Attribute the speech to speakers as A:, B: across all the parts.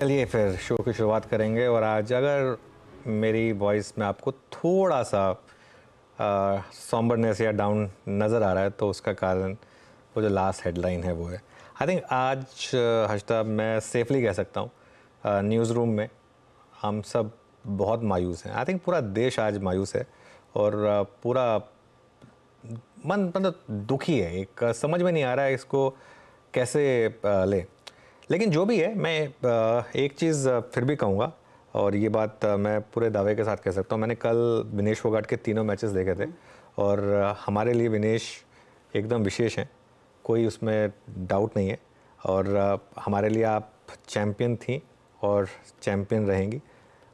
A: चलिए फिर शो की शुरुआत करेंगे। और आज अगर मेरी वॉइस में आपको थोड़ा सा सॉम्बरनेस या डाउन नज़र आ रहा है तो उसका कारण वो जो लास्ट हेडलाइन है वो है। आई थिंक आज हर्षदा मैं सेफली कह सकता हूँ न्यूज़ रूम में हम सब बहुत मायूस हैं। आई थिंक पूरा देश आज मायूस है और पूरा मन मतलब दुखी है। एक समझ में नहीं आ रहा है इसको कैसे ले। लेकिन जो भी है मैं एक चीज़ फिर भी कहूँगा और ये बात मैं पूरे दावे के साथ कह सकता हूँ। मैंने कल विनेश फोगाट के तीनों मैचेस देखे थे और हमारे लिए विनेश एकदम विशेष हैं, कोई उसमें डाउट नहीं है। और हमारे लिए आप चैम्पियन थी और चैम्पियन रहेंगी।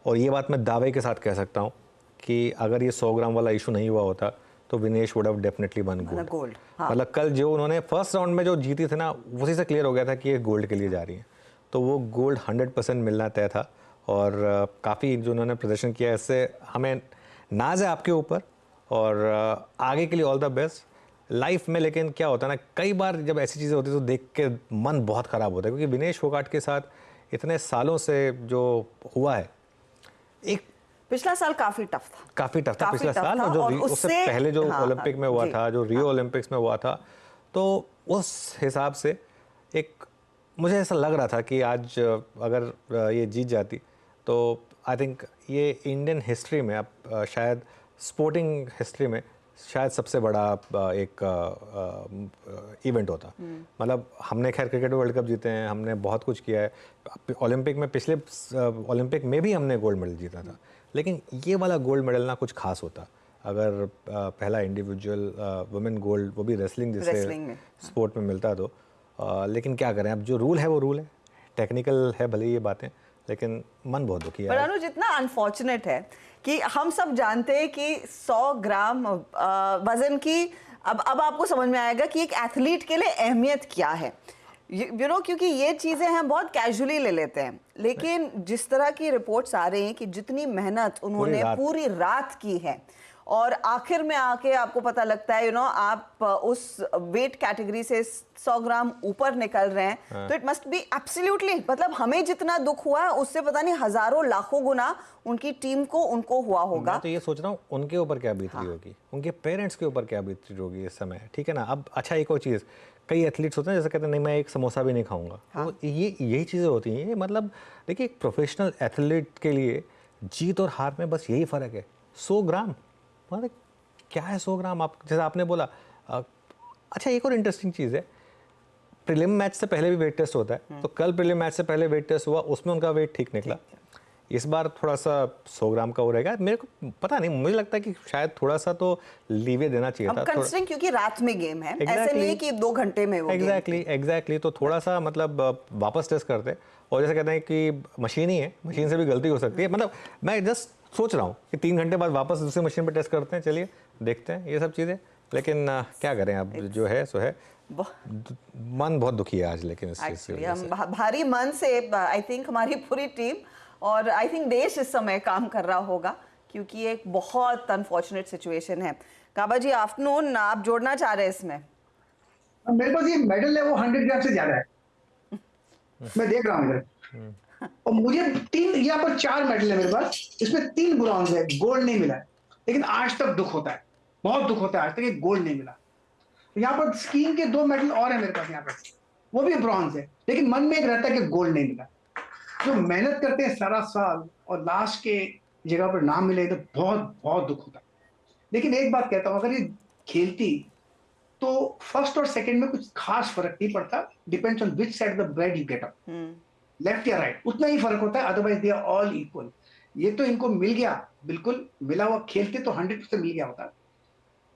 A: और ये बात मैं दावे के साथ कह सकता हूँ कि अगर ये 100 ग्राम वाला इशू नहीं हुआ होता तो Vinesh would have definitely one gold. हाँ। मतलब कल जो उन्होंने फर्स्ट राउंड में जो जीती थी ना, उसी से क्लियर हो गया था कि ये गोल्ड के लिए जा रही है। तो वो गोल्ड 100% मिलना तय था। और काफ़ी जो उन्होंने प्रदर्शन किया, इससे हमें नाज है आपके ऊपर और आगे के लिए ऑल द बेस्ट लाइफ में। लेकिन क्या होता है ना, कई बार जब ऐसी चीज़ें होती है तो देख के मन बहुत ख़राब होता है, क्योंकि विनेश फोगाट के साथ इतने सालों से जो हुआ है, एक
B: पिछला साल काफी टफ था
A: पिछला साल। और जो उससे पहले जो ओलंपिक में हुआ था, जो रियो ओलंपिक्स में हुआ था, तो उस हिसाब से एक मुझे ऐसा लग रहा था कि आज अगर ये जीत जाती तो आई थिंक ये इंडियन हिस्ट्री में अब शायद स्पोर्टिंग हिस्ट्री में शायद सबसे बड़ा एक इवेंट होता। मतलब हमने खैर क्रिकेट वर्ल्ड कप जीते हैं, हमने बहुत कुछ किया है ओलंपिक में, पिछले ओलंपिक में भी हमने गोल्ड मेडल जीता था। लेकिन ये वाला गोल्ड मेडल ना कुछ खास होता अगर पहला इंडिविजुअल वुमेन गोल्ड, वो भी रेसलिंग जैसे स्पोर्ट में मिलता तो। लेकिन क्या करें, अब जो रूल है वो रूल है, टेक्निकल है भले ये बातें, लेकिन मन बहुत दुखी है।
B: पर अनुज इतना अनफॉर्चुनेट है कि हम सब जानते हैं कि 100 ग्राम वजन की अब आपको समझ में आएगा कि एक एथलीट के लिए अहमियत क्या है। यू नो, क्योंकि ये चीजें हम बहुत कैजुअली ले लेते हैं, लेकिन जिस तरह की रिपोर्ट्स आ रही हैं कि जितनी मेहनत उन्होंने पूरी रात की है और आखिर में आके आपको पता लगता है, यू नो, आप उस वेट कैटेगरी से 100 ग्राम ऊपर निकल रहे हैं, तो इट मस्ट बी एब्सोल्युटली, मतलब हमें जितना दुख हुआ है उससे पता नहीं हजारों लाखों गुना उनकी टीम को उनको हुआ होगा।
A: मैं तो ये सोच रहा हूँ उनके ऊपर क्या बीत रही होगी, उनके पेरेंट्स के ऊपर क्या बीत रही होगी इस समय, ठीक है ना। अब अच्छा एक और चीज़, कई एथलीट्स होते हैं जैसे कहते हैं नहीं मैं एक समोसा भी नहीं खाऊंगा। हाँ। तो ये यही चीज़ें होती हैं। मतलब देखिए, एक प्रोफेशनल एथलीट के लिए जीत और हार में बस यही फ़र्क है, 100 ग्राम। मतलब क्या है 100 ग्राम? आप जैसे आपने बोला। अच्छा एक और इंटरेस्टिंग चीज़ है, प्रीलिम मैच से पहले भी वेट टेस्ट होता है, तो कल प्रीलिम मैच से पहले वेट टेस्ट हुआ, उसमें उनका वेट ठीक निकला। इस बार थोड़ा सा 100 ग्राम का हो रहेगा। मेरे को पता नहीं, मुझे लगता है कि शायद थोड़ा सा तो लीवे देना चाहिए था,
B: कंसिडरिंग क्योंकि रात में गेम है। ऐसे नहीं है कि 2 घंटे में वो
A: एग्जैक्टली तो थोड़ा सा मतलब वापस टेस्ट करते। और जैसे कहते हैं कि मशीन ही है, मशीन से भी गलती हो सकती है। मतलब मैं जस्ट सोच रहा हूँ कि 3 घंटे बाद वापस दूसरी मशीन पर टेस्ट करते हैं। चलिए देखते हैं ये सब चीज़ें, लेकिन क्या करें, अब जो है सो है। मन बहुत दुखी है आज, लेकिन इस चीज़ से
B: हम भारी मन से, आई थिंक हमारी पूरी टीम और आई थिंक देश इस समय काम कर रहा होगा, क्योंकि एक बहुत अनफॉर्चुनेट सिचुएशन है। काबा जी, आफ्टरनून, आप जोड़ना चाह रहे हैं इसमें?
C: मेरे पास ये मेडल है वो 100 ग्राम से ज्यादा है, मैं देख रहा हूँ इधर। और मुझे 3, यहाँ पर 4 मेडल है मेरे पास, इसमें 3 ब्रॉन्ज है, गोल्ड नहीं मिला है। लेकिन आज तक दुख होता है, बहुत दुख होता है आज तक, ये गोल्ड नहीं मिला। यहाँ पर स्कीइंग के 2 मेडल और है मेरे पास यहाँ पर, वो भी ब्रॉन्ज है, लेकिन मन में एक रहता है कि गोल्ड नहीं मिला। जो मेहनत करते हैं सारा साल और लास्ट के जगह पर नाम मिले तो बहुत बहुत दुख होता है। लेकिन एक बात कहता हूं, अगर ये खेलती तो फर्स्ट और सेकंड में कुछ खास फर्क नहीं पड़ता, depends on which side the bed you get up, left या राइट, उतना ही फर्क होता है। Otherwise they are all equal. ये तो इनको मिल गया, बिल्कुल मिला हुआ, खेलते तो 100% मिल गया होता।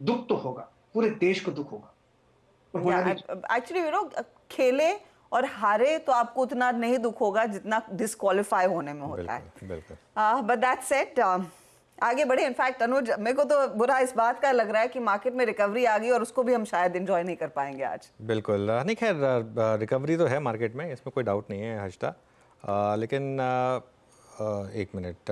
C: दुख तो होगा, पूरे देश को दुख होगा।
B: एक्चुअली यू नो, खेले और हारे तो आपको उतना नहीं दुख होगा जितना डिस्क्वालीफाई होने में होता है। बट दैट्स सेट, आगे बढ़े। इनफैक्ट अनुज, मेरे को तो बुरा इस बात का लग रहा है कि मार्केट में रिकवरी आ गई और उसको भी हम शायद एंजॉय नहीं कर पाएंगे आज।
A: बिल्कुल नहीं, खैर रिकवरी तो है मार्केट में, इसमें कोई डाउट नहीं है हर्षदा। लेकिन एक मिनट,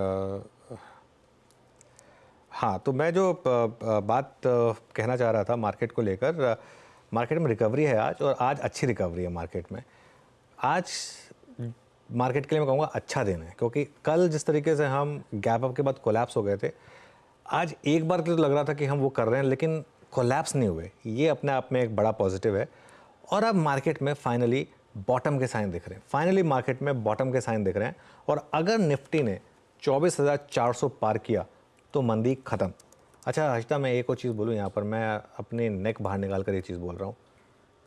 A: हाँ, तो मैं जो बात कहना चाह रहा था मार्केट को लेकर, मार्केट में रिकवरी है आज, और आज अच्छी रिकवरी है मार्केट में। आज मार्केट के लिए मैं कहूँगा अच्छा दिन है, क्योंकि कल जिस तरीके से हम गैप अप के बाद कोलैप्स हो गए थे, आज एक बार के लिए तो लग रहा था कि हम वो कर रहे हैं, लेकिन कोलैप्स नहीं हुए। ये अपने आप में एक बड़ा पॉजिटिव है। और अब मार्केट में फाइनली बॉटम के साइन दिख रहे हैं, फाइनली मार्केट में बॉटम के साइन दिख रहे हैं। और अगर निफ्टी ने 24,400 पार किया तो मंदी ख़त्म। अच्छा हर्षदा, मैं एक और चीज़ बोलूँ यहाँ पर, मैं अपने नेक बाहर निकाल कर ये चीज़ बोल रहा हूँ,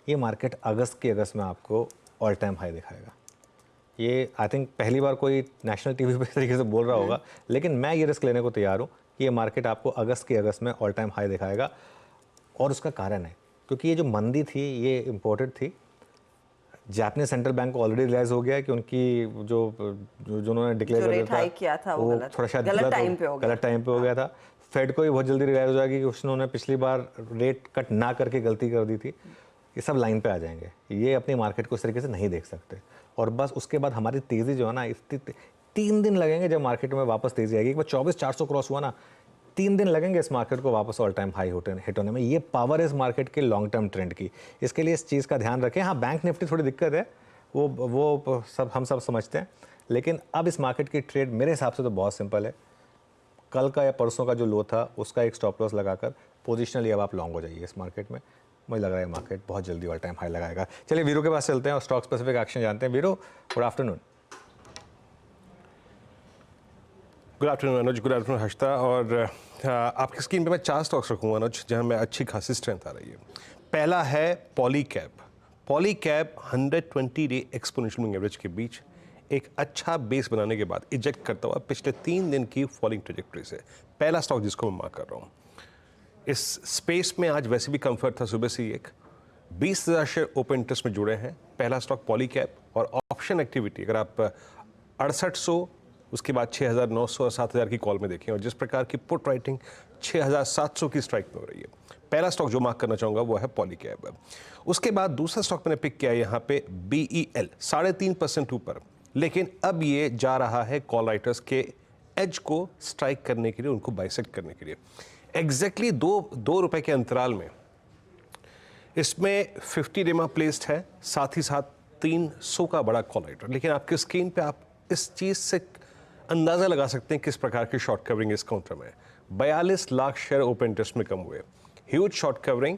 A: ये मार्केट अगस्त में आपको ऑल टाइम हाई दिखाएगा। ये आई थिंक पहली बार कोई नेशनल टीवी पे इस तरीके से बोल रहा होगा, लेकिन मैं ये रिस्क लेने को तैयार हूँ कि ये मार्केट आपको अगस्त में ऑल टाइम हाई दिखाएगा। और उसका कारण है क्योंकि ये जो मंदी थी ये इम्पोर्टेड थी। जापानीज सेंट्रल बैंक को ऑलरेडी रियलाइज हो गया है कि उनकी जो उन्होंने डिक्लेयर
B: किया था वो
A: थोड़ा शायद
B: गलत
A: टाइम पे हो गया था। फेड को भी बहुत जल्दी रियलाइज हो जाएगी कि उन्होंने पिछली बार रेट कट ना करके गलती कर दी थी। ये सब लाइन पे आ जाएंगे, ये अपनी मार्केट को इस तरीके से नहीं देख सकते। और बस उसके बाद हमारी तेज़ी जो है ना, 3 दिन लगेंगे जब मार्केट में वापस तेज़ी आएगी। एक बार 24,400 क्रॉस हुआ ना, 3 दिन लगेंगे इस मार्केट को वापस ऑल टाइम हाई हिट होने में। ये पावर है इस मार्केट के लॉन्ग टर्म ट्रेंड की, इसके लिए इस चीज़ का ध्यान रखें। हाँ, बैंक निफ्टी थोड़ी दिक्कत है, वो सब हम सब समझते हैं, लेकिन अब इस मार्केट की ट्रेड मेरे हिसाब से तो बहुत सिंपल है। कल का या परसों का जो लो था उसका एक स्टॉप लॉस लगाकर पोजिशनली अब आप लॉन्ग हो जाइए इस मार्केट में। मुझे लग रहा है मार्केट बहुत जल्दी ऑल टाइम हाई लगाएगा। चलिए वीरू के पास चलते हैं और स्टॉक स्पेसिफिक एक्शन जानते हैं। Veeru, good afternoon.
D: Good afternoon Anuj, good afternoon Harshada. और आपकी स्क्रीन पे मैं 4 स्टॉक्स रखूँगा अनुज, जहाँ में अच्छी खासी स्ट्रेंथ आ रही है। पहला है Polycab. Polycab 120 day exponential moving average के बीच एक अच्छा बेस बनाने के बाद इजेक्ट करता हुआ पिछले 3 दिन की फॉलिंग ट्रेजेक्टरी से पहला स्टॉक जिसको मैं मार्क कर रहा हूँ। इस स्पेस में आज वैसे भी कंफर्ट था, सुबह से ही एक 20,000 शेयर ओपन इंटरेस्ट में जुड़े हैं। पहला स्टॉक पॉलीकैब। और ऑप्शन एक्टिविटी अगर आप 6800, उसके बाद 6,900 और 7,000 की कॉल में देखें, और जिस प्रकार की पुट राइटिंग 6,700 की स्ट्राइक में हो रही है, पहला स्टॉक जो मार्क करना चाहूँगा वो है पॉलीकैब। उसके बाद दूसरा स्टॉक मैंने पिक किया यहाँ पे BEL, 3.5% ऊपर, लेकिन अब ये जा रहा है कॉल राइटर्स के एज को स्ट्राइक करने के लिए, उनको बाइसेक्ट करने के लिए। एग्जैक्टली 2 रुपए के अंतराल में इसमें 50 डेमा प्लेस्ड है, साथ ही साथ 300 का बड़ा कॉल राइटर। लेकिन आपकी स्क्रीन पे आप इस चीज़ से अंदाज़ा लगा सकते हैं किस प्रकार की शॉर्ट कवरिंग इस काउंटर में है। 42 लाख शेयर ओपन इंटरेस्ट में कम हुए, ह्यूज शॉर्ट कवरिंग।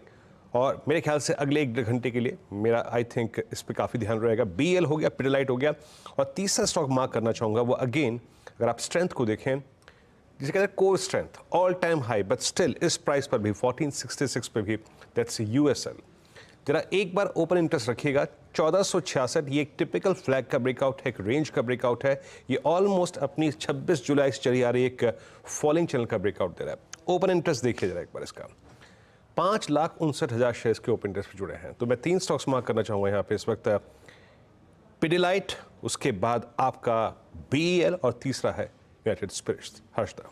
D: और मेरे ख्याल से अगले 1-1.5 घंटे के लिए मेरा आई थिंक इस पर काफ़ी ध्यान रहेगा। BL हो गया, पिडिलाइट हो गया। और तीसरा स्टॉक मार्क करना चाहूँगा वो अगेन, अगर आप स्ट्रेंथ को देखें, जिसे कहते हैं core strength, all time high, but still इस प्राइस पर भी 1466 पे भी, दैट्स USL। जरा एक बार ओपन इंटरेस्ट रखिएगा, 1466। ये एक टिपिकल फ्लैग का ब्रेकआउट है, एक रेंज का ब्रेकआउट है। ये ऑलमोस्ट अपनी 26 जुलाई से चली आ रही एक फॉलिंग चैनल का ब्रेकआउट दे रहा है। ओपन इंटरेस्ट देखिए जरा एक बार इसका, 5,59,000 शेयर्स के ओपन इंटरेस्ट पे जुड़े हैं। तो मैं 3 स्टॉक्स मार्क करना चाहूँगा यहाँ पे इस वक्त, पिडिलाइट, उसके बाद आपका BEL और तीसरा है यूनाइटेड स्पिरिट्स। हर्षदा।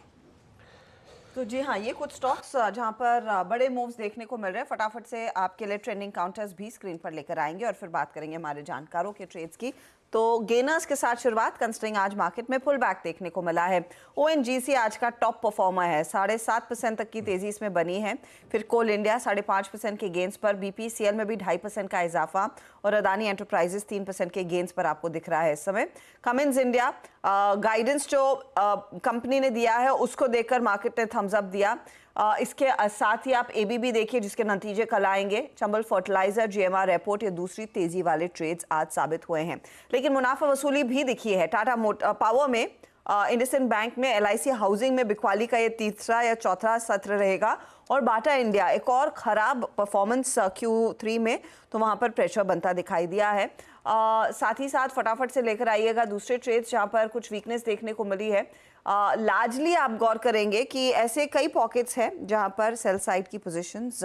B: तो जी हाँ, ये कुछ स्टॉक्स जहां पर बड़े मूव्स देखने को मिल रहे हैं। फटाफट से आपके लिए ट्रेंडिंग काउंटर्स भी स्क्रीन पर लेकर आएंगे और फिर बात करेंगे हमारे जानकारों के ट्रेड्स की। तो गेनर्स के साथ शुरुआत, कंसिडरिंग आज मार्केट में पुल बैक देखने को मिला है। ONGC आज का टॉप परफॉर्मर है, 7.5% तक की तेजी इसमें बनी है। फिर कोल इंडिया 5.5% के गेंस पर, BPCL में भी 2.5% का इजाफा, और अदानी एंटरप्राइजेस 3% के गेंस पर आपको दिख रहा है इस समय। कमिंस इंडिया गाइडेंस जो कंपनी ने दिया है उसको देखकर मार्केट ने थम्स अप दिया। इसके साथ ही आप ABB देखिए जिसके नतीजे कल आएंगे। चंबल फर्टिलाइजर, GMR एयरपोर्ट, ये दूसरी तेजी वाले ट्रेड्स आज साबित हुए हैं। लेकिन मुनाफा वसूली भी दिखी है। टाटा पावर में, इंडसइंड बैंक में, LIC हाउसिंग में बिकवाली का ये तीसरा या चौथा सत्र रहेगा। और बाटा इंडिया एक और खराब परफॉर्मेंस Q3 में, तो वहां पर प्रेशर बनता दिखाई दिया है। साथ ही साथ फटाफट से लेकर आइएगा दूसरे ट्रेड्स जहां पर कुछ वीकनेस देखने को मिली है। लार्जली आप गौर करेंगे कि ऐसे कई पॉकेट्स हैं जहां पर सेल साइड की पोजीशंस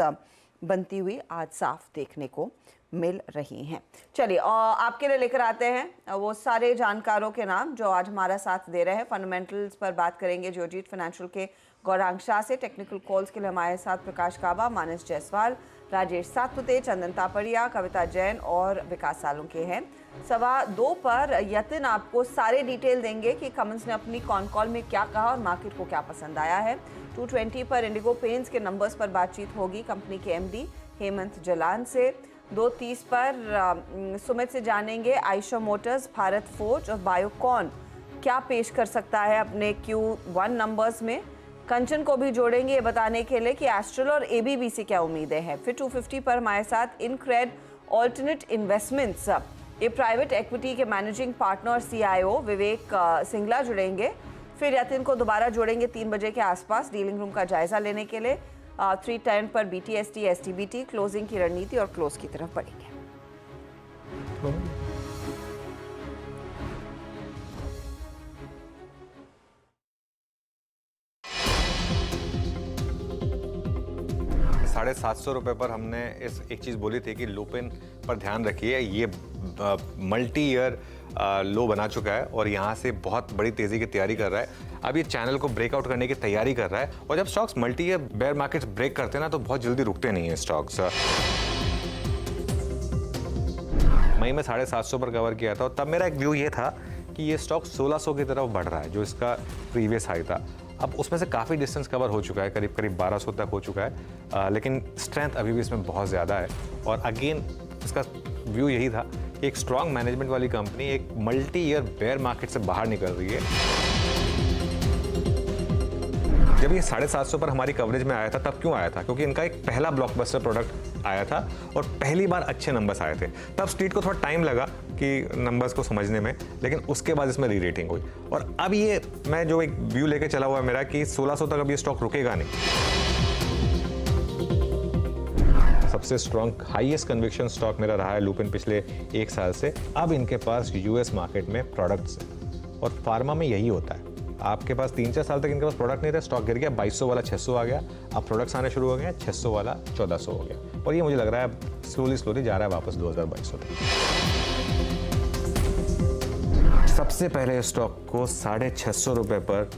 B: बनती हुई आज साफ देखने को मिल रही हैं। चलिए आपके लिए लेकर आते हैं वो सारे जानकारों के नाम जो आज हमारा साथ दे रहे हैं। फंडामेंटल्स पर बात करेंगे जियोजीत फाइनेंशियल के गौरांग शाह से। टेक्निकल कॉल्स के लिए हमारे साथ प्रकाश काबा, मानस जायसवाल, राजेश सातपुते, चंदन तापड़िया, कविता जैन और विकास सालुंके हैं। 2:15 पर यतिन आपको सारे डिटेल देंगे कि कमिंस ने अपनी कॉन कॉल में क्या कहा और मार्केट को क्या पसंद आया है। 2:20 पर इंडिगो पेंट्स के नंबर्स पर बातचीत होगी कंपनी के MD हेमंत जलान से। 2:30 पर सुमित से जानेंगे आयशा मोटर्स, भारत फोर्ज और बायोकॉन क्या पेश कर सकता है अपने Q1 नंबर्स में। कंचन को भी जोड़ेंगे ये बताने के लिए कि एस्ट्रल और एबीबी से क्या उम्मीदें हैं। फिर 250 पर हमारे साथ इनक्रेड ऑल्टरनेट इन्वेस्टमेंट्स, ये प्राइवेट इक्विटी के मैनेजिंग पार्टनर और CIO विवेक सिंगला जुड़ेंगे। फिर यतिन को दोबारा जोड़ेंगे 3 बजे के आसपास डीलिंग रूम का जायजा लेने के लिए। 3:10 पर BTST STBT क्लोजिंग की रणनीति और क्लोज की तरफ बढ़ेंगे।
A: ₹750 पर हमने इस एक चीज़ बोली थी कि लुपिन पर ध्यान रखिए, ये मल्टी ईयर लो बना चुका है और यहाँ से बहुत बड़ी तेज़ी की तैयारी कर रहा है। अब ये चैनल को ब्रेकआउट करने की तैयारी कर रहा है और जब stocks multi year bear markets break करते हैं ना तो बहुत जल्दी रुकते नहीं हैं स्टॉक्स। मई में 750 पर कवर किया था और तब मेरा एक व्यू ये था कि ये स्टॉक 1600 की तरफ बढ़ रहा है जो इसका प्रीवियस हाई था। अब उसमें से काफ़ी डिस्टेंस कवर हो चुका है, करीब करीब 1200 तक हो चुका है, लेकिन स्ट्रेंथ अभी भी इसमें बहुत ज़्यादा है। और अगेन इसका व्यू यही था कि एक स्ट्रॉन्ग मैनेजमेंट वाली कंपनी एक मल्टी ईयर बेयर मार्केट से बाहर निकल रही है। जब ये 750 पर हमारी कवरेज में आया था तब क्यों आया था? क्योंकि इनका एक पहला ब्लॉकबस्टर प्रोडक्ट आया था और पहली बार अच्छे नंबर्स आए थे। तब स्ट्रीट को थोड़ा टाइम लगा कि नंबर्स को समझने में, लेकिन उसके बाद इसमें री रेटिंग हुई और अब ये मैं जो एक व्यू लेके चला हुआ है मेरा कि 1600 तक अब ये स्टॉक रुकेगा नहीं। सबसे स्ट्रॉन्ग हाईएस्ट कन्विक्शन स्टॉक मेरा रहा है लुपिन पिछले 1 साल से। अब इनके पास US मार्केट में प्रोडक्ट्स हैं और फार्मा में यही होता है। आपके पास 3-4 साल तक इनके पास प्रोडक्ट नहीं था, स्टॉक गिर गया, 2200 वाला 600 आ गया, अब प्रोडक्ट्स आने शुरू हो गए, 600 वाला 1400 हो गया और ये मुझे लग रहा है स्लोली जा रहा है वापस 2022 तक। सबसे पहले स्टॉक को 650 पर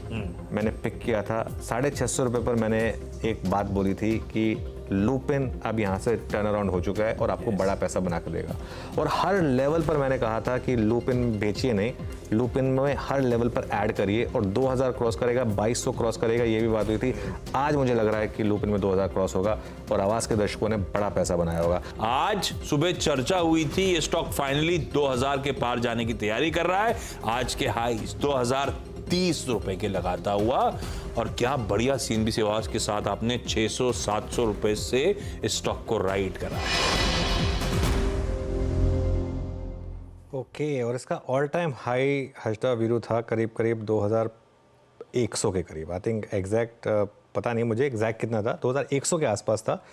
A: मैंने पिक किया था। 650 पर मैंने एक बात बोली थी कि लुपिन अब यहाँ से टर्न अराउंड हो चुका है और आपको बड़ा पैसा बना कर देगा और हर लेवल पर मैंने कहा था कि लुपिन बेचिए नहीं, लुपिन में हर लेवल पर ऐड करिए और 2000 क्रॉस करेगा, 2200 क्रॉस करेगा, ये भी बात हुई थी। आज मुझे लग रहा है कि लुपिन में 2000 क्रॉस होगा और आवाज के दर्शकों ने बड़ा पैसा बनाया होगा।
E: आज सुबह चर्चा हुई थी ये स्टॉक फाइनली 2000 के पार जाने की तैयारी कर रहा है। आज के हाईज 2030 रुपए के लगाता हुआ और क्या बढ़िया सीएनबी सेवाज के साथ आपने 600-700 रुपए से इस स्टॉक को राइड करा है।
A: ओके, और इसका all time high Harshada Veeru था करीब करीब 2100 के करीब। आई थिंक एग्जैक्ट पता नहीं मुझे एग्जैक्ट कितना था, 2100 के आसपास था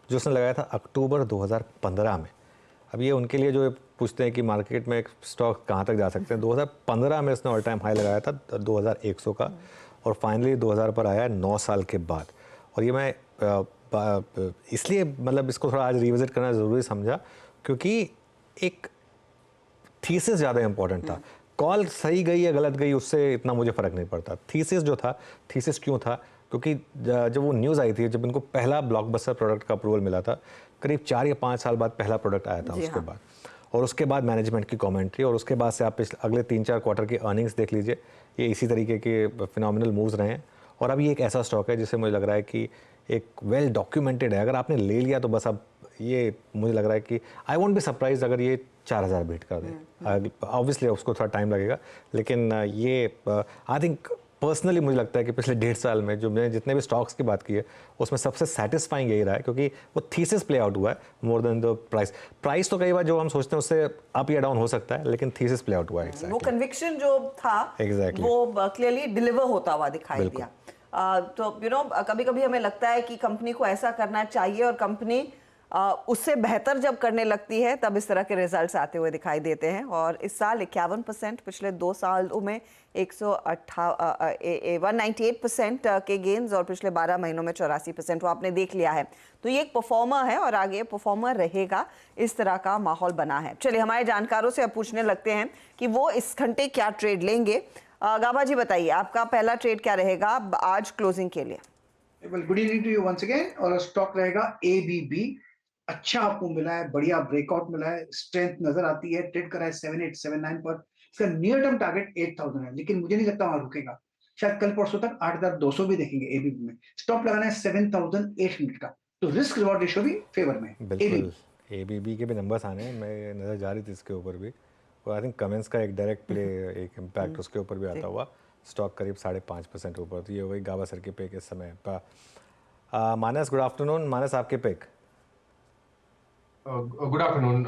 A: जो उसने लगाया था अक्टूबर 2015 में। अब ये उनके लिए जो पूछते हैं कि मार्केट में स्टॉक कहाँ तक जा सकते हैं, 2015 में इसने ऑल टाइम हाई लगाया था 2100 का और फाइनली 2000 पर आया 9 साल के बाद। और ये मैं इसलिए मतलब इसको थोड़ा आज रिविजिट करना ज़रूरी समझा क्योंकि एक थीसिस ज़्यादा इंपॉर्टेंट था। कॉल सही गई या गलत गई उससे इतना मुझे फ़र्क नहीं पड़ता। थीसिस जो था, थीसिस क्यों था? क्योंकि जब वो न्यूज़ आई थी, जब इनको पहला ब्लॉकबस्टर प्रोडक्ट का अप्रूवल मिला था, करीब 4 या 5 साल बाद पहला प्रोडक्ट आया था उसके बाद, और उसके बाद मैनेजमेंट की कमेंट्री और उसके बाद से आप अगले 3-4 क्वार्टर की अर्निंग्स देख लीजिए, ये इसी तरीके के फिनोमिनल मूव्स रहे हैं। और अब ये एक ऐसा स्टॉक है जिसे मुझे लग रहा है कि एक वेल डॉक्यूमेंटेड है। अगर आपने ले लिया तो बस अब ये मुझे लग रहा है कि आई वोंट बी सरप्राइज अगर ये 4000 बीट कर दे। ऑब्वियसली उसको थोड़ा टाइम लगेगा, लेकिन ये आई थिंक पर्सनली मुझे लगता है कि पिछले 1.5 साल में जो मैंने जितने भी स्टॉक्स की बात की है उसमें सबसे सेटिस्फाइंग यही रहा है क्योंकि वो थीसिस प्ले आउट हुआ है more than the price. Price तो कई बार जो हम सोचते हैं उससे अप या डाउन हो सकता है, लेकिन थीसिस प्ले आउट हुआ है।
B: वो कन्विक्शन जो था वो क्लियरली डिलीवर होता हुआ दिखाई दिया। तो कभी कभी हमें लगता है कि कंपनी को ऐसा करना चाहिए और कंपनी उससे बेहतर जब करने लगती है तब इस तरह के रिजल्ट्स आते हुए दिखाई देते हैं। और इस साल 51%, पिछले 2 सालों में 198% के गेन्स और पिछले 12 महीनों में 84% वो आपने देख लिया है। तो ये एक परफॉर्मर है और आगे परफॉर्मर रहेगा, इस तरह का माहौल बना है। चलिए हमारे जानकारों से अब पूछने लगते हैं कि वो इस घंटे क्या ट्रेड लेंगे। गाबा जी बताइए, आपका पहला ट्रेड क्या रहेगा आज क्लोजिंग के लिए?
C: Good evening to you once again. और स्टॉक रहेगा ABB। अच्छा आपको मिला है, बढ़िया ब्रेकआउट मिला है, स्ट्रेंथ नजर आती है, ट्रेड करा है 7879 पर। इसका नियर टर्म टारगेट 8000 है, लेकिन मुझे नहीं लगता वहां रुकेगा। शायद कल परसों तक 8200 भी देखेंगे ABB में। स्टॉप लगाना है 7800 का, तो रिस्क रिवॉर्ड रेशियो भी फेवर में।
A: बिल्कुल ABB के भी नंबर्स आने हैं, मैं नज़र जा रही थी इसके ऊपर भी, और आई थिंक कमेंस का एक डायरेक्ट प्ले, एक इम्पैक्ट उसके ऊपर भी आता हुआ, स्टॉक करीब 5.5% ऊपर, तो ये वही गावस्कर के पिक इस समय। मानस, गुड आफ्टरनून। मानस, आपके पिक।
F: Good afternoon.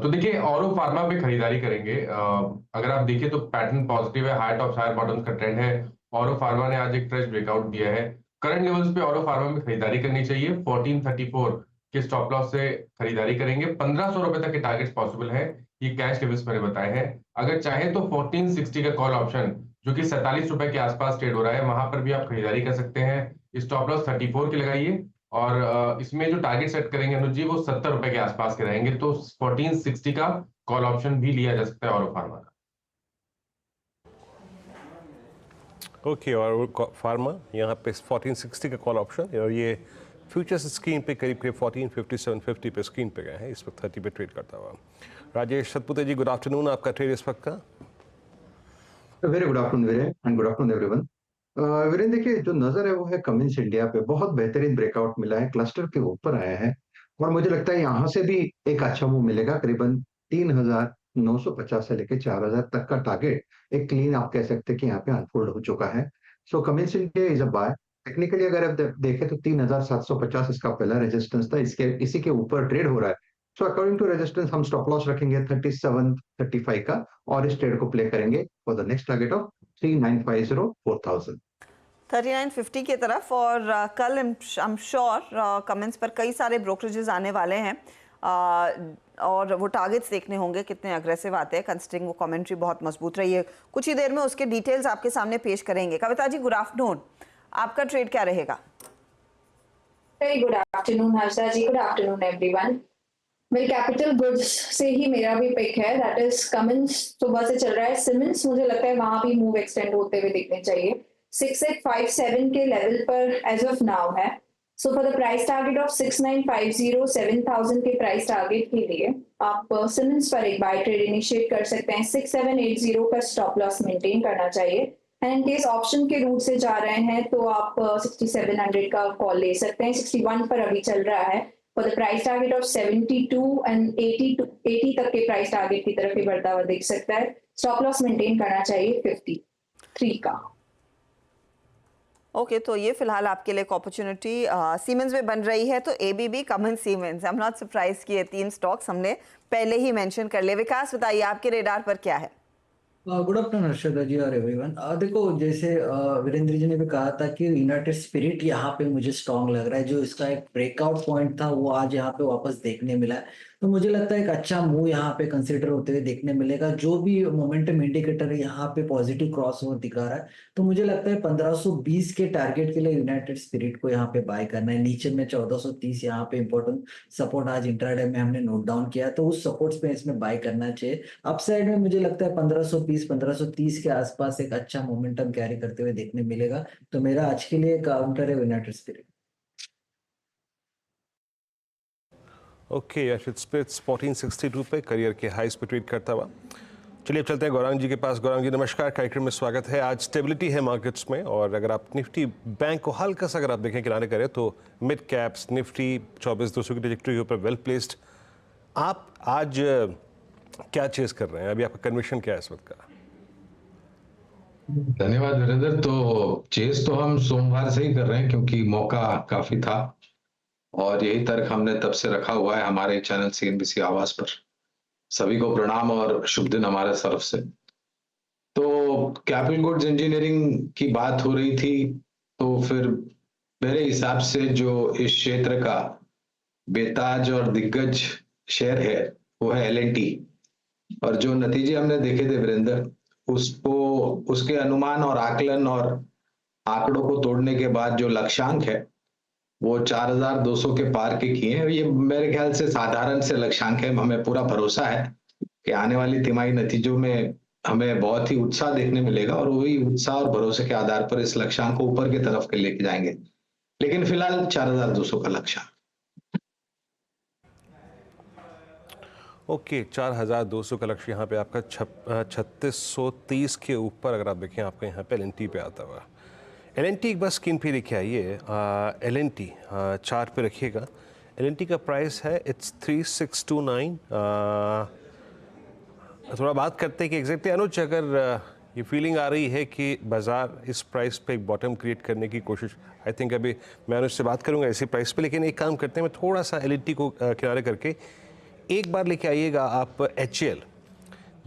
F: तो देखिए, ऑरो फार्मा पे खरीदारी करेंगे। अगर आप देखिए तो पैटर्न पॉजिटिव है, हाई टॉप्स हायर बॉटम्स का ट्रेंड है। ऑरो फार्मा ने आज एक फ्रेश ब्रेकआउट दिया है। करंट लेवल्स पे ऑरो फार्मा में खरीदारी करनी चाहिए। 1434 के स्टॉप लॉस से खरीदारी करेंगे। 1500 रुपए तक के टारगेट्स पॉसिबल है, ये कैश लेवल्स मैंने बताए हैं। अगर चाहे तो 1460 का कॉल ऑप्शन जो कि 47 रुपए के आसपास ट्रेड हो रहा है, वहां पर भी आप खरीदारी कर सकते हैं। स्टॉप लॉस 34 के लगाइए, और इसमें जो टारगेट सेट करेंगे अनुज जी, वो 70 रुपए के आसपास के रहेंगे। तो 1460 का कॉल ऑप्शन भी लिया जा सकता है ऑरो फार्मा का।
D: ओके, और फार्मा यहाँ पे 1460 का कॉल ऑप्शन, और ये फ्यूचर्स स्क्रीन पे करीब 1457.50 पे स्क्रीन पे गए हैं, इस वक्त 30 पे ट्रेड करता हुआ। Rajesh Satpute ji, good afternoon. आपका ट्रेड इस वक्त का?
G: Very good afternoon Veere, and good afternoon everyone. Viren, देखिए जो नजर है वो है कमिंस इंडिया पे, बहुत बेहतरीन ब्रेकआउट मिला है, क्लस्टर के ऊपर आया है, और मुझे लगता है यहाँ से भी एक अच्छा मूव मिलेगा। करीबन 3,950 से लेके 4,000 तक का टारगेट एक क्लीन आप कह सकते हैं कि यहाँ पे अनफोल्ड हो चुका है। So Cummins India is a buy. Technically अगर आप देखें तो 3,750 इसका पहला रेजिस्टेंस था, इसी के ऊपर ट्रेड हो रहा है। सो अकॉर्डिंग टू रेजिस्टेंस हम स्टॉप लॉस रखेंगे 3735 का, और इस ट्रेड को प्ले करेंगे for the next target of 3950 4000
B: 3950 की तरफ। और कल आई एम श्योर कमेंट्स पर कई सारे ब्रोकरेजेस आने वाले हैं, और वो टारगेट्स देखने होंगे कितने अग्रेसिव आते हैं, कंसिडरिंग वो कमेंट्री बहुत मजबूत रही है। कुछ ही देर में उसके डिटेल्स आपके सामने पेश करेंगे। Kavita ji, good afternoon. आपका ट्रेड क्या रहेगा?
H: Very good afternoon Harsha ji, good afternoon everyone. Well, capital goods से ही मेरा भी पिक है, दैट इज कमिंस सुबह से चल रहा है। सिमेंस मुझे लगता है वहां भी मूव एक्सटेंड होते हुए दिखने चाहिए। 6857 के लेवल पर एज ऑफ नाउ है। So for the price target of 6950 7000 के प्राइस टारगेट के लिए आप सिमेंस पर एक बाय ट्रेड इनिशिएट कर सकते हैं। 6780 का स्टॉप लॉस मेंटेन करना चाहिए, एंड इन केस ऑप्शन के रूट से जा रहे हैं तो आप 6700 का कॉल ले सकते हैं। 61 पर अभी चल रहा है। For the price target of 72 and 80 तक के प्राइस टारगेट की तरफ ही बढ़ता हुआ दिख सकता है। स्टॉप लॉस मेंटेन करना चाहिए 53 का।
B: ओके, तो ये फिलहाल आपके लिए एक अपॉर्चुनिटी सीमेंस में बन रही है। तो ABB, Cummins, siemens, I am not surprise कि ये तीन स्टॉक्स हमने पहले ही मेंशन कर लिए। विकास, बताइए आपके रेडार पर क्या है?
I: गुड आफ्टरनून हर्षदा जी और एवरीवन। देखो, जैसे वीरेंद्र जी ने भी कहा था कि यूनाइटेड स्पिरिट यहाँ पे मुझे स्ट्रांग लग रहा है। जो इसका एक ब्रेकआउट पॉइंट था वो आज यहाँ पे वापस देखने मिला है, तो मुझे लगता है एक अच्छा मूव यहाँ पे कंसीडर होते हुए देखने मिलेगा। जो भी मोमेंटम इंडिकेटर है यहाँ पे पॉजिटिव क्रॉस ओवर दिखा रहा है, तो मुझे लगता है 1520 के टारगेट के लिए यूनाइटेड स्पिरिट को यहाँ पे बाय करना है। नीचे में 1430 यहाँ पे इंपॉर्टेंट सपोर्ट आज इंट्राडे में हमने नोट डाउन किया, तो उस सपोर्ट स्पेस में बाय करना चाहिए। अपसाइड में मुझे लगता है 1520 1530 के आसपास एक अच्छा मोमेंटम कैरी करते हुए देखने मिलेगा। तो मेरा आज के लिए काउंटर है यूनाइटेड स्पिरिट।
D: ओके, स्पिरिट्स 1462 पे करियर के हाईस पे ट्रेड करता हुआ। चलिए अब चलते हैं गौरांग जी के पास। गौरांग जी, नमस्कार, कार्यक्रम में स्वागत है। आज स्टेबिलिटी है मार्केट्स में, और अगर आप निफ्टी बैंक को हल्का सा अगर आप देखें किनारे करें तो मिड कैप्स निफ्टी 24200 की ट्रैजेक्टरी के ऊपर वेल प्लेस्ड। आप आज क्या चेस कर रहे हैं? अभी आपका कन्विक्शन क्या है इस वक्त का?
J: धन्यवाद वीरेंद्र। तो चेस तो हम सोमवार से ही कर रहे हैं, क्योंकि मौका काफी था, और यही तर्क हमने तब से रखा हुआ है हमारे चैनल CNBC आवाज पर। सभी को प्रणाम और शुभ दिन हमारे तरफ से। तो कैपिटल गुड्स इंजीनियरिंग की बात हो रही थी, तो फिर मेरे हिसाब से जो इस क्षेत्र का बेताज और दिग्गज शेयर है वो है L&T, और जो नतीजे हमने देखे थे वीरेंद्र, उसके अनुमान और आकलन और आंकड़ों को तोड़ने के बाद जो लक्ष्यांक है वो 4200 के पार के किए हैं। ये मेरे ख्याल से साधारण से लक्ष्यांक है। हमें पूरा भरोसा है कि आने वाली तिमाही नतीजों में हमें बहुत ही उत्साह देखने मिलेगा, और वही उत्साह और भरोसे के आधार पर इस लक्ष्यांक को ऊपर की तरफ के लेके जाएंगे। लेकिन फिलहाल 4200 का लक्ष्यांक।
D: ओके, 4200 का लक्ष्य यहाँ पे आपका 3630 के ऊपर अगर आप देखें आपका यहाँ पे L&T पे आता हुआ। L&T एक बार स्क्रीन पे देखिए आइए। L&T चार्ट पे रखिएगा। एल का प्राइस है इट्स 3629। थोड़ा बात करते हैं कि एग्जैक्टली अनुज, अगर ये फीलिंग आ रही है कि बाजार इस प्राइस पे एक बॉटम क्रिएट करने की कोशिश, आई थिंक अभी मैं अनुज से बात करूंगा इसी प्राइस पे, लेकिन एक काम करते हैं, मैं थोड़ा सा एल को किनारे करके एक बार लेके आइएगा आप HAL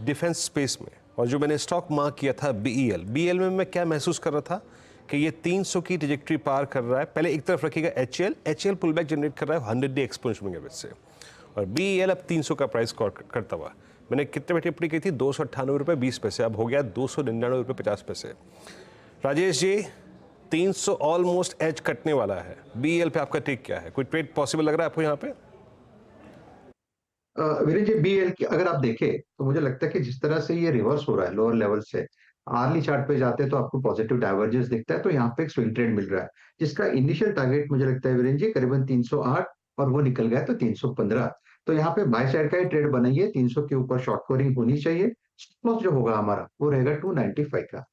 D: डिफेंस स्पेस में। और जो मैंने स्टॉक मार्क किया था BEL में मैं क्या महसूस कर रहा था कि ये 300 की ट्रैजेक्टरी पार कर रहा है। पहले एक तरफ रखिएगा HAL पुल बैक जनरेट कर रहा है 100 डे एक्सपोनेंशियल मूविंग एवरेज से, और BEL अब 300 का प्राइस करता हुआ, मैंने कितने पे टिप्पणी की थी, 298 रुपये 20 पैसे, अब हो गया 299 रुपये 50 पैसे। राजेश जी, 300 ऑलमोस्ट एज कटने वाला है, BEL पे आपका टेक क्या है? कोई ट्रेड पॉसिबल लग रहा है आपको यहाँ पे?
G: वीरेंद्र जी, BEL की अगर आप देखें तो मुझे लगता है कि जिस तरह से ये रिवर्स हो रहा है लोअर लेवल से, आर्ली चार्ट पे जाते हैं तो आपको पॉजिटिव डाइवर्जेंस दिखता है, तो यहाँ पे एक स्विंग ट्रेड मिल रहा है जिसका इनिशियल टारगेट मुझे लगता है वीरेंद्र जी करीबन 308, और वो निकल गया तो 315। तो यहाँ पे बाय साइड का ही ट्रेड बनाइए, 300 के ऊपर शॉर्ट कवरिंग होनी चाहिए। स्टॉप लॉस जो होगा हमारा वो रहेगा 295 का।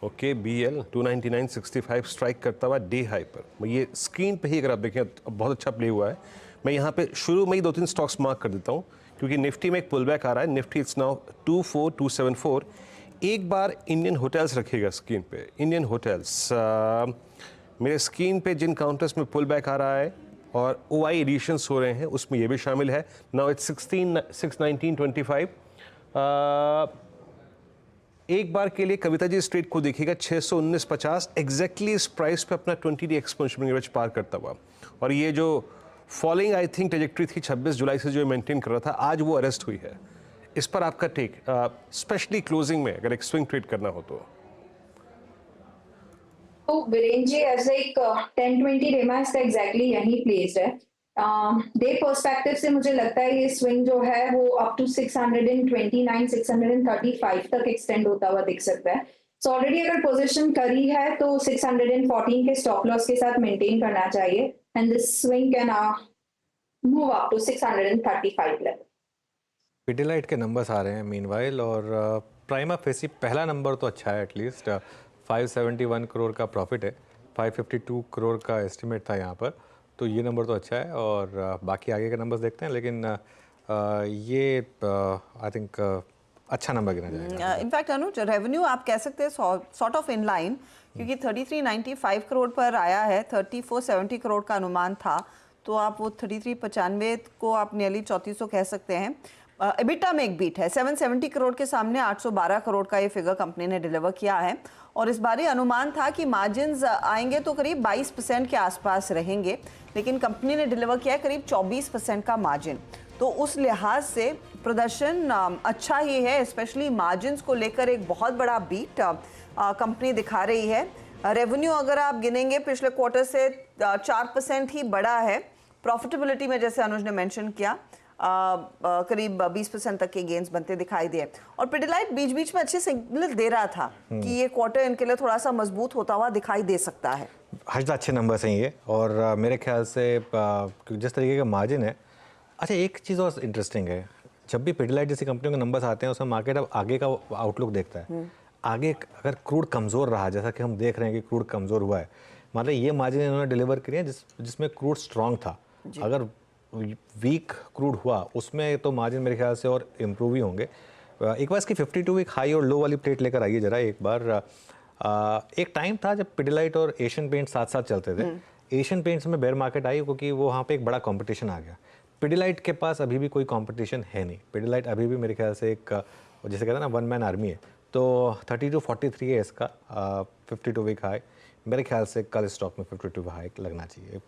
D: ओके, BEL 299.65 स्ट्राइक करता हुआ डे हाई पर। ये स्क्रीन पे ही अगर आप देखें बहुत अच्छा प्ले हुआ है। मैं यहाँ पे शुरू में ही 2-3 स्टॉक्स मार्क कर देता हूँ क्योंकि निफ्टी में एक पुल बैक आ रहा है। Nifty it's now 24274। एक बार इंडियन होटल्स रखिएगा स्क्रीन पे। इंडियन होटल्स मेरे स्क्रीन पे जिन काउंटर्स में पुल बैक आ रहा है और OI एडिशंस हो रहे हैं उसमें ये भी शामिल है। Now it's 619.25। एक बार के लिए कविता जी स्ट्रेट को देखिएगा 619.50 एग्जैक्टली इस प्राइस पे अपना 20 डे एक्सपोनेंशियल मूविंग एवरेज पार करता हुआ, और ये जो फॉलिंग आई थिंक ट्रैजेक्टरी थी 26 जुलाई से जो मेंटेन कर रहा था, आज वो अरेस्ट हुई है। इस पर आपका टेक, स्पेशली क्लोजिंग में अगर एक स्विंग ट्रेड करना हो तो?
H: वीरेंद्र जी, एज एक 10-20 रेमा इसका एग्जैक्टली यही प्लेस्ड है। डे पर्सपेक्टिव से मुझे लगता है ये स्विंग जो है वो अप टू 629-635 तक एक्सटेंड होता हुआ दिख सकता है। सो ऑलरेडी अगर पोजीशन करी है तो 614 के स्टॉप लॉस के साथ मेंटेन करना चाहिए, and this swing can move up to 635 level.
A: Pidilite के नंबर्स आ रहे हैं मीनवाइल, और प्राइमा फेसी पहला नंबर तो अच्छा है, एटलीस्ट 571 करोड़ का प्रॉफिट है, 552 करोड़ का एस्टिमेट था यहाँ पर, तो ये नंबर तो अच्छा है। और बाकी आगे के नंबर्स देखते हैं, लेकिन ये आई थिंक अच्छा नंबर गिना जाएगा।
B: इनफैक्ट अनुज, रेवेन्यू आप कह सकते हैं सॉर्ट ऑफ इन लाइन, क्योंकि 3395 करोड़ पर आया है, 3470 करोड़ का अनुमान था, तो आप वो 3395 को आप नियरली 3400 कह सकते हैं। एबिटा में एक बीट है, 770 करोड़ के सामने 812 करोड़ का ये फिगर कंपनी ने डिलीवर किया है, और इस बार अनुमान था कि मार्जिन्स आएंगे तो करीब 22% के आसपास रहेंगे, लेकिन कंपनी ने डिलीवर किया है करीब 24% का मार्जिन। तो उस लिहाज से प्रदर्शन अच्छा ही है, स्पेशली मार्जिन्स को लेकर एक बहुत बड़ा बीट कंपनी दिखा रही है। रेवेन्यू अगर आप गिनेंगे पिछले क्वार्टर से 4% ही बड़ा है। प्रॉफिटेबिलिटी में जैसे अनुज ने मेंशन किया करीब 20% तक के गेन्स बनते दिखाई दिए, और पिडिलाइट बीच बीच में अच्छे सिग्नल दे रहा था कि ये क्वार्टर इनके लिए थोड़ा सा मजबूत होता हुआ दिखाई दे सकता है।
A: हर्षदा, अच्छे नंबर्स हैं ये, और मेरे ख्याल से जिस तरीके का मार्जिन है। अच्छा, एक चीज़ और इंटरेस्टिंग है, जब भी पिडिलाइट जैसी कंपनियों के नंबर्स आते हैं उसमें मार्केट अब आगे का आउटलुक देखता है। आगे अगर क्रूड कमज़ोर रहा, जैसा कि हम देख रहे हैं कि क्रूड कमज़ोर हुआ है, मतलब ये मार्जिन इन्होंने डिलीवर किए हैं जिसमें क्रूड स्ट्रॉन्ग था। अगर वीक क्रूड हुआ उसमें तो मार्जिन मेरे ख्याल से और इम्प्रूव ही होंगे। एक बार इसकी 52 वीक हाई और लो वाली प्लेट लेकर आइए जरा एक बार। एक टाइम था जब पिडिलाइट और एशियन पेंट साथ साथ चलते थे। एशियन पेंट्स में बेयर मार्केट आई क्योंकि वो वहाँ पे एक बड़ा कंपटीशन आ गया। पिडिलाइट के पास अभी भी कोई कंपटीशन है नहीं। पिडिलाइट अभी भी मेरे ख्याल से एक जैसे कहते हैं ना, वन मैन आर्मी है। तो 3243 है इसका 52 वीक हाई। मेरे ख्याल से कल स्टॉक में 52 हाई लगना चाहिए।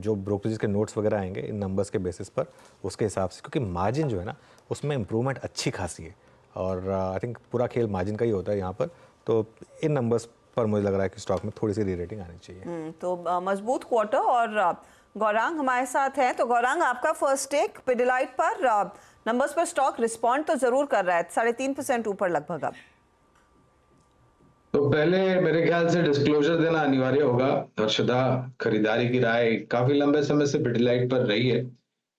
A: जो ब्रोकरेज के नोट्स वगैरह आएंगे इन नंबर्स के बेसिस पर, उसके हिसाब से, क्योंकि मार्जिन जो है ना उसमें इम्प्रूवमेंट अच्छी खासी है, और आई थिंक पूरा खेल मार्जिन का ही होता है यहाँ पर। तो इन नंबर्स पर मुझे लग रहा है कि स्टॉक में थोड़ी सी री रेटिंग आनी चाहिए।
B: तो मजबूत क्वार्टर। और गौरांग हमारे साथ है, तो गौरांग आपका फर्स्ट टेक पिडिलाइट पर। नंबर्स पर स्टॉक रिस्पॉन्ड तो जरूर कर रहा है, 3.5% ऊपर लगभग। अब
J: तो पहले मेरे ख्याल से डिस्क्लोजर देना अनिवार्य होगा। हर्षदा, खरीदारी की राय काफी लंबे समय से पिडिलाइट पर रही है।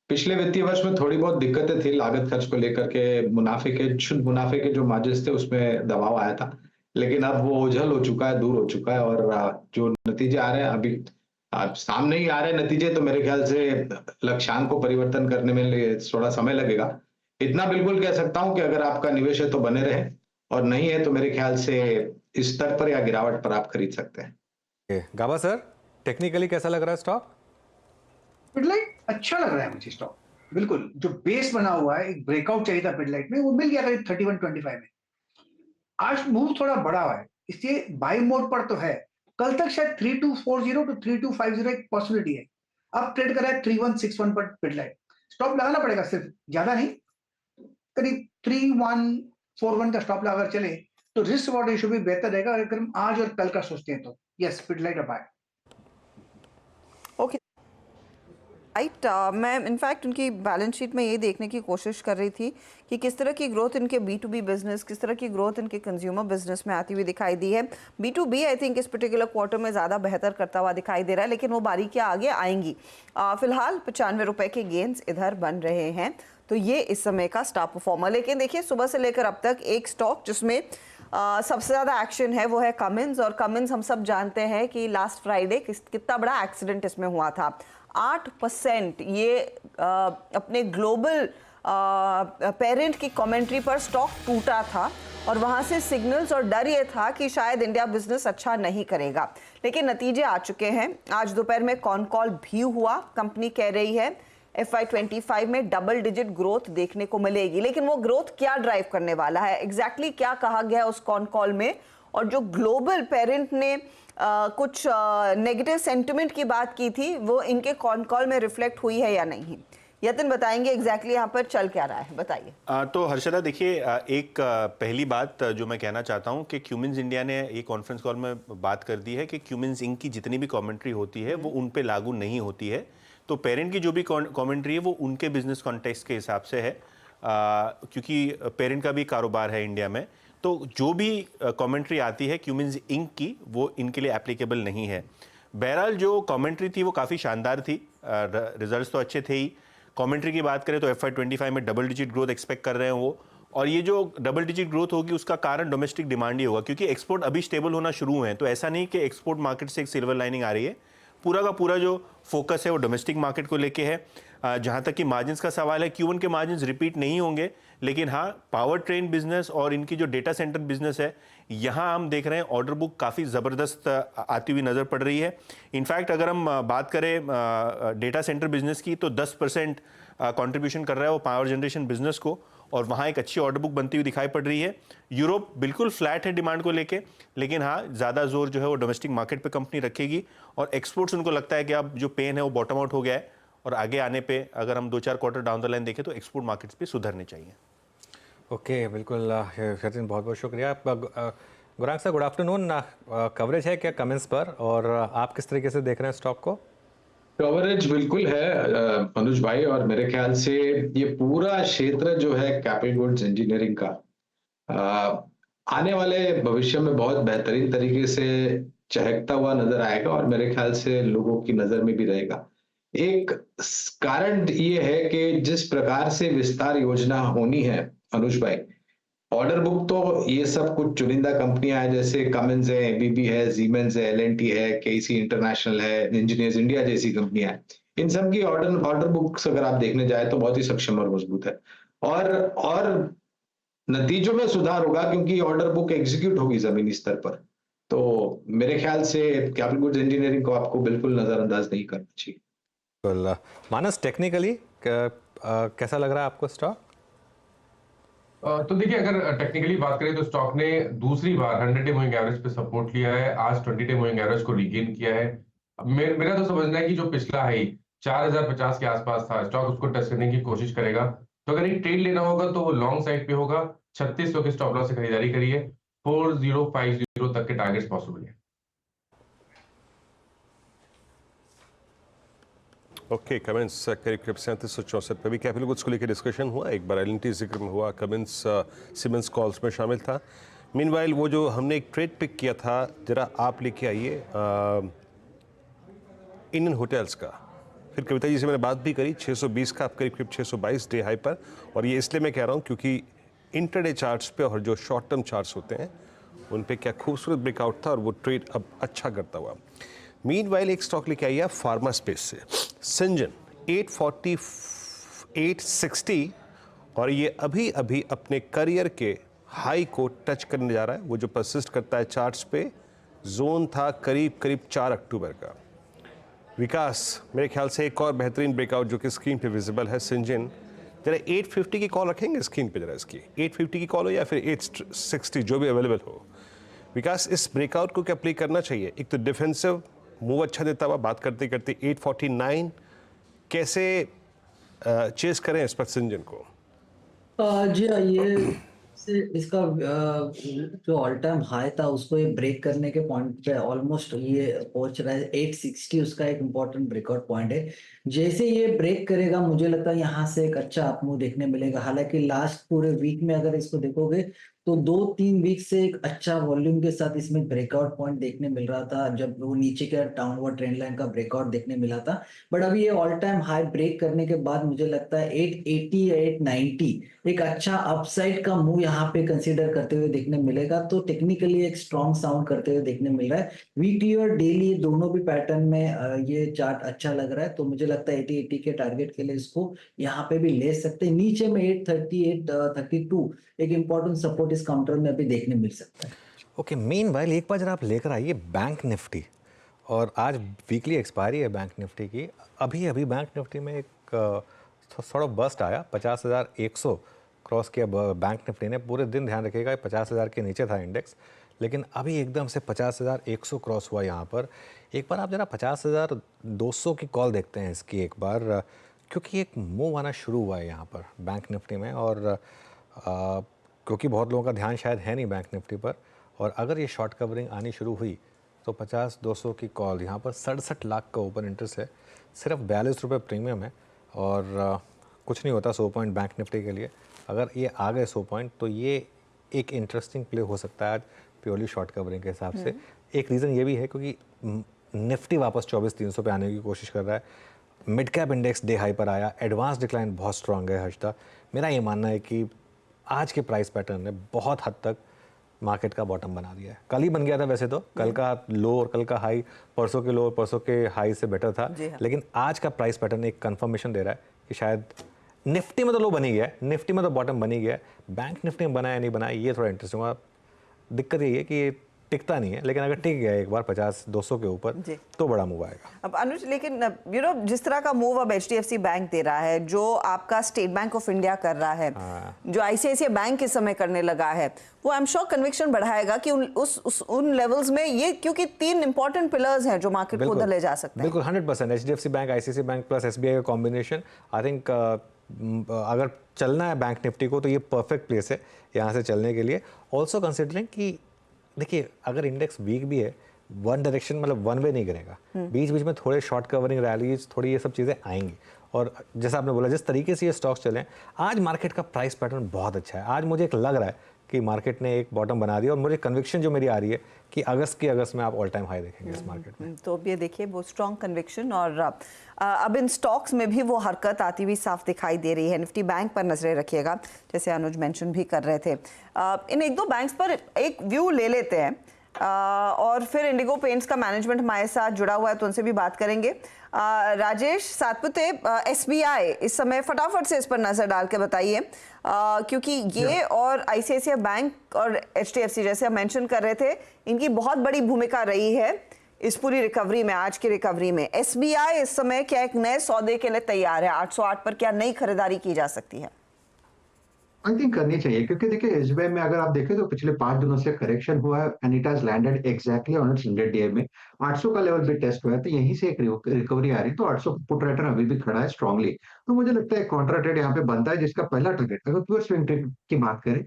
J: पिछले वित्तीय वर्ष में थोड़ी बहुत दिक्कतें थी लागत खर्च को लेकर के, शुद्ध मुनाफे के जो मार्जिन थे उसमें दबाव आया था। लेकिन अब वो ओझल हो चुका है, दूर हो चुका है, और जो नतीजे आ रहे हैं अभी सामने ही आ रहे हैं नतीजे, तो मेरे ख्याल से लक्ष्यांक को परिवर्तन करने में थोड़ा समय लगेगा। इतना बिल्कुल कह सकता हूं कि अगर आपका निवेश है तो बने रहे, और नहीं है तो मेरे ख्याल से इस स्तर पर या गिरावट पर आप खरीद सकते हैं।
A: गाबा सर, टेक्निकली कैसा लग रहा है स्टॉक?
C: पिडलाइट अच्छा लग रहा है मुझे स्टॉक, बिल्कुल जो बेस बना हुआ है, एक ब्रेकआउट चाहिए था पिडलाइट में, वो मिल गया करीब 31.25 में। आज मूव थोड़ा बड़ा हुआ है, इसलिए बाई मोड पर तो है। कल तक शायद 3240 टू 3250 एक पॉसिबिलिटी है। अब ट्रेड कर रहा है 3161 पर पिडलाइट। स्टॉप लगाना पड़ेगा, सिर्फ ज्यादा नहीं, करीब 3141 का स्टॉप लगा चले तो रिस्क रिवॉर्ड रेशियो भी बेहतर रहेगा। अगर हम आज और कल का सोचते हैं तो यस, पिडलाइट अ बाय।
B: ओके राइट, मैं इनफैक्ट उनकी बैलेंस शीट में ये देखने की कोशिश कर रही थी कि किस तरह की ग्रोथ इनके B2B बिजनेस, किस तरह की ग्रोथ इनके कंज्यूमर बिजनेस में आती हुई दिखाई दी है। B2B आई थिंक इस पर्टिकुलर क्वार्टर में ज़्यादा बेहतर करता हुआ दिखाई दे रहा है, लेकिन वो बारीकियाँ आगे आएंगी। फिलहाल 95 रुपये के गेंस इधर बन रहे हैं, तो ये इस समय का स्टार परफॉर्मर। लेकिन देखिए सुबह से लेकर अब तक एक स्टॉक जिसमें सबसे ज़्यादा एक्शन है वो है कमिंस, और कमिंस हम सब जानते हैं कि लास्ट फ्राइडे कितना बड़ा एक्सीडेंट इसमें हुआ था। 8% ये अपने ग्लोबल पेरेंट की कमेंट्री पर स्टॉक टूटा था, और वहाँ से सिग्नल्स और डर ये था कि शायद इंडिया बिजनेस अच्छा नहीं करेगा, लेकिन नतीजे आ चुके हैं। आज दोपहर में कॉन कॉल भी हुआ, कंपनी कह रही है FY25 में डबल डिजिट ग्रोथ देखने को मिलेगी, लेकिन वो ग्रोथ क्या ड्राइव करने वाला है, एग्जैक्टली क्या कहा गया उस कॉन कॉल में, और जो ग्लोबल पेरेंट ने कुछ नेगेटिव सेंटिमेंट की बात की थी वो इनके कॉन कॉल में रिफ्लेक्ट हुई है या नहीं। यतिन बताएंगे एग्जैक्टली यहाँ पर चल क्या रहा है, बताइए।
K: तो हर्षदा देखिए, एक पहली बात जो मैं कहना चाहता हूँ कि क्यूमिंस इंडिया ने एक कॉन्फ्रेंस कॉल में बात कर दी है कि क्यूमिंस इंक की जितनी भी कमेंट्री होती है वो उन पे लागू नहीं होती है। तो पेरेंट की जो भी कमेंट्री है वो उनके बिजनेस कॉन्टेक्स्ट के हिसाब से है, क्योंकि पेरेंट का भी कारोबार है इंडिया में, तो जो भी कमेंट्री आती है क्यूमिंस इंक की वो इनके लिए एप्लीकेबल नहीं है। बहरहाल जो कमेंट्री थी वो काफ़ी शानदार थी, रिजल्ट्स तो अच्छे थे ही। कमेंट्री की बात करें तो FY25 में डबल डिजिट ग्रोथ एक्सपेक्ट कर रहे हैं वो, और ये जो डबल डिजिट ग्रोथ होगी उसका कारण डोमेस्टिक डिमांड ही होगा, क्योंकि एक्सपोर्ट अभी स्टेबल होना शुरू हुए हैं। तो ऐसा नहीं कि एक्सपोर्ट मार्केट से एक सिल्वर लाइनिंग आ रही है, पूरा का पूरा जो फोकस है वो डोमेस्टिक मार्केट को लेके है। जहाँ तक कि मार्जिन्स का सवाल है, Q1 के मार्जिन्स रिपीट नहीं होंगे, लेकिन हाँ पावर ट्रेन बिजनेस और इनकी जो डेटा सेंटर बिजनेस है, यहाँ हम देख रहे हैं ऑर्डर बुक काफ़ी ज़बरदस्त आती हुई नज़र पड़ रही है। इनफैक्ट अगर हम बात करें डेटा सेंटर बिजनेस की, तो 10% कंट्रीब्यूशन कर रहा है वो पावर जनरेशन बिजनेस को, और वहाँ एक अच्छी ऑर्डर बुक बनती हुई दिखाई पड़ रही है। यूरोप बिल्कुल फ्लैट है डिमांड को लेके, लेकिन हाँ ज़्यादा जोर जो है वो डोमेस्टिक मार्केट पे कंपनी रखेगी, और एक्सपोर्ट्स उनको लगता है कि अब जो पेन है वो बॉटम आउट हो गया है, और आगे आने पे अगर हम 2-4 क्वार्टर डाउन द लाइन देखें तो एक्सपोर्ट मार्केट्स पे सुधरने चाहिए।
A: ओके, बिल्कुल यतिन, बहुत बहुत शुक्रिया। Gurang sir, good afternoon. Coverage है क्या कमेंट्स पर, और आप किस तरीके से देख रहे हैं स्टॉक को?
J: कवरेज बिल्कुल है अनुज भाई, और मेरे ख्याल से ये पूरा क्षेत्र जो है कैपिटल गुड्स इंजीनियरिंग का आने वाले भविष्य में बहुत बेहतरीन तरीके से चहकता हुआ नजर आएगा, और मेरे ख्याल से लोगों की नजर में भी रहेगा। एक कारण ये है कि जिस प्रकार से विस्तार योजना होनी है अनुज भाई, ऑर्डर बुक तो ये सब कुछ चुनिंदा कंपनियां हैं, जैसे कमिंस है, एबीबी है, सीमेंस है, एलएनटी है, केसी इंटरनेशनल है, इंजीनियर्स इंडिया जैसी कंपनियां हैं। इन सब की ऑर्डर बुक्स अगर आप देखने जाए तो बहुत ही सक्षम और मजबूत है, और नतीजों में सुधार होगा क्योंकि ऑर्डर बुक एग्जीक्यूट होगी जमीनी स्तर पर। तो मेरे ख्याल से कैपिटल गुड्स इंजीनियरिंग को आपको बिल्कुल नजरअंदाज नहीं करना चाहिए।
A: मानस, टेक्निकली कैसा लग रहा है आपको स्टॉक?
F: तो देखिए, अगर टेक्निकली बात करें तो स्टॉक ने दूसरी बार 100-डे मूविंग एवरेज पे सपोर्ट लिया है, आज 20-डे मूविंग एवरेज को रीगेन किया है। मेरा तो समझना है कि जो पिछला हाई 4050 के आसपास था, स्टॉक उसको टच करने की कोशिश करेगा। तो अगर एक ट्रेड लेना होगा तो वो लॉन्ग साइड पे होगा, 3600 के स्टॉप लॉस से खरीदारी करिए, 4050 तक के टारगेट्स पॉसिबल है।
D: ओके, कमेंट्स करीब 3764 पे भी कैपिटल गुड्स को लेकर डिस्कशन हुआ, एक बार एलएनटी जिक्र में हुआ, कमेंट्स सीमेंस कॉल्स में शामिल था। मीनवाइल वो जो हमने एक ट्रेड पिक किया था, जरा आप लेके आइए इंडियन होटल्स का। फिर कविता जी से मैंने बात भी करी, 620 का आप करीब 622 डे हाई पर, और ये इसलिए मैं कह रहा हूँ क्योंकि इंटरडे चार्ट्स पे और जो शॉर्ट टर्म चार्ट्स होते हैं उन पे क्या खूबसूरत ब्रेकआउट था और वो ट्रेड अब अच्छा करता हुआ। मीनवाइल एक स्टॉक लेके आई है फार्मा स्पेस से, सिंजन 840 860, और ये अभी अभी अपने करियर के हाई को टच करने जा रहा है। वो जो परसिस्ट करता है चार्ट्स पे, जोन था करीब करीब 4 अक्टूबर का। विकास, मेरे ख्याल से एक और बेहतरीन ब्रेकआउट जो कि स्क्रीन पे विजिबल है, सिंजन जरा 850 की कॉल रखेंगे स्क्रीन पे, जरा इसकी 850 की कॉल हो या फिर 860 जो भी अवेलेबल हो। विकास, इस ब्रेकआउट को क्या प्ले करना चाहिए? एक तो डिफेंसिव मूव अच्छा देता हुआ, बात करते करते 849 कैसे चेस करें इस पर सिंजन को?
I: जी हाँ, ये से इसका जो ऑल टाइम हाई था उसको ये ब्रेक करने के पॉइंट पे ऑलमोस्ट ये पहुंच रहा है। 860 उसका एक इम्पोर्टेंट ब्रेकआउट पॉइंट है। जैसे ये ब्रेक करेगा मुझे लगता है यहाँ से एक अच्छा अपमूव देखने मिलेगा। हालांकि लास्ट पूरे वीक में अगर इसको देखोगे तो 2-3 वीक से एक अच्छा वॉल्यूम के साथ इसमें ब्रेकआउट पॉइंट देखने मिल रहा था, जब वो नीचे के डाउनवर्ड ट्रेंड लाइन का ब्रेकआउट देखने मिला था। बट अभी ये ऑल टाइम हाई ब्रेक करने के बाद मुझे लगता है 880 या 890 एक अच्छा अपसाइड का मूव यहाँ पे कंसीडर करते हुए देखने मिलेगा। तो टेक्निकली एक स्ट्रॉन्ग साउंड करते हुए देखने मिल रहा है। वीकली और डेली दोनों भी पैटर्न में ये चार्ट अच्छा लग रहा है। तो मुझे लगता है 80 के टारगेट के लिए इसको यहाँ पे भी ले सकते हैं। नीचे में 830 832 एक इंपॉर्टेंट सपोर्ट इस काउंटर में अभी देखने मिल सकता है।
A: ओके, मीनवाइल एक बार जरा आप लेकर आइए बैंक निफ्टी, और आज वीकली एक्सपायरी है बैंक निफ्टी की। अभी अभी बैंक निफ्टी में एक थोड़ा बस्ट आया, 50,100 क्रॉस किया बैंक निफ्टी ने। पूरे दिन ध्यान रखिएगा 50,000 के नीचे था इंडेक्स, लेकिन अभी एकदम से 50,100 क्रॉस हुआ यहाँ पर। एक बार आप जरा 50,200 की कॉल देखते हैं इसकी एक बार, क्योंकि एक मूव आना शुरू हुआ है यहाँ पर बैंक निफ्टी में। और क्योंकि बहुत लोगों का ध्यान शायद है नहीं बैंक निफ्टी पर, और अगर ये शॉर्ट कवरिंग आनी शुरू हुई तो 50,200 की कॉल यहाँ पर 67 लाख का ओपन इंटरेस्ट है, सिर्फ 42 रुपये प्रीमियम है, और कुछ नहीं होता 100 पॉइंट बैंक निफ्टी के लिए। अगर ये आ गए 100 पॉइंट तो ये एक इंटरेस्टिंग प्ले हो सकता है आज प्योरली शॉर्ट कवरिंग के हिसाब से। एक रीज़न ये भी है क्योंकि निफ्टी वापस 24,300 पे आने की कोशिश कर रहा है। Mid cap index day high पर आया, एडवांस डिक्लाइन बहुत स्ट्रांग है हर्षदा। मेरा ये मानना है कि आज के प्राइस पैटर्न ने बहुत हद तक मार्केट का बॉटम बना दिया है। कल ही बन गया था वैसे तो, कल का लो और कल का हाई परसों के लो और परसों के हाई से बेटर था, लेकिन आज का प्राइस पैटर्न एक कंफर्मेशन दे रहा है कि शायद निफ्टी में तो लो बन ही गया है, निफ्टी में तो बॉटम बन ही गया है, बैंक निफ्टी में बना है नहीं बना है ये थोड़ा इंटरेस्टिंग हुआ। दिक्कत यही है कि ये टिकता नहीं है, लेकिन अगर टिक गया एक बार 50-200 के ऊपर तो बड़ा मूव आएगा।
B: अब अनुज, लेकिन जिस तरह का मूव अब HDFC बैंक दे रहा है, जो आपका स्टेट बैंक ऑफ इंडिया कर रहा है, जो ICICI बैंक इस समय करने लगा है, वो आई एम श्योर कन्विक्शन बढ़ाएगा कि उन लेवल्स में ये, क्योंकि 3 इंपॉर्टेंट पिलर्स हैं जो मार्केट को उधर ले जा सकते हैं।
A: बिल्कुल 100% HDFC bank, ICICI bank plus SBI का कॉम्बिनेशन, आई थिंक अगर चलना है बैंक निफ्टी को तो ये परफेक्ट प्लेस है यहाँ से चलने के लिए। ऑल्सो कंसिडरिंग कि देखिए अगर इंडेक्स वीक भी है, वन डायरेक्शन मतलब वन वे नहीं करेगा, बीच बीच में थोड़े शॉर्ट कवरिंग रैलीज, थोड़ी ये सब चीज़ें आएंगी। और जैसा आपने बोला जिस तरीके से ये स्टॉक्स चले, आज मार्केट का प्राइस पैटर्न बहुत अच्छा है। आज मुझे एक लग रहा है कि मार्केट ने एक बॉटम बना दिया, और मुझे कन्विक्शन जो मेरी आ रही है कि अगस्त में आप ऑल टाइम हाई देखेंगे इस मार्केट में।
B: तो अब ये देखिए वो स्ट्रॉन्ग कन्विक्शन, और अब इन स्टॉक्स में भी वो हरकत आती हुई साफ दिखाई दे रही है। निफ्टी बैंक पर नजरें रखिएगा, जैसे अनुज मेंशन भी कर रहे थे। इन 1-2 बैंक्स पर एक व्यू ले लेते हैं, और फिर इंडिगो पेंट्स का मैनेजमेंट हमारे साथ जुड़ा हुआ है तो उनसे भी बात करेंगे। राजेश सातपुते, SBI इस समय फटाफट से इस पर नजर डाल के बताइए, क्योंकि ये और ICICI बैंक और HDFC जैसे हम मेंशन कर रहे थे, इनकी बहुत बड़ी भूमिका रही है इस पूरी रिकवरी में, आज की रिकवरी में। SBI इस समय क्या एक नए सौदे के लिए तैयार है? 808 पर क्या नई खरीदारी की जा सकती है?
G: आई थिंक करनी चाहिए, क्योंकि देखिए SBI में अगर आप देखें तो पिछले 5 दिनों से करेक्शन हुआ है, and it has landed exactly on it's 100 day में 800 का लेवल भी टेस्ट हुआ है, तो यहीं से एक रिकवरी आ रही है। तो 800 पुट राइटर अभी भी खड़ा है स्ट्रांगली। तो मुझे लगता है कॉन्ट्रा ट्रेड यहाँ पे बनता है, जिसका पहला टारगेट अगर प्योर स्विंग ट्रेड की बात करें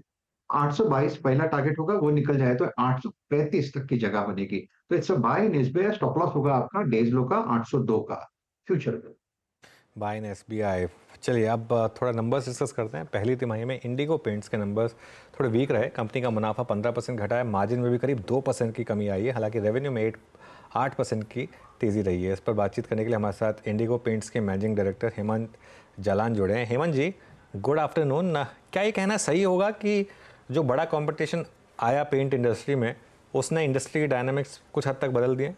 G: 822 पहला टारगेट होगा, वो निकल जाए तो 835 तक की जगह बनेगी। तो it's a buy in SBI। Stop loss होगा आपका डेज लो का 802 का फ्यूचर में,
A: बाय इन SBI। चलिए अब थोड़ा नंबर्स डिस्कस करते हैं। पहली तिमाही में इंडिगो पेंट्स के नंबर्स थोड़े वीक रहे, कंपनी का मुनाफा 15% घटा है, मार्जिन में भी करीब 2% की कमी आई है, हालांकि रेवेन्यू में 8% की तेज़ी रही है। इस पर बातचीत करने के लिए हमारे साथ इंडिगो पेंट्स के मैनेजिंग डायरेक्टर हेमंत जालान जुड़े हैं। हेमंत जी, गुड आफ्टरनून। क्या ये कहना सही होगा कि जो बड़ा कंपटीशन आया पेंट इंडस्ट्री में, उसने इंडस्ट्री के डायनामिक्स कुछ हद तक बदल दिए?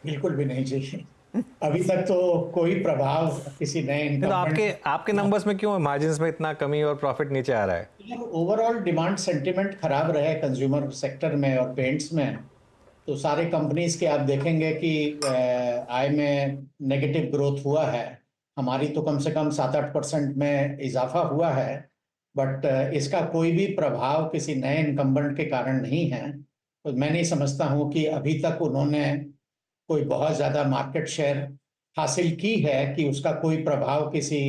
L: बिल्कुल भी नहीं चाहिए। अभी तक तो कोई प्रभाव किसी नए
A: तो आपके नंबर्स में क्यों मार्जिन्स में इतना कमी और प्रॉफिट नीचे आ रहा है?
L: ओवरऑल डिमांड सेंटिमेंट खराब रहे कंज्यूमर सेक्टर में और पेंट्स में, तो सारे कंपनीज के आप देखेंगे कि आय में नेगेटिव ग्रोथ हुआ है। हमारी तो कम से कम 7-8% में इजाफा हुआ है, बट इसका कोई भी प्रभाव किसी नए इनकम्बेंट के कारण नहीं है। तो मैं नहीं समझता हूँ कि अभी तक उन्होंने कोई बहुत ज्यादा मार्केट शेयर हासिल की है कि उसका कोई प्रभाव किसी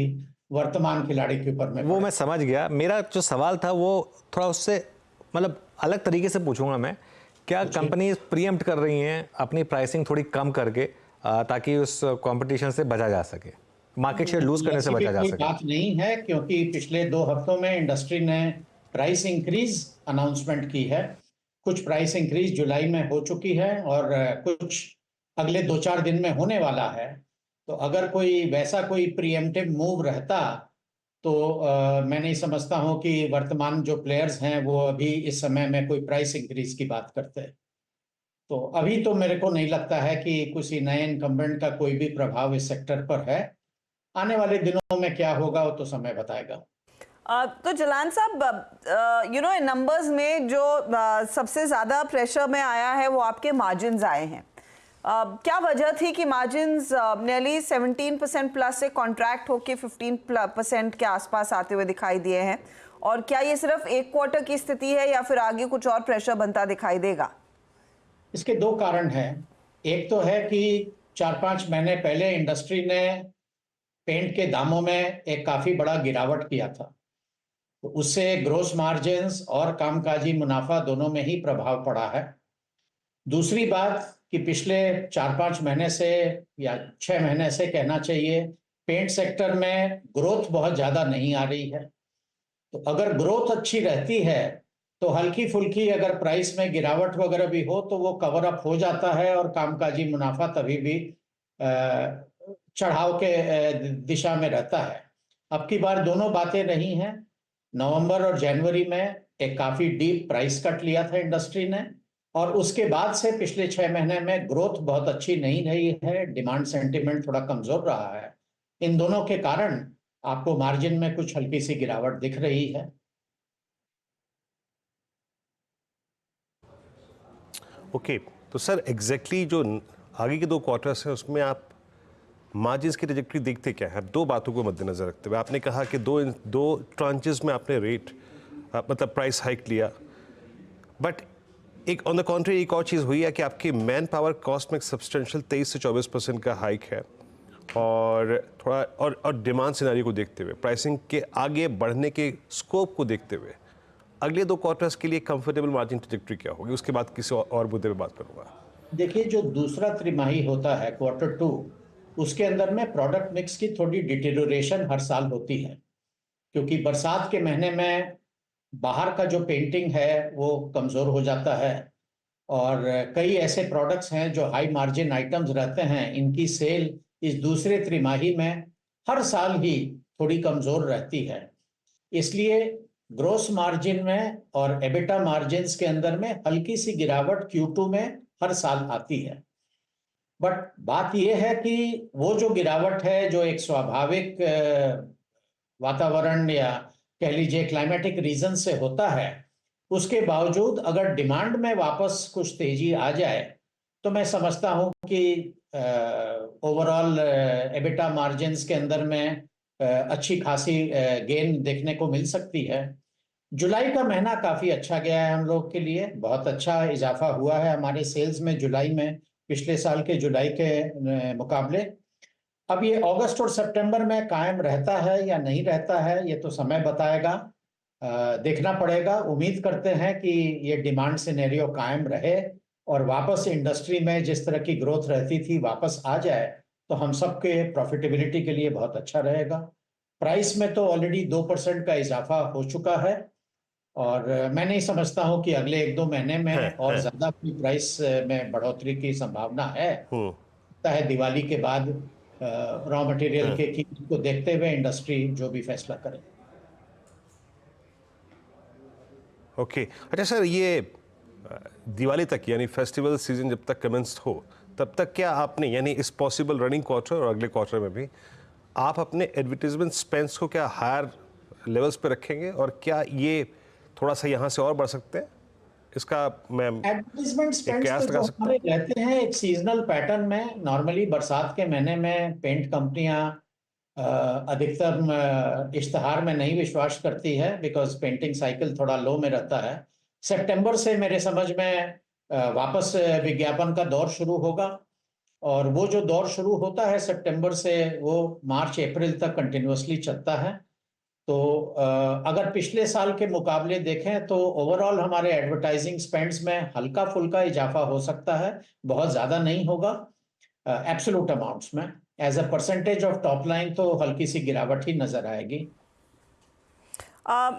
L: वर्तमान खिलाड़ी के ऊपर में
A: वो मैं समझ गया। मेरा जो सवाल था वो थोड़ा उससे मतलब अलग तरीके से पूछूंगा मैं। क्या कंपनीज प्रीएम्प्ट कर रही हैं अपनी प्राइसिंग थोड़ी कम करके ताकि उस कंपटीशन से बचा जा सके, मार्केट शेयर लूज करने से बचा जा सके?
L: बात नहीं है, क्योंकि पिछले 2 हफ्तों में इंडस्ट्री ने प्राइस इंक्रीज अनाउंसमेंट की है। कुछ प्राइस इंक्रीज जुलाई में हो चुकी है और कुछ अगले 2-4 दिन में होने वाला है। तो अगर वैसा कोई प्रीएम्प्टिव मूव रहता तो मैं नहीं समझता हूं कि वर्तमान जो प्लेयर्स हैं वो अभी इस समय में कोई प्राइस इंक्रीज की बात करते। तो अभी तो मेरे को नहीं लगता है कि किसी नए इनकम्बेंट का कोई भी प्रभाव इस सेक्टर पर है। आने वाले दिनों में क्या होगा वो तो समय बताएगा।
B: तो जलान साहब, नंबर्स में जो सबसे ज्यादा प्रेशर में आया है वो आपके मार्जिन्स आए हैं। क्या वजह थी कि मार्जिन्स नियरली 17% प्लस से कॉन्ट्रैक्ट होके 15% के आसपास आते हुए दिखाई दिए हैं? और क्या ये सिर्फ एक क्वार्टर की स्थिति है या फिर आगे कुछ और प्रेशर बनता दिखाई देगा?
L: इसके 2 कारण हैं। एक तो है कि 4-5 महीने पहले इंडस्ट्री ने पेंट के दामों में एक काफी बड़ा गिरावट किया था, तो उससे ग्रोस मार्जिन्स और कामकाजी मुनाफा दोनों में ही प्रभाव पड़ा है। दूसरी बात कि पिछले 4-5 महीने से या 6 महीने से कहना चाहिए, पेंट सेक्टर में ग्रोथ बहुत ज्यादा नहीं आ रही है। तो अगर ग्रोथ अच्छी रहती है तो हल्की फुल्की अगर प्राइस में गिरावट वगैरह भी हो तो वो कवर अप हो जाता है और कामकाजी मुनाफा तभी भी चढ़ाव के दिशा में रहता है। अब की बार दोनों बातें नहीं हैं। नवंबर और जनवरी में एक काफी डीप प्राइस कट लिया था इंडस्ट्री ने, और उसके बाद से पिछले 6 महीने में ग्रोथ बहुत अच्छी नहीं रही है, डिमांड सेंटिमेंट थोड़ा कमजोर रहा है। इन दोनों के कारण आपको मार्जिन में कुछ हल्की सी गिरावट दिख रही है।
D: ओके, तो सर एग्जैक्टली जो आगे के 2 क्वार्टर्स हैं उसमें आप मार्जिन्स की ट्रैजेक्टरी देखते क्या है? 2 बातों को मद्देनजर रखते हुए आपने कहा कि दो ट्रांचेस में आपने रेट मतलब प्राइस हाइक लिया, बट एक ऑन द कॉन्ट्री एक और चीज़ हुई है कि आपकी मैन पावर कॉस्ट में सब्सटेंशियल 23 से 24% का हाइक है, और थोड़ा और डिमांड सिनेरियो को देखते हुए, प्राइसिंग के आगे बढ़ने के स्कोप को देखते हुए अगले 2 क्वार्टर्स के लिए कंफर्टेबल मार्जिन ट्रैजेक्टरी क्या होगी? उसके बाद किसी और मुद्दे पे बात करूँगा।
L: देखिए, जो दूसरा त्रिमाही होता है क्वार्टर 2, उसके अंदर में प्रोडक्ट मिक्स की थोड़ी डिटेरियोरेशन हर साल होती है, क्योंकि बरसात के महीने में बाहर का जो पेंटिंग है वो कमजोर हो जाता है, और कई ऐसे प्रोडक्ट्स हैं जो हाई मार्जिन आइटम्स रहते हैं, इनकी सेल इस दूसरे त्रिमाही में हर साल ही थोड़ी कमजोर रहती है। इसलिए ग्रोस मार्जिन में और एबिटा मार्जिन्स के अंदर में हल्की सी गिरावट Q2 में हर साल आती है। बट बात यह है कि वो जो गिरावट है, जो एक स्वाभाविक वातावरण या कह लीजिए क्लाइमेटिक रीजन से होता है, उसके बावजूद अगर डिमांड में वापस कुछ तेजी आ जाए तो मैं समझता हूं कि ओवरऑल एबिटा मार्जिन्स के अंदर में अच्छी खासी गेन देखने को मिल सकती है। जुलाई का महीना काफी अच्छा गया है हम लोग के लिए, बहुत अच्छा इजाफा हुआ है हमारे सेल्स में जुलाई में, पिछले साल के जुलाई के मुकाबले। अब ये अगस्त और सितंबर में कायम रहता है या नहीं रहता है, ये तो समय बताएगा, देखना पड़ेगा। उम्मीद करते हैं कि ये डिमांड सिनेरियो कायम रहे और वापस इंडस्ट्री में जिस तरह की ग्रोथ रहती थी वापस आ जाए, तो हम सबके प्रॉफिटेबिलिटी के लिए बहुत अच्छा रहेगा। प्राइस में तो ऑलरेडी 2% का इजाफा हो चुका है, और मैं नहीं समझता हूं कि अगले 1-2 महीने में और ज्यादा प्राइस में बढ़ोतरी की संभावना है। दिवाली के बाद रॉ मटेरियल के कीमत को देखते हुए इंडस्ट्री जो भी फैसला करे।
D: ओके अच्छा सर, ये दिवाली तक यानी फेस्टिवल सीजन जब तक कमेंस हो तब तक क्या आपने यानी इस पॉसिबल रनिंग क्वार्टर और अगले क्वार्टर में भी आप अपने एडवर्टीजमेंट स्पेंड्स को क्या हायर लेवल्स पे रखेंगे और क्या ये थोड़ा सा यहाँ से और बढ़ सकते हैं? इसका मैं
L: एडवर्टीजमेंट स्पेंड्स
D: कयास
L: तो
D: लगा
L: जो
D: सकता
L: हमारे रहते हैं एक सीजनल पैटर्न में। नॉर्मली बरसात के महीने में पेंट कंपनियां अधिकतर इश्तहार में नहीं विश्वास करती है, बिकॉज पेंटिंग साइकिल थोड़ा लो में रहता है। सितंबर से मेरे समझ में वापस विज्ञापन का दौर शुरू होगा, और वो जो दौर शुरू होता है सितंबर से वो मार्च अप्रैल तक कंटिन्यूअसली चलता है। तो अगर पिछले साल के मुकाबले देखें तो ओवरऑल हमारे एडवर्टाइजिंग स्पेंड्स में हल्का फुल्का इजाफा हो सकता है, बहुत ज़्यादा नहीं होगा एब्सोल्यूट अमाउंट्स में। As a percentage of top line तो हल्की सी गिरावट ही नजर आएगी।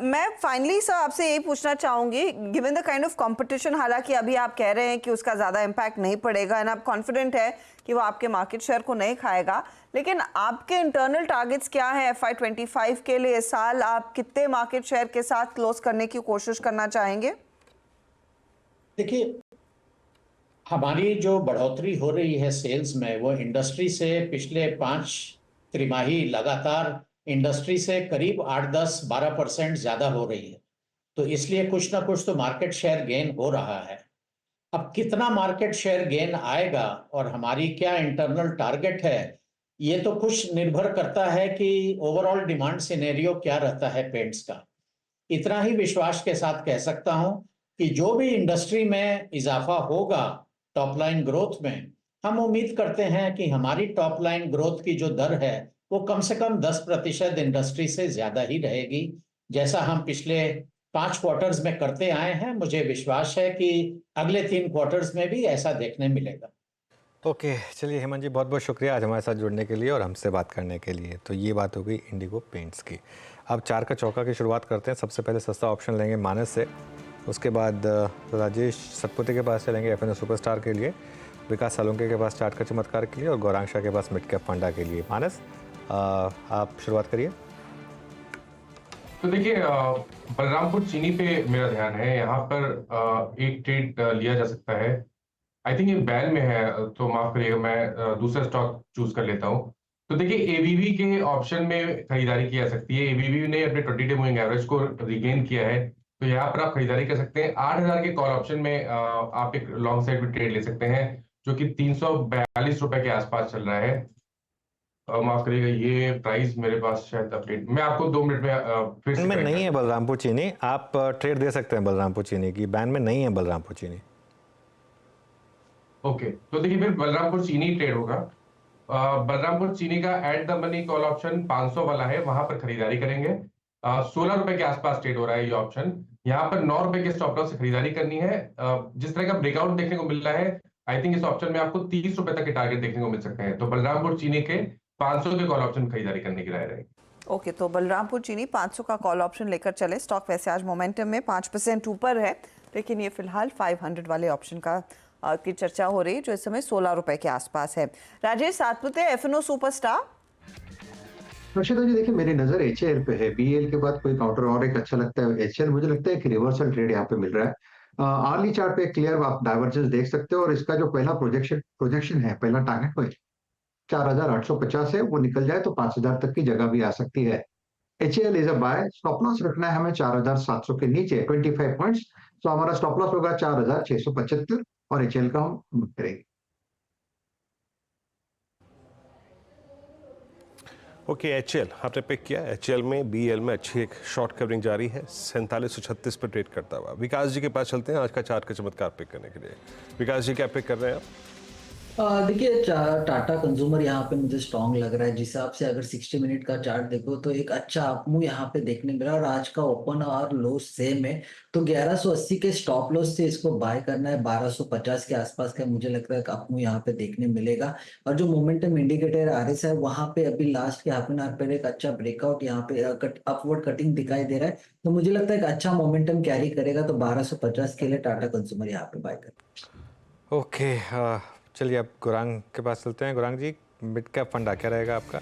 B: मैं फाइनली सर आपसे यही पूछना चाहूंगी, given the kind of competition, हालांकि अभी आप कह रहे हैं कि उसका ज़्यादा इम्पैक्ट नहीं पड़ेगा एंड आप कॉन्फिडेंट है कि वो आपके मार्केट शेयर को नहीं खाएगा, लेकिन आपके इंटरनल टारगेट्स क्या है FY25 के लिए? इस साल आप कितने मार्केट शेयर के साथ क्लोज करने की कोशिश करना चाहेंगे?
L: देखिए, हमारी जो बढ़ोतरी हो रही है सेल्स में वो इंडस्ट्री से पिछले 5 तिमाही लगातार इंडस्ट्री से करीब 8-10-12% ज़्यादा हो रही है। तो इसलिए कुछ ना कुछ तो मार्केट शेयर गेन हो रहा है। अब कितना मार्केट शेयर गेन आएगा और हमारी क्या इंटरनल टारगेट है, ये तो कुछ निर्भर करता है कि ओवरऑल डिमांड सिनेरियो क्या रहता है पेंट्स का। इतना ही विश्वास के साथ कह सकता हूं कि जो भी इंडस्ट्री में इजाफा होगा टॉप लाइन ग्रोथ में, हम उम्मीद करते हैं कि हमारी टॉप लाइन ग्रोथ की जो दर है वो कम से कम 10% इंडस्ट्री से ज्यादा ही रहेगी, जैसा हम पिछले 5 क्वार्टर्स में करते आए हैं। मुझे विश्वास है कि अगले 3 क्वार्टर्स में भी ऐसा देखने मिलेगा।
A: ओके चलिए हेमंत जी, बहुत बहुत शुक्रिया आज हमारे साथ जुड़ने के लिए और हमसे बात करने के लिए। तो ये बात हो गई इंडिगो पेंट्स की। अब 4 का चौका की शुरुआत करते हैं। सबसे पहले सस्ता ऑप्शन लेंगे मानस से, उसके बाद राजेश सतपुते के पास से लेंगे FNO सुपरस्टार के लिए, विकास सालुंके के पास चार्ट का चमत्कार के लिए और गौरांग शाह के पास मिड कैप फंडा के लिए। मानस आप शुरुआत करिए।
F: तो देखिए, बलरामपुर चीनी पे मेरा ध्यान है। यहाँ पर एक ट्रेड लिया जा सकता है। आई थिंक ये बैन में है, तो माफ करिएगा, मैं दूसरा स्टॉक चूज कर लेता हूँ। तो देखिए, ABB के ऑप्शन में खरीदारी की जा सकती है। ABB ने अपने 20 डे मूविंग एवरेज को रिगेन किया है, तो यहाँ पर आप खरीदारी कर सकते हैं। 8,000 के कॉल ऑप्शन में आप एक लॉन्ग साइड में ट्रेड ले सकते हैं, जो कि 342 रुपए के आसपास चल रहा है। माफ करिएगा, ये प्राइस मेरे पास शायद अपडेट, मैं आपको 2 मिनट में फिर से
A: में नहीं है बलरामपुर चीनी। आप ट्रेड दे सकते हैं बलरामपुर चीनी की, बैन में नहीं है बलरामपुर चीनी।
F: ओके, तो देखिए फिर बलरामपुर चीनी ट्रेड होगा। बलरामपुर चीनी का at the money call option 500 वाला है, वहां पर खरीदारी करेंगे। 16 रुपए के आसपास ट्रेड हो रहा है ये ऑप्शन। यहाँ पर 9 रुपए के स्टॉप लॉस से खरीदारी करनी है। जिस तरह का ब्रेकआउट देखने को मिल रहा है, आई थिंक इस ऑप्शन में आपको 30 रुपए तक के टारगेट देखने को मिल सकते हैं। तो बलरामपुर चीनी के 500 के कॉल ऑप्शन खरीदारी करने की राय रहेगी।
B: ओके, तो बलरामपुर चीनी 500 का कॉल ऑप्शन लेकर चले। स्टॉक वैसे आज मोमेंटम में 5% ऊपर है, लेकिन ये फिलहाल 500 वाले ऑप्शन का की चर्चा हो रही है, जो इस समय 16 रुपए के आसपास है। Rajesh Satpute, FNO superstar.
G: हर्षिता जी, देखिए मेरी नजर HAL पे है। BEL के बाद कोई काउंटर और एक अच्छा लगता है HAL। मुझे लगता है कि रिवर्सल ट्रेड यहाँ पे मिल रहा है। आर्ली चार्ट पे क्लियर आप डाइवर्जेंस देख सकते हो, और इसका जो पहला प्रोजेक्शन है, पहला टारगेट को 4,850 है, वो निकल जाए तो 5,000 तक की जगह भी आ सकती है। HAL is a buy. Stop loss रखना है हमें 4,700 के नीचे 25 पॉइंट्स। तो हमारा स्टॉप लॉस होगा 4,675 और HAL का हम करेंगे।
D: ओके, HAL आपने पिक किया। HAL में BEL में अच्छी एक शॉर्ट कवरिंग जारी है, 4736 पर ट्रेड करता हुआ। विकास जी के पास चलते हैं आज का चार्ट का चमत्कार पिक करने के लिए। विकास जी क्या पिक कर रहे हैं आप?
I: देखिए, टाटा कंज्यूमर यहाँ पे मुझे स्ट्रॉन्ग लग रहा है। जिस हिसाब से अगर 60 मिनट का चार्ट देखो तो एक अच्छा अपमूव यहाँ पे देखने मिला, और आज का ओपन और लो सेम है। तो 1180 के स्टॉप लॉस से इसको बाय करना है। 1250 के आसपास का मुझे लगता है अपमूव यहाँ पे देखने मिलेगा। और जो मोमेंटम इंडिकेटर RS है, वहां पे अभी लास्ट के हाफ एन आवर पहले एक अच्छा ब्रेकआउट यहाँ पे अपवर्ड कटिंग दिखाई दे रहा है। तो मुझे लगता है एक अच्छा मोमेंटम कैरी करेगा। तो 1250 के लिए टाटा कंज्यूमर यहाँ पे बाय कर।
A: ओके, चलिए अब गौरांग के पास चलते हैं। गौरांग जी, मिड कैप फंडा क्या रहेगा आपका?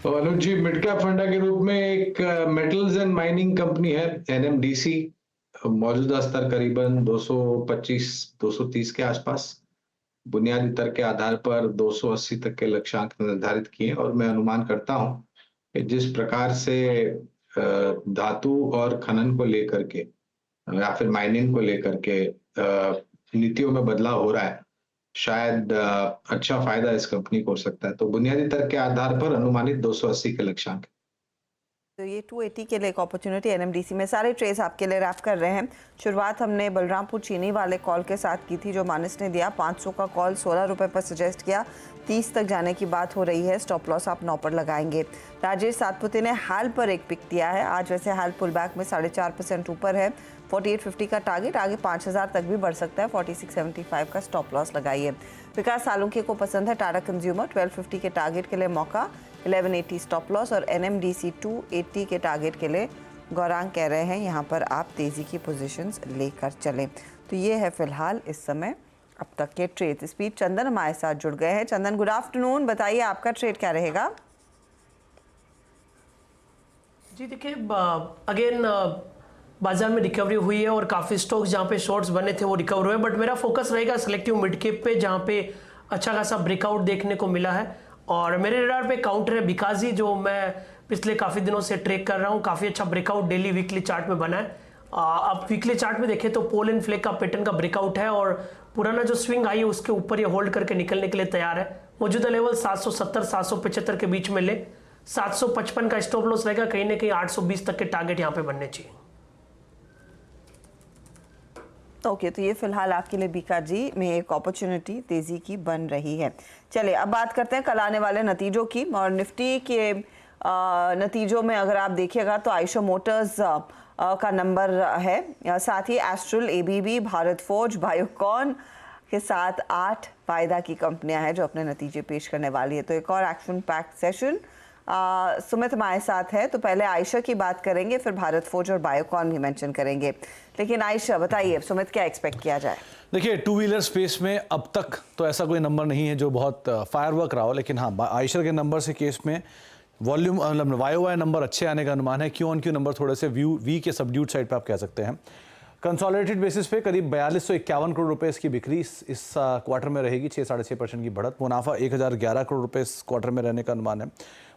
J: तो अनुज जी, मिड कैप फंडा के रूप में एक मेटल्स एंड माइनिंग कंपनी है NMDC, मौजूदा स्तर करीबन 225-230 के आसपास, बुनियादी तर्क के आधार पर 280 तक के लक्ष्यांक निर्धारित किए और मैं अनुमान करता हूं कि जिस प्रकार से धातु और खनन को लेकर के या फिर माइनिंग को लेकर के नीतियों में बदलाव हो रहा है, शायद अच्छा फायदा इस कंपनी को हो सकता है। तो बुनियादी तर्क के आधार पर अनुमानित 280 के लक्ष्यांक।
B: तो ये 280 के लिए एक अपॉर्चुनिटी एनएमडीसी में। सारे ट्रेस आपके लिए रैप कर रहे हैं। शुरुआत हमने बलरामपुर चीनी वाले कॉल के साथ की थी जो मानस ने दिया। 500 का कॉल 16 रुपए पर सजेस्ट किया। 30 तक जाने की बात हो रही है। स्टॉप लॉस आप 9 पर लगाएंगे। राजेश सातपुते ने हाल पर एक पिक दिया है। आज वैसे हाल पुल बैक में 4.5% ऊपर है। 4850 का टारगेट, आगे 5000 तक भी बढ़ सकता है। 4675 का स्टॉप लॉस लगाइए। विकास सालुंके को पसंद है टाटा कंज्यूमर। 1250 के टारगेट के लिए मौका, 1180 स्टॉप लॉस और एनएमडीसी 280 के टारगेट के लिए गौरांग कह रहे हैं यहाँ पर आप तेज़ी की पोजीशंस लेकर चलें। तो ये है फिलहाल इस समय अब तक के ट्रेड स्पीड। चंदन हमारे साथ जुड़ गए हैं। चंदन, गुड आफ्टरनून, बताइए आपका ट्रेड क्या रहेगा?
M: जी देखिए, अगेन बाजार में रिकवरी हुई है और काफ़ी स्टॉक्स जहाँ पे शॉर्ट्स बने थे वो रिकवर हुए, बट मेरा फोकस रहेगा सिलेक्टिव मिड कैप पे जहाँ पे अच्छा खासा ब्रेकआउट देखने को मिला है। और मेरे रडार पे काउंटर है बिकाजी जो मैं पिछले काफ़ी दिनों से ट्रेक कर रहा हूँ। काफ़ी अच्छा ब्रेकआउट डेली वीकली चार्ट में बना है। अब वीकली चार्ट में देखें तो पोल एंड फ्लेक का पैटर्न का ब्रेकआउट है और पुराना जो स्विंग आई है उसके ऊपर ये होल्ड करके निकलने के लिए तैयार है। मौजूदा लेवल 770-775 के बीच में ले। 755 का स्टॉप लॉस रहेगा। कहीं ना कहीं 820 तक के टारगेट यहाँ पे बनने चाहिए।
B: ओके, तो ये फिलहाल आपके लिए बीकाजी में एक अपॉर्चुनिटी तेजी की बन रही है। चलिए अब बात करते हैं कल आने वाले नतीजों की। और निफ्टी के नतीजों में अगर आप देखिएगा तो आयशर मोटर्स का नंबर है, साथ ही Astral, ABB, Bharat Forge, Biocon के साथ 8 फायदा की कंपनियां हैं जो अपने नतीजे पेश करने वाली है। तो एक और एक्शन पैक्ड सेशन। सुमित हमारे साथ है, तो पहले आयशा की बात करेंगे, फिर भारत फोर्ज और बायोकॉन भी मेंशन करेंगे। लेकिन आयशा बताइए, सुमित क्या एक्सपेक्ट किया जाए?
N: देखिए, टू व्हीलर स्पेस में अब तक तो ऐसा कोई नंबर नहीं है जो बहुत फायरवर्क रहा हो, लेकिन हाँ आयशर के नंबर से केस में वॉल्यूम मतलब वाई नंबर अच्छे आने का अनुमान है। क्यू ऑन क्यू नंबर थोड़े से वी के सबड्यूड साइड पे आप कह सकते हैं। कंसोलिडेटेड बेसिस पे करीब 4251 करोड़ रुपए इसकी बिक्री इस क्वार्टर में रहेगी। 6-6.5% की बढ़त। मुनाफा 1011 करोड़ रुपए इस क्वार्टर में रहने का अनुमान है।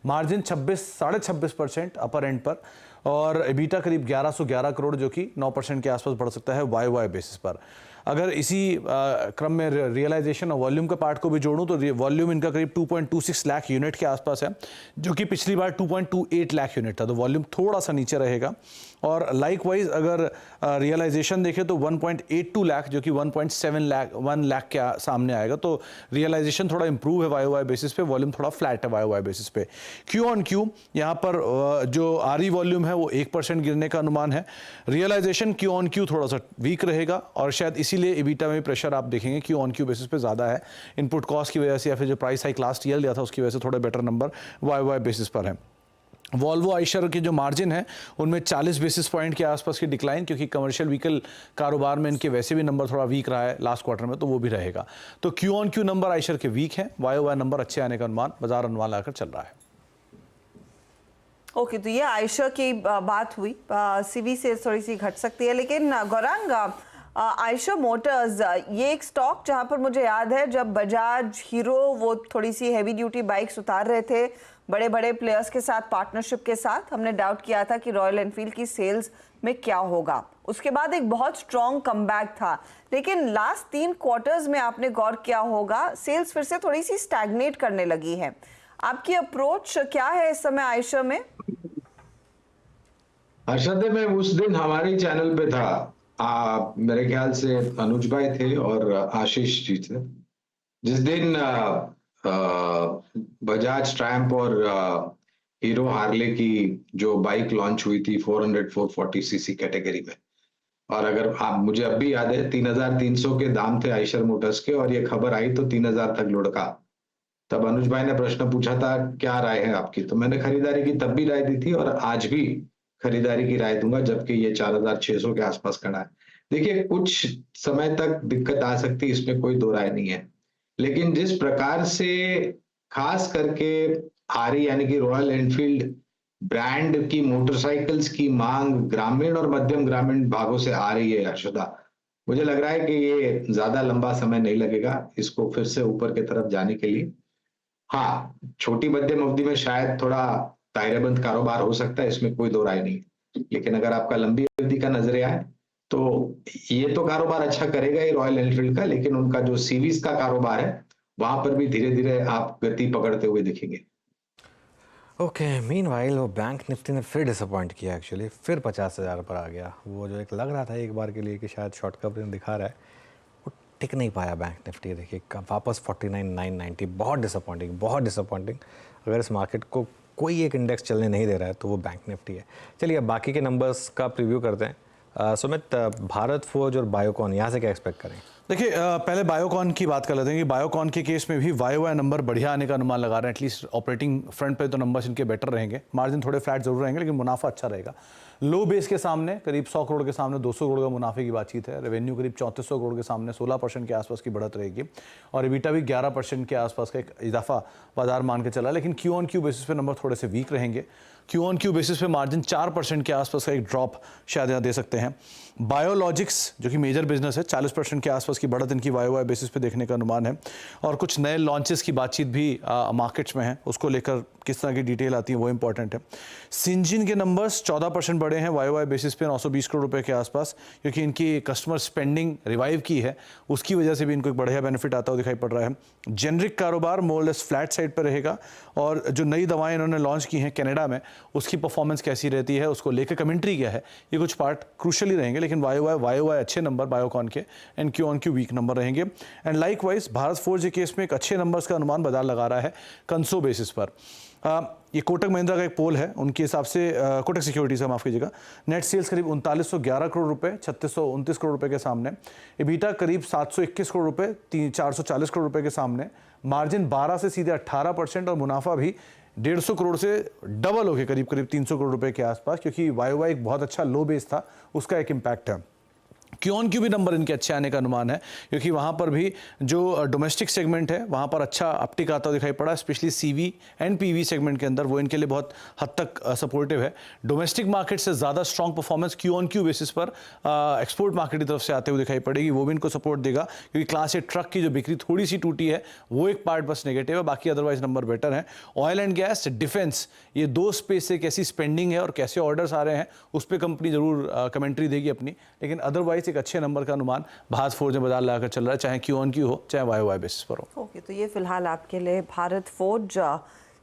N: मार्जिन 26-26% अपर एंड पर और एबिटा करीब 1111 करोड़ जो कि 9% के आसपास बढ़ सकता है वाई बेसिस पर। अगर इसी क्रम में रियलाइजेशन और वॉल्यूम का पार्ट को भी जोड़ूं तो वॉल्यूम इनका करीब 2.26 लाख यूनिट के आसपास है जो कि पिछली बार 2.28 लाख यूनिट था। तो वॉल्यूम थोड़ा सा नीचे रहेगा। और लाइकवाइज अगर रियलाइजेशन देखें तो 1.82 लाख जो कि 1 लाख के सामने आएगा। तो रियलाइजेशन थोड़ा इंप्रूव है वाई बेसिस पे, वॉल्यूम थोड़ा फ्लैट है वाई बेसिस पे। क्यू ऑन क्यू यहाँ पर जो आरई वॉल्यूम है वो 1% गिरने का अनुमान है। रियलाइजेशन क्यू ऑन क्यू थोड़ा सा वीक रहेगा और शायद इसीलिए एबिटा में प्रेशर आप देखेंगे क्यू ऑन क्यू बेसिस पे ज़्यादा है। इनपुट कॉस्ट की वजह से या फिर जो प्राइस हाइक लास्ट ईयर लिया था उसकी वजह से थोड़े बेटर नंबर वाई बेसिस पर है। वॉल्वो आइशर के जो मार्जिन है उनमें 40 बेसिस पॉइंट के आसपास की डिक्लाइन, क्योंकि कमर्शियल व्हीकल कारोबार में इनके वैसे भी नंबर थोड़ा वीक रहा है लास्ट क्वार्टर में, तो वो भी रहेगा। तो Q on Q number Eicher के वीक है, वाई नंबर अच्छे आने का अनुमान बाजार अनुमान लाकर चल रहा है।
B: ओके, तो ये आयशा की बात हुई। सीवी से थोड़ी सी घट सकती है, लेकिन गौरांग आयशर मोटर्स ये एक स्टॉक जहां पर मुझे याद है जब बजाज हीरो वो थोड़ी सी हैवी ड्यूटी बाइक्स उतार रहे थे बड़े बड़े प्लेयर्स के साथ पार्टनरशिप के साथ, हमने डाउट किया था कि रॉयल एनफील्ड की सेल्स में क्या होगा। उसके बाद एक बहुत स्ट्रॉन्ग कमबैक था, लेकिन लास्ट 3 क्वार्टर्स में आपने गौर किया होगा सेल्स फिर से थोड़ी सी स्टैग्नेट करने लगी है। आपकी अप्रोच क्या है इस समय आयशर में?
J: हर्षद, मैं उस दिन हमारे चैनल पे था, मेरे ख्याल से अनुज भाई थे और आशीष जी थे, जिस दिन बजाज ट्रायम्फ और हीरो हार्ले की जो बाइक लॉन्च हुई थी 400-440 सीसी कैटेगरी में, और अगर आप मुझे अब भी याद है 3300 के दाम थे आइशर मोटर्स के और ये खबर आई तो 3000 तक लुढ़का। तब अनुज भाई ने प्रश्न पूछा था क्या राय है आपकी, तो मैंने खरीदारी की तब भी राय दी थी और आज भी खरीदारी की राय दूंगा, जबकि ये 4600 के आसपास खड़ा है। देखिए, कुछ समय तक दिक्कत आ सकती है, इसमें कोई दो राय नहीं है, लेकिन जिस प्रकार से खास करके आरई यानी कि रॉयल एनफील्ड ब्रांड की मोटरसाइकिल्स की मांग ग्रामीण और मध्यम ग्रामीण भागों से आ रही है हर्षदा। मुझे लग रहा है कि ये ज्यादा लंबा समय नहीं लगेगा इसको फिर से ऊपर की तरफ जाने के लिए। हाँ, छोटी मध्यम अवधि में शायद थोड़ा दायरेबंद कारोबार हो सकता है, इसमें कोई दो राय नहीं, लेकिन अगर आपका लंबी अवधि का नजरिया है तो ये तो कारोबार अच्छा करेगा ही रॉयल एनफील्ड का, लेकिन उनका जो सीवीज का कारोबार है वहां पर भी धीरे धीरे आप गति पकड़ते हुए दिखेंगे।
A: ओके, मीनवाइल वो बैंक निफ्टी ने फिर डिसअपॉइंट किया एक्चुअली, फिर 50,000 पर आ गया। वो जो एक लग रहा था एक बार के लिए कि शायद शॉर्ट कवरिंग दिखा रहा है, वो टिक नहीं पाया बैंक निफ्टी। देखिए वापस 49,990, बहुत डिसअपॉइंटिंग। अगर इस मार्केट को कोई एक इंडेक्स चलने नहीं दे रहा है तो वो बैंक निफ्टी है। चलिए अब बाकी के नंबर्स का प्रीव्यू करते हैं। सुमित, भारत फोर्ज और बायोकॉन, यहाँ से क्या एक्सपेक्ट करें?
N: देखिए पहले बायोकॉन की बात कर लेते हैं कि बायोकॉन के केस में भी वाई नंबर बढ़िया आने का अनुमान लगा रहे हैं। एटलीस्ट ऑपरेटिंग फ्रंट पे तो नंबर्स इनके बेटर रहेंगे, मार्जिन थोड़े फ्लैट जरूर रहेंगे लेकिन मुनाफा अच्छा रहेगा। लो बेस के सामने करीब 100 करोड़ के सामने 200 करोड़ का मुनाफे की बातचीत है। रेवेन्यू करीब 3400 करोड़ के सामने 16% के आसपास की बढ़त रहेगी और एबिटा भी 11% के आसपास का एक इजाफा बाजार मान के चला। लेकिन क्यू ऑन क्यू बेसिस पे नंबर थोड़े से वीक रहेंगे। क्यू ऑन क्यू बेसिस पे मार्जिन 4% के आसपास का एक ड्रॉप शायद यहाँ दे सकते हैं। बायोलॉजिक्स जो कि मेजर बिजनेस है, 40% के आसपास की बढ़त इनकी वाई बेसिस पे देखने का अनुमान है और कुछ नए लॉन्चेस की बातचीत भी मार्केट्स में है, उसको लेकर किस तरह की डिटेल आती है वो इंपॉर्टेंट है। सिंजिन के नंबर्स 14% बढ़े हैं वाई बेसिस पे 920 करोड़ रुपए के आसपास, क्योंकि इनकी कस्टमर स्पेंडिंग रिवाइव की है, उसकी वजह से भी इनको एक बढ़िया बेनिफिट आता हुआ दिखाई पड़ रहा है। जेनरिक कारोबार मोर लेस फ्लैट साइड पर रहेगा और जो नई दवाएं इन्होंने लॉन्च की हैं कनाडा में, उसकी परफॉर्मेंस कैसी रहती है, उसको लेकर कमेंट्री क्या है, ये कुछ पार्ट क्रूशली रहेंगे। लेकिन वाई अच्छे नंबर बायोकॉन के and Q on Q weak number रहेंगे। एंड लाइकवाइज भारत फोर्ज के केस में एक अच्छे नंबर्स का अनुमान बाजार लगा रहा है कंसो बेसिस पर। ये कोटक महिंद्रा का एक पोल है, उनके हिसाब से कोटक सिक्योरिटीज है, माफ कीजिएगा, नेट सेल्स करीब 3911 करोड़ रुपए 3629 करोड़ रुपए के सामने, एबिटा करीब 721 करोड़ रुपए 440 करोड़ रुपए के सामने, मार्जिन 12 से सीधे 18% और मुनाफा भी 150 करोड़ से डबल हो गए करीब 300 करोड़ रुपए के आसपास, क्योंकि वाई एक बहुत अच्छा लो बेस था, उसका एक इम्पैक्ट है। क्यू ऑन क्यू भी नंबर इनके अच्छे आने का अनुमान है, क्योंकि वहाँ पर भी जो डोमेस्टिक सेगमेंट है वहाँ पर अच्छा अपटिक आता हुआ दिखाई पड़ा, specially CV and PV segment के अंदर, वो इनके लिए बहुत हद तक सपोर्टिव है। डोमेस्टिक मार्केट से ज़्यादा strong performance Q on Q basis पर एक्सपोर्ट मार्केट की तरफ से आते हुए दिखाई पड़ेगी, वो भी इनको सपोर्ट देगा, क्योंकि क्लास 8 ट्रक की जो बिक्री थोड़ी सी टूटी है वो एक पार्ट बस नेगेटिव है, बाकी अदरवाइज नंबर बेटर है। ऑयल एंड गैस, डिफेंस, ये दो स्पेस से कैसी स्पेंडिंग है और कैसे ऑर्डर्स आ रहे हैं उस पर कंपनी जरूर कमेंट्री देगी अपनी, लेकिन अदरवाइज एक अच्छे नंबर का अनुमान भारत फोर्ज में बाजार लगाकर चल रहा है, चाहे क्यू ऑन क्यू हो चाहे वाई बेसिस पर हो।
B: ओके, तो ये फिलहाल आपके लिए भारत फोर्ज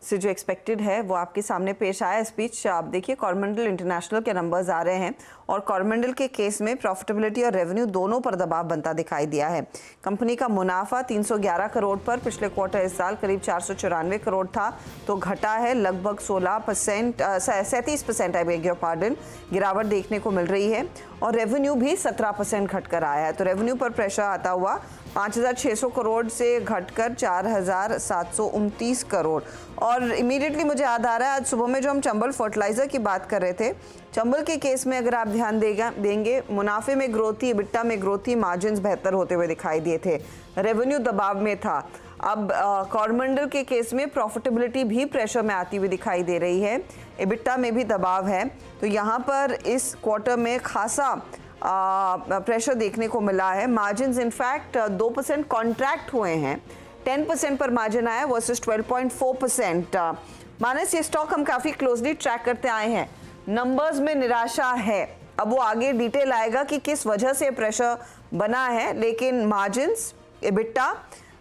B: से जो एक्सपेक्टेड है वो आपके सामने पेश आया। स्पीच आप देखिए, कॉरमंडल इंटरनेशनल के नंबर्स आ रहे हैं और कॉरमंडल के केस में प्रॉफिटेबिलिटी और रेवेन्यू दोनों पर दबाव बनता दिखाई दिया है। कंपनी का मुनाफा 311 करोड़ पर पिछले क्वार्टर इस साल करीब 494 करोड़ था, तो घटा है लगभग 37% आई बेग योर पार्डन, गिरावट देखने को मिल रही है और रेवेन्यू भी 17% घटकर आया है। तो रेवेन्यू पर प्रेशर आता हुआ 5,600 करोड़ से घटकर 4,729 करोड़। और इमीडिएटली मुझे याद आ रहा है, आज सुबह में जो हम चंबल फर्टिलाइजर की बात कर रहे थे, चंबल के केस में अगर आप ध्यान देंगे मुनाफे में ग्रोथ थी, एबिटा में ग्रोथ थी, मार्जिन्स बेहतर होते हुए दिखाई दिए थे, रेवेन्यू दबाव में था। अब कॉरमंडल के केस में प्रॉफिटेबिलिटी भी प्रेशर में आती हुई दिखाई दे रही है, एबिटा में भी दबाव है, तो यहाँ पर इस क्वार्टर में खासा प्रेशर देखने को मिला है। मार्जिन्स इनफैक्ट 2% कॉन्ट्रैक्ट हुए हैं, 10% पर मार्जिन आया वर्सेस 12.4%। मानस, ये स्टॉक हम काफ़ी क्लोजली ट्रैक करते आए हैं, नंबर्स में निराशा है, अब वो आगे डिटेल आएगा कि किस वजह से प्रेशर बना है, लेकिन मार्जिन्स, एबिटा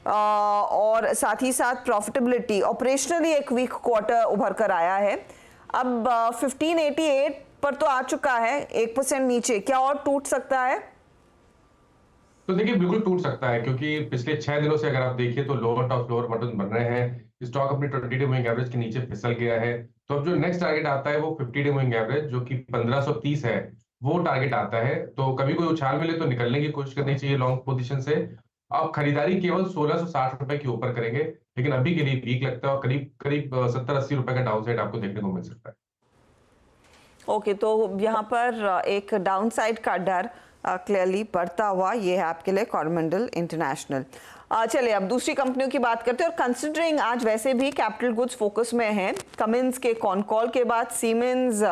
B: और साथ ही साथ प्रॉफिटेबिलिटी, ऑपरेशनली एक वीक क्वार्टर उभर कर आया है। अब 1588 पर तो आ चुका है, 1% नीचे, क्या और टूट सकता है?
F: तो देखिए बिल्कुल टूट सकता है, क्योंकि पिछले 6 दिनों से अगर आप देखिए तो लोअर टॉप लोअर बॉटम बन रहे हैं, स्टॉक अपनी 20 डे मूविंग एवरेज के नीचे फिसल गया है। तो अब जो नेक्स्ट टारगेट आता है वो 50 डे मूविंग एवरेज जो कि 1530 है, वो टारगेट आता है। तो कभी कोई उछाल मिले तो निकलने की कोशिश करनी चाहिए लॉन्ग पोजीशन से। अब खरीदारी केवल 1660 रुपए के ऊपर करेंगे, लेकिन अभी के लिए वीक लगता है और करीब 70-80 रुपए का डाउनसाइड आपको देखने को मिल सकता है।
B: ओके, तो यहाँ पर एक डाउनसाइड का डर क्लियरली बढ़ता हुआ, ये है आपके लिए कॉरमंडल इंटरनेशनल। चलिए अब दूसरी कंपनियों की बात करते हैं, और कंसिडरिंग आज वैसे भी कैपिटल गुड्स फोकस में हैं, कमिंस के कॉनकॉल के बाद सीमेंस,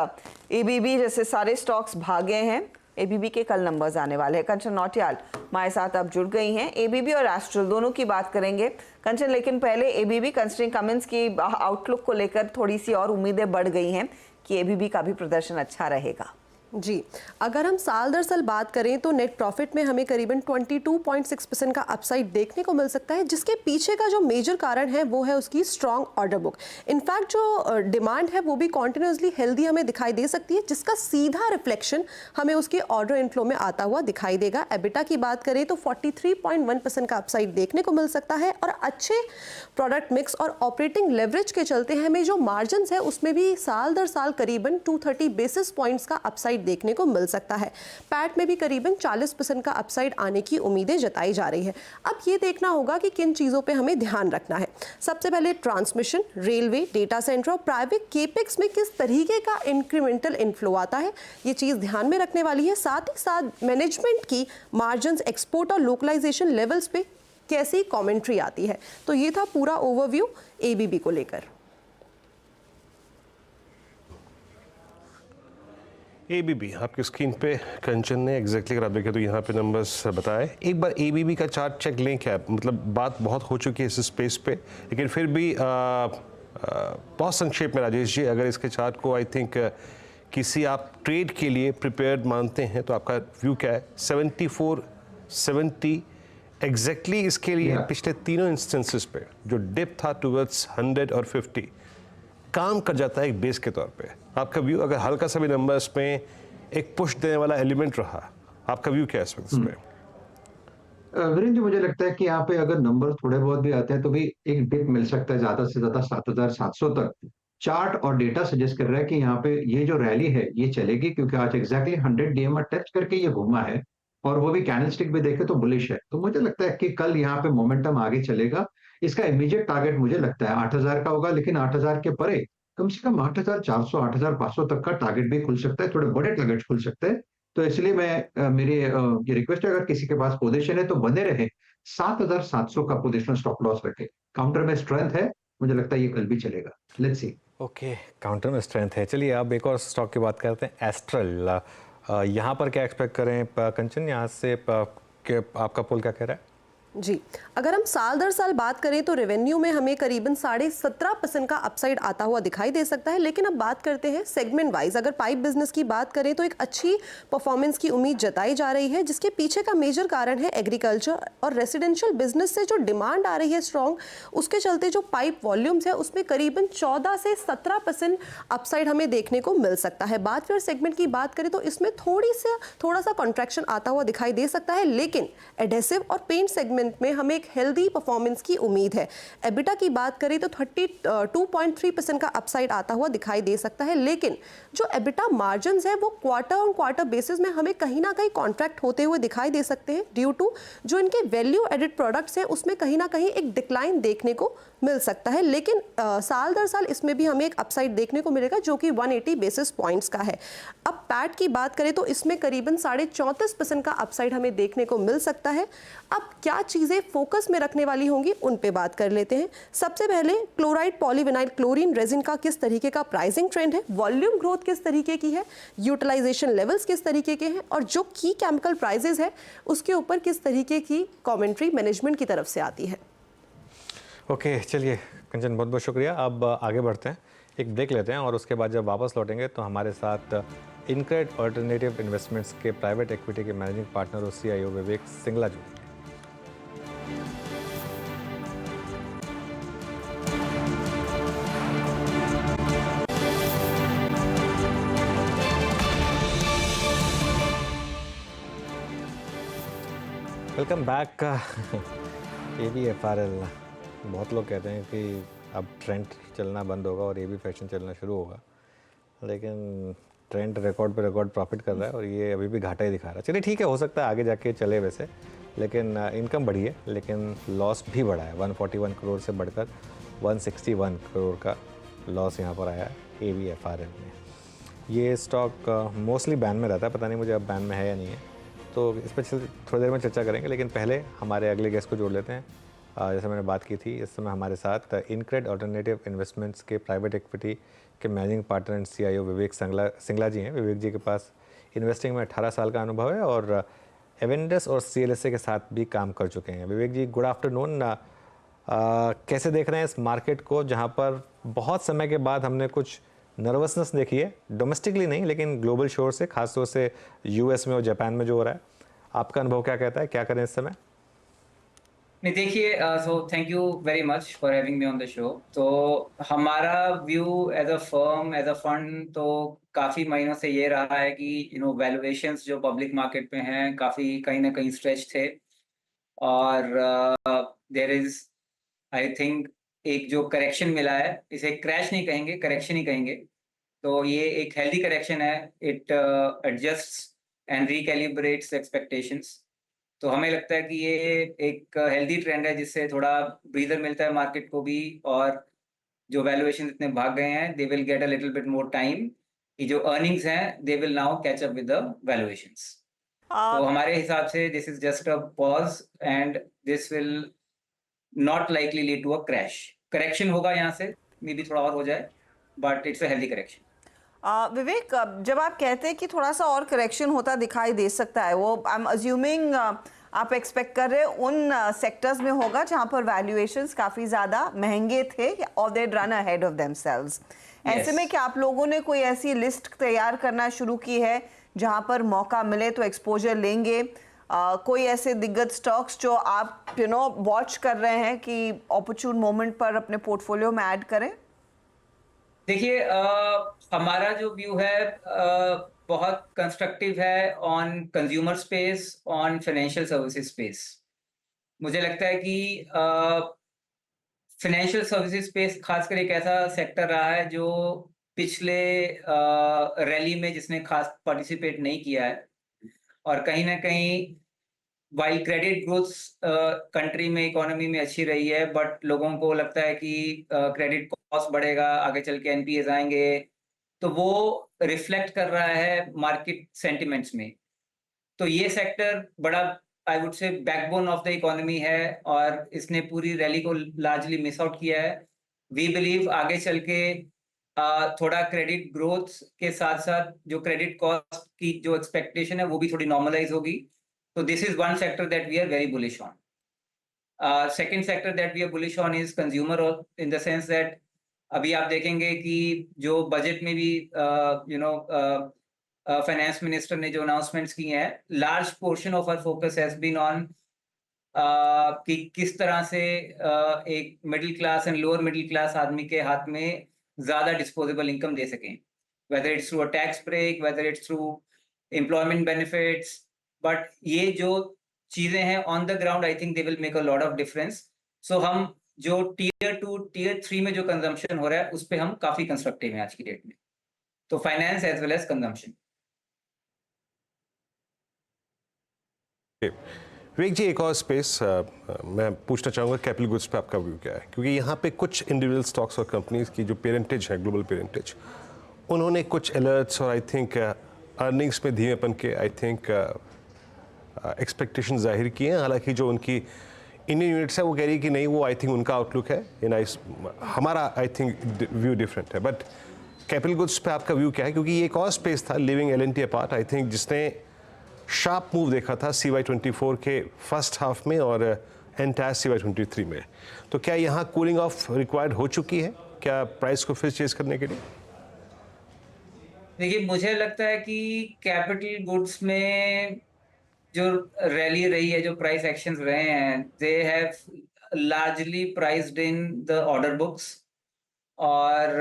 B: एबीबी जैसे सारे स्टॉक्स भागे हैं। एबीबी के कल नंबर्स आने वाले हैं। कंचन नौटियाल हमारे साथ अब जुड़ गई हैं। एबीबी और एस्ट्रल दोनों की बात करेंगे कंचन, लेकिन पहले एबीबी कंसिडरिंग कमिंस की आउटलुक को लेकर थोड़ी सी और उम्मीदें बढ़ गई हैं कि एबीबी का भी प्रदर्शन अच्छा रहेगा।
O: जी, अगर हम साल दर साल बात करें तो नेट प्रॉफिट में हमें करीबन 22.6% का अपसाइड देखने को मिल सकता है, जिसके पीछे का जो मेजर कारण है वो है उसकी स्ट्रॉन्ग ऑर्डर बुक। इनफैक्ट जो डिमांड है वो भी कॉन्टिन्यूसली हेल्दी हमें दिखाई दे सकती है, जिसका सीधा रिफ्लेक्शन हमें उसके ऑर्डर इनफ्लो में आता हुआ दिखाई देगा। एबिटा की बात करें तो 43.1% का अपसाइड देखने को मिल सकता है, और अच्छे प्रोडक्ट मिक्स और ऑपरेटिंग लेवरेज के चलते हमें जो मार्जिन है उसमें भी साल दर साल करीबन 230 बेसिस पॉइंट्स का अपसाइड देखने को मिल सकता है। पैट में भी करीबन 40% का अपसाइड आने की उम्मीदें जताई जा रही है। अब ये देखना होगा कि किन चीज़ों पे हमें ध्यान रखना है। सबसे पहले ट्रांसमिशन, रेलवे, डेटा सेंटर और प्राइवेट केपेक्स में किस तरीके का इंक्रीमेंटल इनफ्लो आता है, ये चीज़ ध्यान में रखने वाली है। साथ ही साथ मैनेजमेंट की मार्जिन, एक्सपोर्ट और लोकलाइजेशन लेवल्स पे कैसी कमेंट्री आती है। तो ये था पूरा ओवरव्यू एबीबी को लेकर।
D: एबीबी आपकी स्क्रीन पे कंचन ने एग्जैक्टली अगर आप देखें तो यहाँ पे नंबर्स बताए। एक बार एबीबी का चार्ट चेक लें क्या, मतलब बात बहुत हो चुकी है इस स्पेस पे, लेकिन फिर भी बहुत संक्षेप में राजेश जी, अगर इसके चार्ट को आई थिंक किसी आप ट्रेड के लिए प्रिपेयर्ड मानते हैं तो आपका व्यू क्या है? 74, 70 एग्जैक्टली इसके लिए पिछले तीनों इंस्टेंसेस पे जो डिप था टुवर्ड्स 100 और 50 काम कर जाता है एक बेस के तौर पे। आपका व्यू, अगर हल्का सा भी नंबर्स में एक पुश देने वाला एलिमेंट रहा, आपका व्यू क्या है इस वक्त पे?
G: वीरेंद्र जी, मुझे लगता है कि यहाँ पे अगर नंबर थोड़े बहुत भी आते हैं तो भी एक डिप मिल सकता है, ज्यादा से ज्यादा 7,700 तक। चार्ट और डेटा सजेस्ट कर रहा है कि यहाँ पे ये जो रैली है ये चलेगी, क्योंकि आज एग्जैक्टली 100 डीएमआर टच करके ये घूमा है, और वो भी कैंडलस्टिक भी देखे तो बुलिश है। तो मुझे लगता है कि कल यहाँ पे मोमेंटम आगे चलेगा। इसका इमीडिएट टारगेट मुझे लगता है 8,000 का होगा, लेकिन 8,000 के परे कम से कम 8,400, 8,500 तक का टारगेट भी खुल सकता है, थोड़े बड़े टारगेट खुल सकते हैं। तो इसलिए मैं मेरी ये रिक्वेस्ट है, अगर किसी के पास पोजीशन है तो बने रहे, 7,700 का पोजीशनल स्टॉप लॉस रखे। काउंटर में स्ट्रेंथ है, मुझे लगता है ये कल भी चलेगा। Let's see.
A: ओके, काउंटर में स्ट्रेंथ है। चलिए अब एक और स्टॉक की बात करते हैं, एस्ट्रल। यहाँ पर क्या एक्सपेक्ट करें कंचन, यहाँ से आपका पोल क्या कह रहा है?
O: जी, अगर हम साल दर साल बात करें तो रेवेन्यू में हमें करीबन 17.5% का अपसाइड आता हुआ दिखाई दे सकता है। लेकिन अब बात करते हैं सेगमेंट वाइज। अगर पाइप बिजनेस की बात करें तो एक अच्छी परफॉर्मेंस की उम्मीद जताई जा रही है, जिसके पीछे का मेजर कारण है एग्रीकल्चर और रेसिडेंशियल बिजनेस से जो डिमांड आ रही है स्ट्रॉन्ग, उसके चलते जो पाइप वॉल्यूम्स है उसमें करीबन 14 से 17% अपसाइड हमें देखने को मिल सकता है। बात सेगमेंट की बात करें तो इसमें थोड़ा सा कॉन्ट्रैक्शन आता हुआ दिखाई दे सकता है, लेकिन एडहेसिव और पेंट सेगमेंट में हमें एक हेल्दी परफॉर्मेंस की उम्मीद है। एबिटा की बात करें तो 32.3% का अपसाइड आता हुआ दिखाई दे सकता है, लेकिन जो एबिटा मार्जिन्स है वो क्वार्टर ऑन क्वार्टर बेसिस में हमें कहीं ना कहीं कॉन्ट्रैक्ट होते हुए दिखाई दे सकते हैं, ड्यू टू जो इनके वैल्यू एडेड प्रोडक्ट्स हैं उसमें कहीं ना कहीं एक डिक्लाइन देखने को मिल सकता है। लेकिन साल दर साल इसमें भी हमें एक अपसाइड देखने को मिलेगा जो कि 180 बेसिस पॉइंट्स का है। अब पैट की बात करें तो इसमें करीबन 34.5% का अपसाइड हमें देखने को मिल सकता है। अब क्या चीज़ें फोकस में रखने वाली होंगी उन पे बात कर लेते हैं। सबसे पहले क्लोराइड पॉलीविनाइल क्लोरीन रेजिन का किस तरीके का प्राइसिंग ट्रेंड है, वॉल्यूम ग्रोथ किस तरीके की है, यूटिलाइजेशन लेवल्स किस तरीके के हैं, और जो की केमिकल प्राइसेस है उसके ऊपर किस तरीके की कमेंट्री मैनेजमेंट की तरफ से आती है।
A: ओके, चलिए कंचन बहुत बहुत शुक्रिया। अब आगे बढ़ते हैं, एक ब्रेक लेते हैं और उसके बाद जब वापस लौटेंगे तो हमारे साथ इनक्रेड अल्टरनेटिव इन्वेस्टमेंट्स के प्राइवेट इक्विटी के मैनेजिंग पार्टनर और CIO विवेक सिंगला जुड़ेंगे। Welcome back. ABFRL, बहुत लोग कहते हैं कि अब ट्रेंड चलना बंद होगा और AB फैशन चलना शुरू होगा, लेकिन ट्रेंड रिकॉर्ड पे रिकॉर्ड प्रॉफिट कर रहा है और ये अभी भी घाटा ही दिखा रहा है। चलिए ठीक है, हो सकता है आगे जाके चले वैसे, लेकिन इनकम बढ़ी है लेकिन लॉस भी बढ़ा है। 141 करोड़ से बढ़कर 161 करोड़ का लॉस यहाँ पर आया है ABFRL में। ये स्टॉक मोस्टली बैन में रहता है, पता नहीं मुझे अब बैन में है या नहीं है, तो इस पर थोड़ी देर में चर्चा करेंगे। लेकिन पहले हमारे अगले गेस्ट को जोड़ लेते हैं। जैसे मैंने बात की थी, इस समय हमारे साथ इनक्रेड अल्टरनेटिव इन्वेस्टमेंट्स के प्राइवेट इक्विटी के मैनेजिंग पार्टनर एंड CIO विवेक सिंगला जी हैं। विवेक जी के पास इन्वेस्टिंग में 18 साल का अनुभव है और एवेंडस और CLSA के साथ भी काम कर चुके हैं। विवेक जी, गुड आफ्टरनून। कैसे देख रहे हैं इस मार्केट को, जहां पर बहुत समय के बाद हमने कुछ नर्वसनेस देखी है, डोमेस्टिकली नहीं लेकिन ग्लोबल शोर से, खासतौर से US में और जापान में जो हो रहा है? आपका अनुभव क्या कहता है, क्या करें इस समय?
P: नहीं, देखिए, so thank you very much for having me on the show. तो हमारा view as a firm, as a fund, तो काफ़ी महीनों से ये रहा है कि वैल्यूएशंस जो पब्लिक मार्केट में हैं काफ़ी कहीं ना कहीं स्ट्रेच थे और देयर इज, आई थिंक, एक जो करेक्शन मिला है, इसे क्रैश नहीं कहेंगे, करेक्शन ही कहेंगे। तो ये एक हेल्दी करेक्शन है। It adjusts and recalibrates expectations. तो हमें लगता है कि ये एक हेल्दी ट्रेंड है जिससे थोड़ा ब्रीदर मिलता है मार्केट को भी, और जो वैल्यूएशन इतने भाग गए हैं, they will get a little bit more time कि जो अर्निंग्स हैं they will now catch up with the valuations. तो हमारे हिसाब से this is just a pause and this will not likely lead to a crash. Correction होगा यहाँ से, मे बी थोड़ा और हो जाए, but it's a healthy correction.
B: Vivek, जब आप कहते हैं कि थोड़ा सा और करेक्शन होता दिखाई दे सकता है, वो आई एम अज्यूमिंग आप एक्सपेक्ट कर रहे हैं उन सेक्टर्स में होगा जहां पर वैल्यूएशंस काफ़ी ज़्यादा महंगे थे और they run ahead of themselves. ऐसे में क्या आप लोगों ने कोई ऐसी लिस्ट तैयार करना शुरू की है जहां पर मौका मिले तो एक्सपोजर लेंगे? कोई ऐसे दिग्गज स्टॉक्स जो आप वॉच कर रहे हैं कि अपॉर्चुन मोमेंट पर अपने पोर्टफोलियो में ऐड करें?
P: देखिए, हमारा जो व्यू है बहुत कंस्ट्रक्टिव है on consumer space, on financial services space. मुझे लगता है कि फाइनेंशियल सर्विसेज स्पेस खासकर एक ऐसा सेक्टर रहा है जो पिछले रैली में जिसने खास पार्टिसिपेट नहीं किया है, और कहीं ना कहीं वाइल क्रेडिट ग्रोथ कंट्री में, इकोनॉमी में अच्छी रही है, बट लोगों को लगता है कि क्रेडिट कॉस्ट बढ़ेगा, आगे चल के NPAs आएंगे, तो वो रिफ्लेक्ट कर रहा है मार्केट सेंटिमेंट्स में। तो ये सेक्टर बड़ा, आई वुड से, बैकबोन ऑफ द इकोनॉमी है और इसने पूरी रैली को लार्जली मिस आउट किया है। वी बिलीव आगे चल के थोड़ा क्रेडिट ग्रोथ के साथ साथ जो क्रेडिट कॉस्ट की जो एक्सपेक्टेशन है वो भी थोड़ी नॉर्मलाइज होगी। So this is one sector that we are very bullish on. Second sector that we are bullish on is consumer, in the sense that अभी आप देखेंगे कि जो बजट में भी फाइनेंस मिनिस्टर ने जो अनाउंसमेंट्स की हैं, large portion of our focus has been on कि किस तरह से एक middle class and lower middle class आदमी के हाथ में ज़्यादा डिस्पोजेबल इनकम दे सकें, whether it's through a tax break, whether it's through employment benefits. But ये जो चीजें हैं on the ground, I think they will make a lot of difference. So हम जो Tier 2, Tier 3 में जो कंजम्पशन हो रहा है उस पे हम काफी कंस्ट्रक्टिव हैं आज की डेट में, तो finance as well as consumption.
D: Vivek ji, एक और स्पेस मैं पूछना चाहूँगा, कैपिटल गुड्स पे आपका व्यू क्या है? क्योंकि यहाँ पे कुछ इंडिविजुअल स्टॉक्स और कंपनीज की जो पेरेंटेज है, ग्लोबल पेरेंटेज, उन्होंने कुछ अलर्ट्स और आई थिंक अर्निंग्स में धीमेपन के आई थिंक एक्सपेक्टेशन जाहिर किए हैं। हालांकि जो उनकी इंडियन यूनिट्स है वो कह रही है कि नहीं, वो आई थिंक उनका आउटलुक है, हमारा आई थिंक व्यू डिफरेंट है। बट कैपिटल गुड्स पे आपका व्यू क्या है? क्योंकि ये एक और स्पेस था, living L&T apart, I think जिसने शार्प मूव देखा था CY24 के फर्स्ट हाफ में और एंटायर CY23 में। तो क्या यहाँ कूलिंग ऑफ रिक्वायर्ड हो चुकी है क्या प्राइस को फिर चेज करने के लिए?
P: देखिए, मुझे लगता है कि कैपिटल गुड्स में जो रैली रही है, जो प्राइस एक्शंस रहे हैं, they have largely priced in the order books, और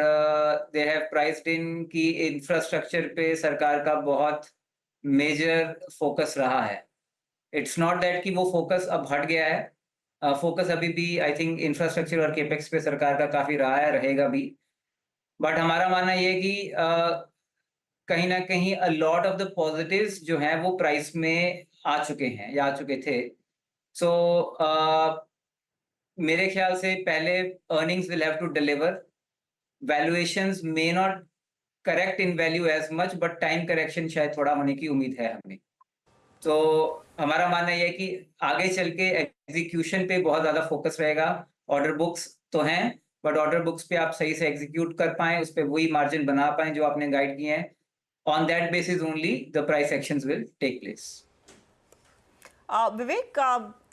P: दे हैव प्राइस्ड इन कि इंफ्रास्ट्रक्चर पे सरकार का बहुत मेजर फोकस रहा है। इट्स नॉट दैट कि वो फोकस अब हट गया है, फोकस अभी भी आई थिंक इंफ्रास्ट्रक्चर और केपेक्स पे सरकार का काफी रहा है, रहेगा भी। बट हमारा मानना ये है कि कहीं ना कहीं अ लॉट ऑफ द पॉजिटिव्स जो हैं वो प्राइस में आ चुके हैं या आ चुके थे। सो मेरे ख्याल से पहले earnings will have to deliver, valuations may not correct in value as much, but time correction शायद थोड़ा होने की उम्मीद है हमें। तो हमारा मानना यह है कि आगे चल के एग्जीक्यूशन पे बहुत ज्यादा फोकस रहेगा। ऑर्डर बुक्स तो हैं, बट ऑर्डर बुक्स पे आप सही से एग्जीक्यूट कर पाए, उस पे वही मार्जिन बना पाए जो आपने गाइड किए हैं। On that basis only the price actions will take place.
B: Vivek,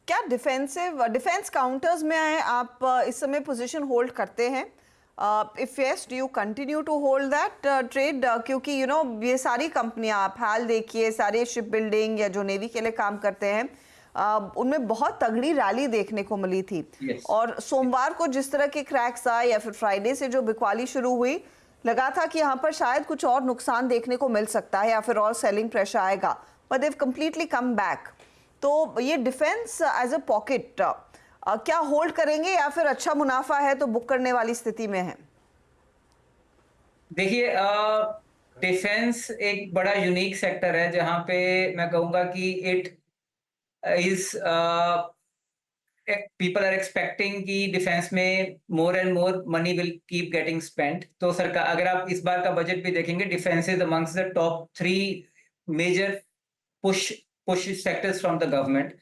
B: क्या डिफेंस काउंटर्स में आप इस समय पोजीशन होल्ड करते हैं? If yes, do you continue to hold that trade? क्योंकि ये सारी कंपनियां, आप हाल देखिए, सारे शिप बिल्डिंग या जो नेवी के लिए काम करते हैं, उनमें बहुत तगड़ी रैली देखने को मिली थी। और सोमवार को जिस तरह के क्रैक्स आए या फिर फ्राइडे से जो बिकवाली शुरू हुई, लगा था कि यहाँ पर शायद कुछ और नुकसान देखने को मिल सकता है या फिर और सेलिंग प्रेशर आएगा, but they've completely come back. तो ये डिफेंस एज अ पॉकेट क्या होल्ड करेंगे या फिर अच्छा मुनाफा है तो बुक करने वाली स्थिति में है?
P: देखिए, डिफेंस एक बड़ा यूनिक सेक्टर है जहां पे मैं कहूंगा कि it is people are expecting कि डिफेंस में more and more money will keep getting spent. तो सरकार, अगर आप इस बार का बजट भी देखेंगे, defence is amongst the top 3 major push sectors from the government.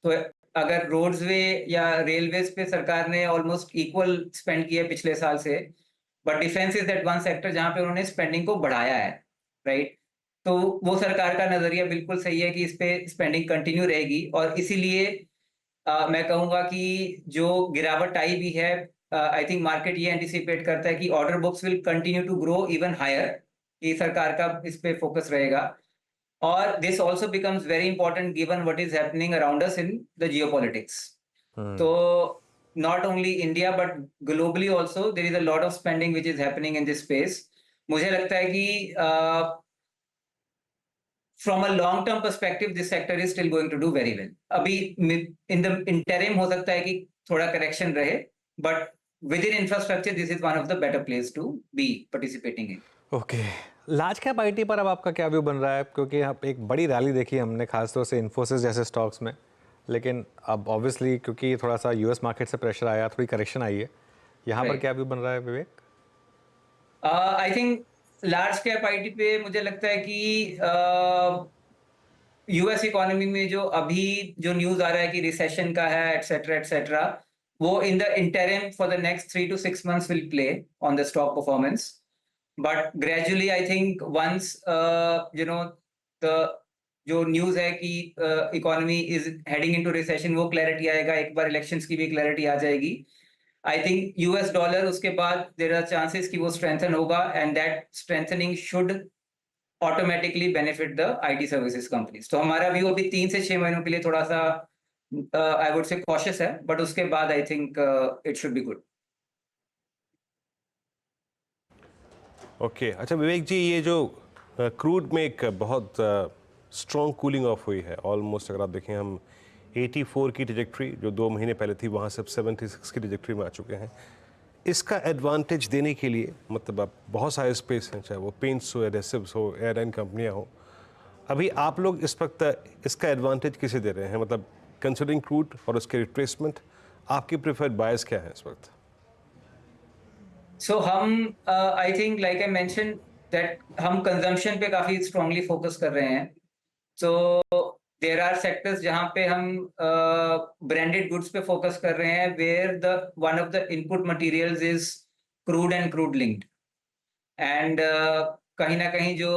P: तो अगर रोड्सवे या रेलवेज पे सरकार ने ऑलमोस्ट इक्वल स्पेंड किया पिछले साल से, but defence is that one sector जहां पे उन्होंने स्पेंडिंग को बढ़ाया है, राइट? तो वो सरकार का नजरिया बिल्कुल सही है कि इस पे स्पेंडिंग कंटिन्यू रहेगी। और इसीलिए मैं कहूंगा कि जो गिरावट आई भी है, आई थिंक मार्केट ये एंटिसिपेट करता है कि order books will continue to grow even higher, कि सरकार का इस पे फोकस रहेगा। Or this also becomes very important given what is happening around us in the geopolitics. So not only India but globally also there is a lot of spending which is happening in this space. मुझे लगता है कि from a long term perspective this sector is still going to do very well. अभी in the interim हो सकता है कि थोड़ा correction रहे, but within infrastructure this is one of the better place to be participating in.
A: Okay, large cap IT पर अब आपका क्या व्यू बन रहा है? क्योंकि यहाँ पे एक बड़ी रैली देखी हमने खासतौर से इन्फोसिस जैसे स्टॉक्स में, लेकिन अब ऑब्वियसली क्योंकि थोड़ा सा यूएस मार्केट से प्रेशर आया, थोड़ी करेक्शन आई है, यहाँ पर क्या व्यू बन रहा है Vivek?
P: I think large cap IT पे मुझे लगता है कि यूएस इकोनॉमी में जो अभी जो न्यूज आ रहा है कि रिसेशन का है एटसेट्रा एटसेट्रा, वो in the interim for the next 3 to 6 months will play on the stock performance. But gradually, I think once the जो न्यूज है कि economy is heading into recession, वो क्लैरिटी आएगा, एक बार इलेक्शंस की भी क्लैरिटी आ जाएगी। आई थिंक यूएस डॉलर उसके बाद देयर आर चांसेस कि वो स्ट्रेंथन होगा, and that strengthening should automatically benefit the IT services companies. तो हमारा व्यू अभी 3 से 6 महीनों के लिए थोड़ा सा आई वुड से कॉशियस है, बट उसके बाद I think it should be good.
D: Okay, अच्छा विवेक जी, ये जो क्रूड में एक बहुत स्ट्रॉन्ग कूलिंग ऑफ हुई है, ऑलमोस्ट अगर आप देखें हम 84 की ट्रैजेक्टरी जो 2 महीने पहले थी, वहाँ से अब 76 की ट्रैजेक्टरी में आ चुके हैं। इसका एडवांटेज देने के लिए मतलब आप बहुत सारे स्पेस हैं, चाहे वो पेंट्स हो, एडेसिव्स हो, एयरलाइन कंपनियाँ हो, अभी आप लोग इस वक्त इसका एडवांटेज किसे दे रहे हैं? मतलब कंसिडरिंग क्रूड और उसके रिट्रेसमेंट, आपकी प्रेफर्ड बायस क्या है इस वक्त?
P: सो हम I think like I mention that हम कंजम्पशन पे काफी स्ट्रांगली फोकस कर रहे हैं। सो देयर आर सेक्टर्स जहां पे हम ब्रांडेड गुड्स पे फोकस कर रहे हैं, where the one of the input materials is crude and crude linked, and कहीं ना कहीं जो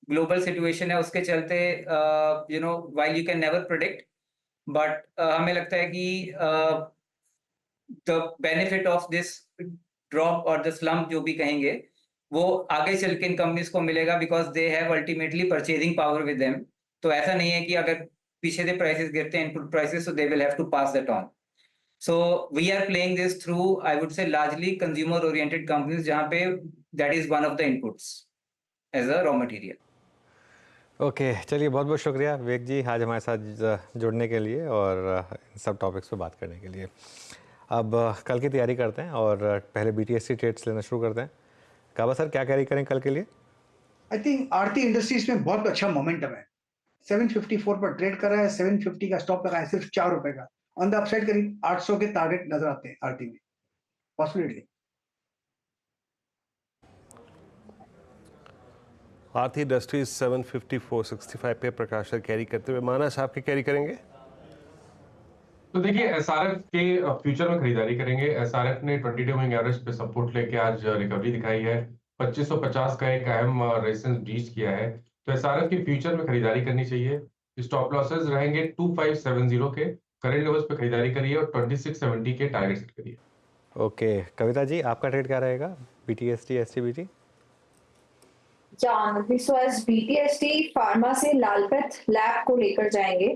P: ग्लोबल सिचुएशन है उसके चलते while you can never predict, but हमें लगता है कि the benefit of this drop और द स्लम्प जो भी कहेंगे, वो आगे चल के इन कंपनीज को मिलेगा, because they have ultimately purchasing power with them. तो ऐसा नहीं है कि अगर पीछे से प्राइसेस गिरते हैं इनपुट प्राइसेस, तो they will have to pass that on. So we are playing this through I would say largely consumer oriented companies, जहां पे that is one of the inputs as a raw material.
A: Okay, चलिए बहुत बहुत शुक्रिया विवेक जी आज हमारे साथ जुड़ने के लिए और इन सब टॉपिक्स पे बात करने के लिए। अब कल की तैयारी करते हैं और पहले BTSC ट्रेड्स लेना शुरू करते हैं। काबा सर, क्या कैरी करें कल के लिए?
C: आई थिंक आरती इंडस्ट्रीज में बहुत अच्छा मोमेंटम है। 754 पर ट्रेड कर रहा है, 750 का स्टॉप लगा है, सिर्फ 4 रुपए का। ऑन द अपसाइड करीब 800 के टारगेट नजर आते हैं आरती में, पॉसिबिलिटी।
D: आरती इंडस्ट्रीज 754.65 पे प्रकाश सर कैरी करते हुए, मानस आपके कैरी करेंगे?
F: तो देखिए एसआरएफ के फ्यूचर में खरीदारी करेंगे। एसआरएफ ने 22 मूविंग एवरेज पे सपोर्ट लेके आज रिकवरी दिखाई है। 2550 का एक अहम रेजिस्टेंस ब्रीच किया है, तो एसआरएफ के फ्यूचर में खरीदारी करनी चाहिए। स्टॉप लॉसेस रहेंगे 2570 के, करंट लेवल्स पे खरीदारी करिए और 2670 के टारगेट सेट करिए।
A: ओके कविता जी, आपका ट्रेड क्या रहेगा? BTST STBT?
H: So as BTST pharma से लालपत लैब को लेकर जाएंगे।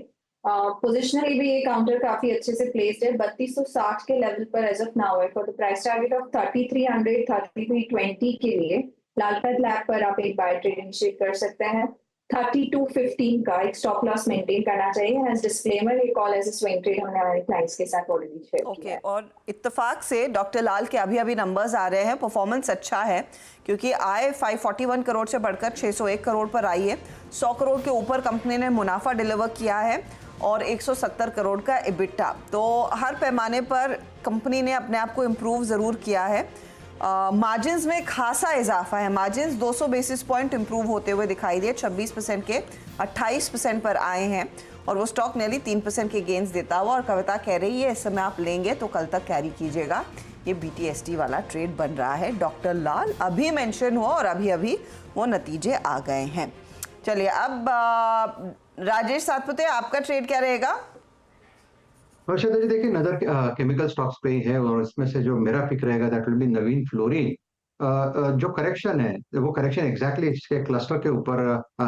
H: पोजिशनली भी ये काउंटर काफी अच्छे से प्लेस्ड है, 3260 के लेवल पर एज ऑफ नाउ है। For the price target of 3300 3320 के लिए लालपत लैब पर आप एक बाय ट्रेड इनिशिएट कर सकते हैं। 3215 का एक स्टॉप लॉस मेंटेन करना चाहिए। एज डिस्क्लेमर, ये call as a swing trade हमने हमारे क्लाइंट्स के साथ ऑलरेडी शेयर किया है।
B: और इत्तेफाक से डॉक्टर लाल के अभी नंबर्स आ रहे हैं, परफॉर्मेंस अच्छा है क्योंकि आय 541 करोड़ से बढ़कर 601 करोड़ पर आई है। 100 करोड़ के ऊपर कंपनी ने मुनाफा डिलीवर किया है और 170 करोड़ का EBITDA। तो हर पैमाने पर कंपनी ने अपने आप को इम्प्रूव ज़रूर किया है। मार्जिन्स में खासा इजाफा है, मार्जिन्स 200 बेसिस पॉइंट इम्प्रूव होते हुए दिखाई दिए, 26% के 28% पर आए हैं और वो स्टॉक नेली 3% के गेंस देता हुआ। और कविता कह रही है इस समय आप लेंगे तो कल तक कैरी कीजिएगा। ये BTST वाला ट्रेड बन रहा है। डॉक्टर लाल अभी मेंशन हुआ और अभी वो नतीजे आ गए हैं। चलिए अब राजेश सातपुते, आपका ट्रेड क्या रहेगा?
G: हर्षदा जी देखिए, नजर केमिकल स्टॉक्स पे ही है और इसमें से जो मेरा पिक रहेगा that will be Naveen fluorine. जो करेक्शन है वो करेक्शन एग्जैक्टली इसके क्लस्टर के ऊपर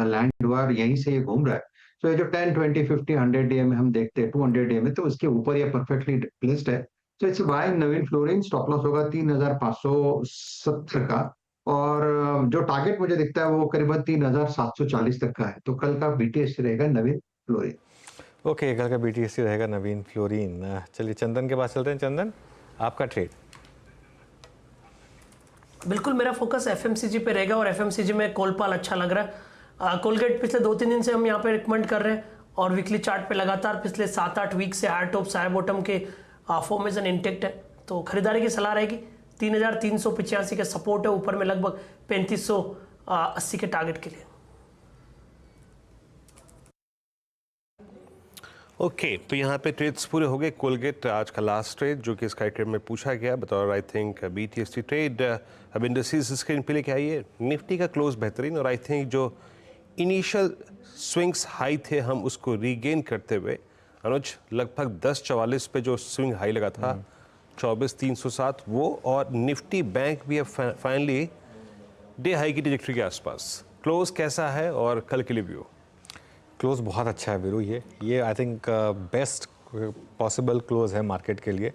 G: लैंड हुआ और यहीं से ये घूम रहा है। तो ये जो 10, 20, 50, 100 डे में हम देखते हैं 200 डे में, तो उसके ऊपर ये परफेक्टली प्लेस्ड है। तो it's buy Navin fluorine. Stop loss होगा 3570 का और जो टारगेट मुझे दिखता है वो करीबन 3740 तक का है। तो कल का BTST रहेगा नवीन फ्लोरिन।
A: ओके कल का BTST रहेगा नवीन फ्लोरिन। चलिए चंदन के पास चलते हैं। चंदन, आपका ट्रेड?
M: बिल्कुल मेरा फोकस FMCG पे रहेगा और FMCG में कोलपाल अच्छा लग रहा है। कोलगेट पिछले 2-3 दिन से हम यहाँ पे रिकमेंड कर रहे हैं और वीकली चार्ट पे लगातार पिछले 7-8 वीक से हायर टॉप हायर बॉटम के फॉर्मेशन इंटेक्ट है, तो खरीदारी की सलाह रहेगी। 3385 के सपोर्ट है, ऊपर में लगभग 3580 के टारगेट के लिए।
D: ओके तो यहाँ पे ट्रेड्स पूरे हो गए। कोलगेट आज का लास्ट ट्रेड जो कि इस कार्यक्रम में पूछा गया बतौर आई थिंक BTST ट्रेड। अब इंडस्ट्रीज स्क्रीन पे लेके आइए। निफ्टी का क्लोज बेहतरीन और आई थिंक जो इनिशियल स्विंग्स हाई थे हम उसको रीगेन करते हुए अनुज लगभग 1044 पे जो स्विंग हाई लगा था 24307 वो, और निफ्टी बैंक भी अब फाइनली डे हाई की ट्रैजेक्टरी के आसपास। क्लोज कैसा है और कल के लिए व्यू?
A: क्लोज बहुत अच्छा है वीरू। ये I think best possible close है मार्केट के लिए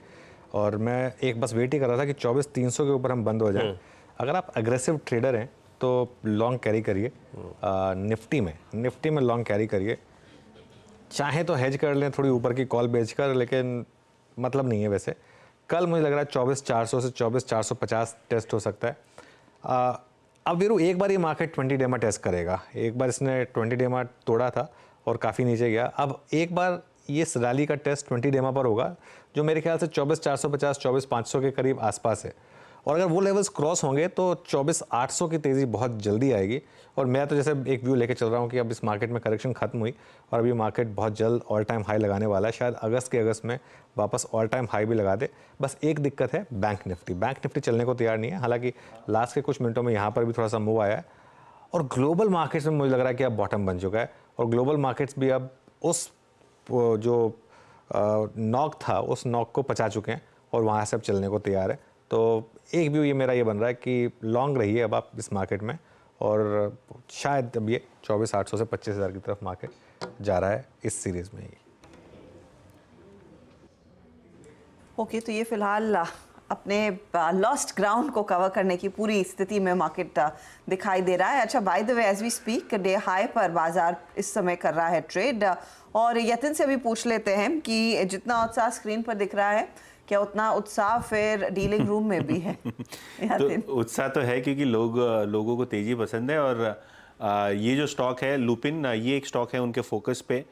A: और मैं एक बस वेट ही कर रहा था कि 24300 के ऊपर हम बंद हो जाएं। अगर आप अग्रेसिव ट्रेडर हैं तो लॉन्ग कैरी करिए। निफ्टी में लॉन्ग कैरी करिए। चाहे तो हेज कर लें थोड़ी ऊपर की कॉल बेचकर, लेकिन मतलब नहीं है वैसे। कल मुझे लग रहा है 24400 से 24450 टेस्ट हो सकता है। अब वीरू एक बार ये मार्केट 20 डेमा टेस्ट करेगा। एक बार इसने 20 डेमा तोड़ा था और काफ़ी नीचे गया। अब एक बार ये रैली का टेस्ट 20 डेमा पर होगा जो मेरे ख्याल से 24450 24500 के करीब आसपास है और अगर वो लेवल्स क्रॉस होंगे तो 24800 की तेज़ी बहुत जल्दी आएगी। और मैं तो जैसे एक व्यू लेके चल रहा हूँ कि अब इस मार्केट में करेक्शन खत्म हुई और अभी मार्केट बहुत जल्द ऑल टाइम हाई लगाने वाला है। शायद अगस्त में वापस ऑल टाइम हाई भी लगा दे। बस एक दिक्कत है बैंक निफ्टी चलने को तैयार नहीं है। हालांकि लास्ट के कुछ मिनटों में यहाँ पर भी थोड़ा सा मूव आया है और ग्लोबल मार्केट्स में मुझे लग रहा है कि अब बॉटम बन चुका है और ग्लोबल मार्केट्स भी अब उस जो नॉक था उस नॉक को पचा चुके हैं और वहाँ से अब चलने को तैयार है। तो एक व्यू ये मेरा ये बन रहा है कि लॉन्ग रहिए अब आप इस मार्केट में और शायद अब ये 24800 से 25000 की तरफ मार्केट जा रहा है इस सीरीज़ में ही।
B: ओके तो ये फिलहाल अपने लॉस्ट ग्राउंड को कवर करने की पूरी स्थिति में मार्केट दिखाई दे रहा है। अच्छा, by the way as we speak day high पर बाजार इस समय कर रहा है ट्रेड और यतिन से भी पूछ लेते हैं कि जितना उत्साह स्क्रीन पर दिख रहा है क्या उतना उत्साह फिर डीलिंग रूम में भी है?
K: तो उत्साह तो है क्योंकि लोगों को तेज़ी पसंद है और ये जो स्टॉक है लुपिन, ये एक स्टॉक है उनके फोकस पे।